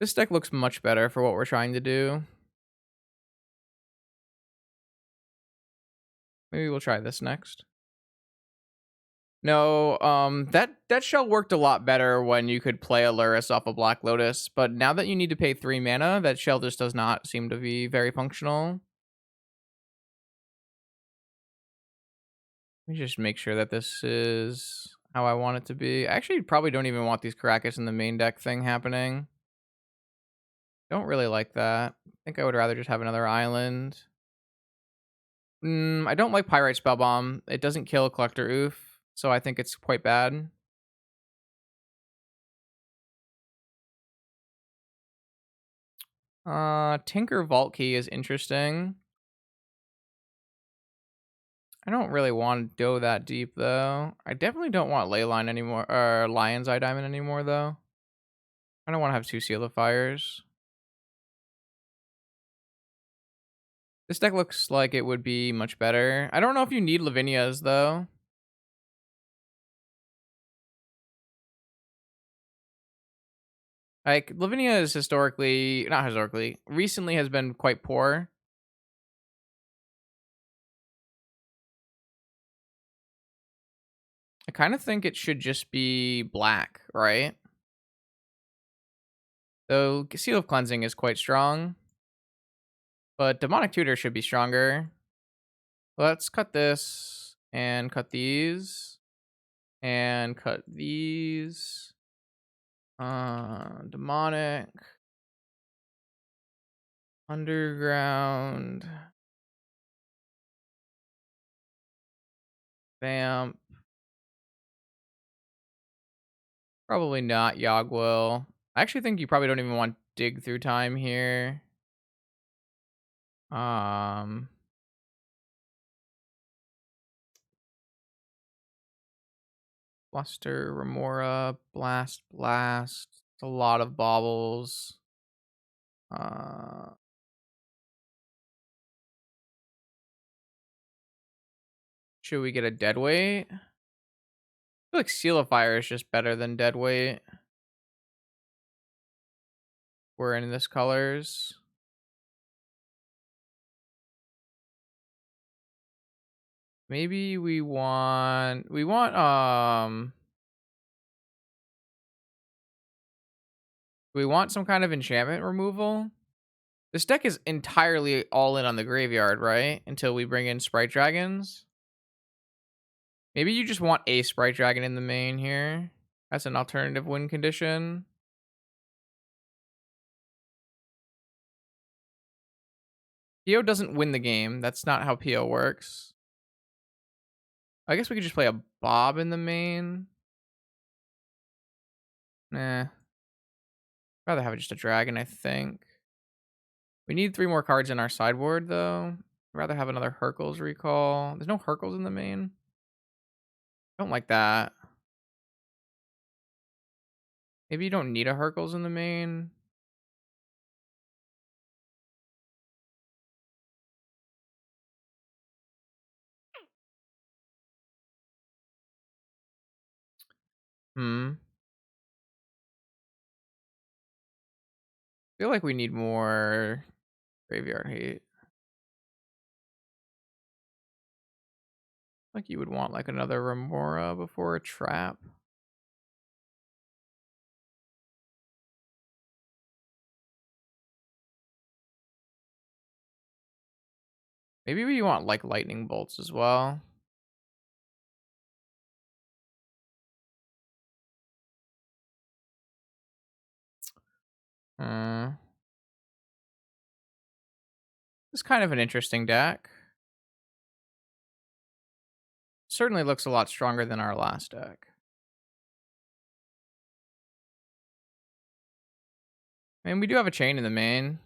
This deck looks much better for what we're trying to do. Maybe we'll try this next. No, that shell worked a lot better when you could play a Lurrus off a Black Lotus, but now that you need to pay 3 mana, that shell just does not seem to be very functional. Let me just make sure that this is how I want it to be. I actually probably don't even want these Caracas in the main deck thing happening. Don't really like that. I think I would rather just have another island. I don't like Pyrite Spellbomb. It doesn't kill Collector Oof, so I think it's quite bad. Tinker Vault Key is interesting. I don't really want to go that deep, though. I definitely don't want Leyline anymore, or Lion's Eye Diamond anymore, though. I don't want to have 2 Seal of Fires. This deck looks like it would be much better. I don't know if you need Lavinias, though. Like, Lavinia is historically not historically, recently has been quite poor. I kind of think it should just be black, right? Though Seal of Cleansing is quite strong, but Demonic Tutor should be stronger. Let's cut this and cut these and cut these. Demonic, Underground, Vamp. Probably not Yogwill. I actually think you probably don't even want Dig Through Time here. Um, Bluster, Remora, Blast, Blast. It's a lot of baubles. Uh, should we get a Deadweight? I feel like Seal of Fire is just better than Deadweight. We're in this colors. Maybe we want some kind of enchantment removal. This deck is entirely all in on the graveyard, right? Until we bring in Sprite Dragons. Maybe you just want a Sprite Dragon in the main here as an alternative win condition. PO doesn't win the game. That's not how PO works. I guess we could just play a Bob in the main. Nah. Rather have just a dragon, I think. We need 3 more cards in our sideboard, though. I'd rather have another Hercules recall. There's no Hercules in the main. Don't like that. Maybe you don't need a Hercules in the main. Hmm. Feel like we need more graveyard hate. Like you would want like another Remora before a trap. Maybe we want like lightning bolts as well. Uh, it's kind of an interesting deck. Certainly looks a lot stronger than our last deck. I mean, we do have a chain in the main,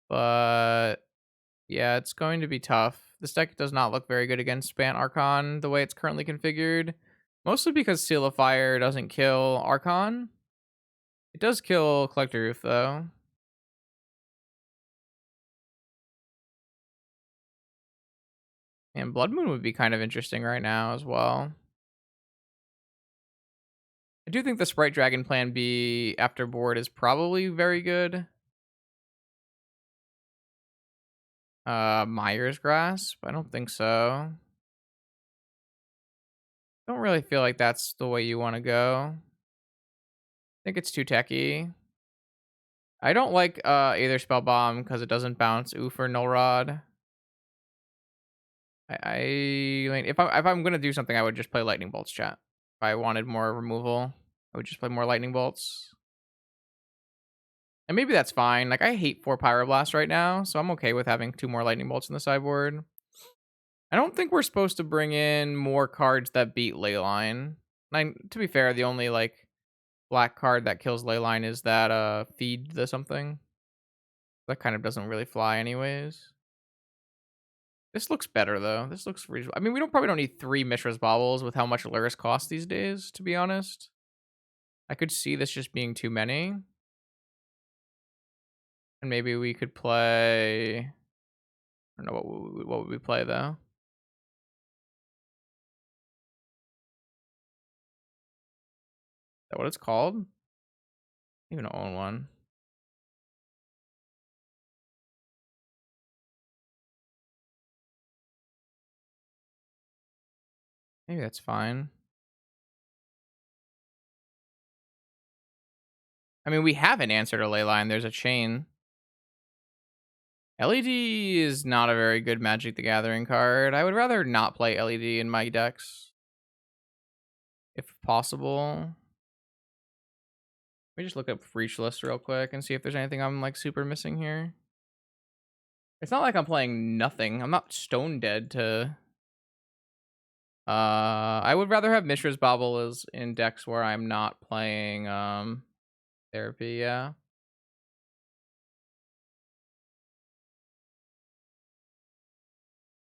but yeah, it's going to be tough. This deck does not look very good against Spant Archon the way it's currently configured. Mostly because Seal of Fire doesn't kill Archon. It does kill Collector Roof, though. And Blood Moon would be kind of interesting right now as well. I do think the Sprite Dragon Plan B after board is probably very good. Myers Grasp? I don't think so. Don't really feel like that's the way you want to go. I think it's too techy. I don't like either Spell Bomb because it doesn't bounce Oof or Null Rod. I mean, if I'm gonna do something, I would just play Lightning Bolts, chat. If I wanted more removal, I would just play more Lightning Bolts. And maybe that's fine. Like, I hate 4 Pyroblast right now, so I'm okay with having 2 more Lightning Bolts in the sideboard. I don't think we're supposed to bring in more cards that beat Leyline. Like, to be fair, the only, like, black card that kills Leyline is that, Feed the something. That kind of doesn't really fly anyways. This looks better, though. This looks reasonable. I mean, we probably don't need 3 Mishra's Baubles with how much Lurrus costs these days, to be honest. I could see this just being too many. And maybe we could play... I don't know, what would we play, though? Is that what it's called? Even own one. Maybe that's fine. I mean, we have an answer to ley line. There's a chain. LED is not a very good Magic the Gathering card. I would rather not play LED in my decks, if possible. Let me just look up reach list real quick and see if there's anything I'm like super missing here. It's not like I'm playing nothing. I'm not stone dead to. I would rather have Mishra's Bobble as in decks where I'm not playing therapy. Yeah.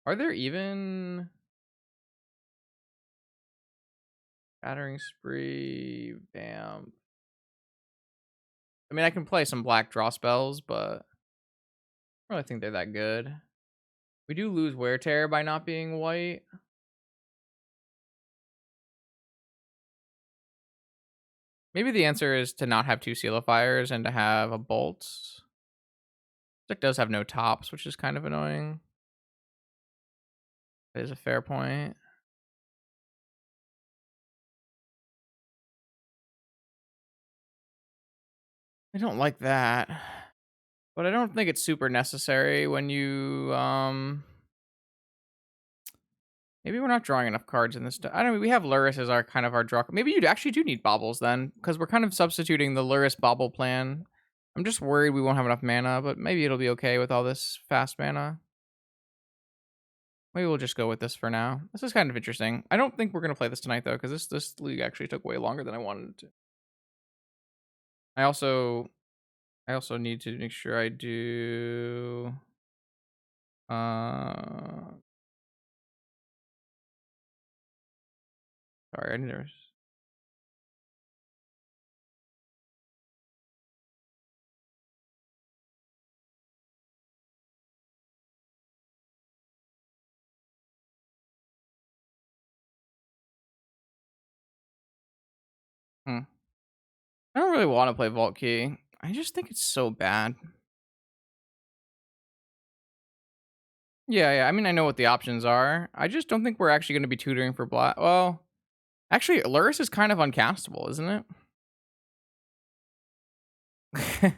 Are there even Battering Spree, Vamp? I mean, I can play some black draw spells, but I don't really think they're that good. We do lose Wear Tear by not being white. Maybe the answer is to not have two Seal of Fires and to have a Bolt. Deck does have no tops, which is kind of annoying. That is a fair point. I don't like that. But I don't think it's super necessary when you maybe we're not drawing enough cards in this. I don't know. We have Lurrus as our kind of our draw. Maybe you actually do need baubles then, because we're kind of substituting the Lurrus bauble plan. I'm just worried we won't have enough mana, but maybe it'll be okay with all this fast mana. Maybe we'll just go with this for now. This is kind of interesting. I don't think we're gonna play this tonight though, because this league actually took way longer than I wanted it to. I also need to make sure I do uh sorry, I need to hmm. I don't really want to play Vault Key. I just think it's so bad. Yeah. I mean, I know what the options are. I just don't think we're actually going to be tutoring for black. Well, actually, Lurrus is kind of uncastable, isn't it?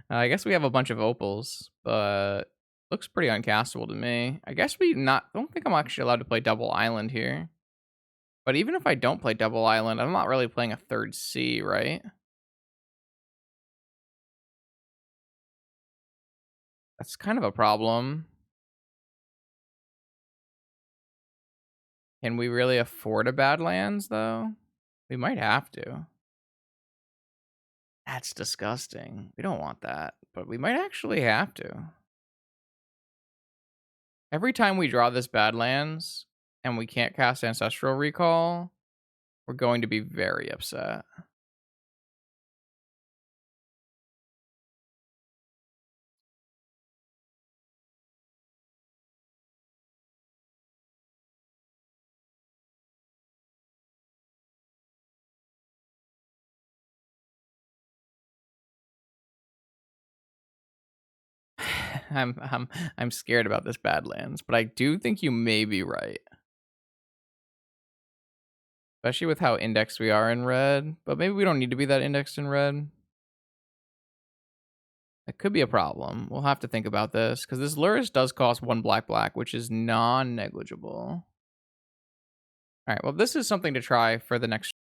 I guess we have a bunch of opals, but looks pretty uncastable to me. I guess we not. Don't think I'm actually allowed to play double island here. But even if I don't play double island, I'm not really playing a third C, right? That's kind of a problem. Can we really afford a Badlands though? We might have to. That's disgusting. We don't want that, but we might actually have to. Every time we draw this Badlands and we can't cast Ancestral Recall, we're going to be very upset. I'm scared about this Badlands, but I do think you may be right. Especially with how indexed we are in red, but maybe we don't need to be that indexed in red. That could be a problem. We'll have to think about this because this Lurrus does cost 1 black, which is non-negligible. All right, well, this is something to try for the next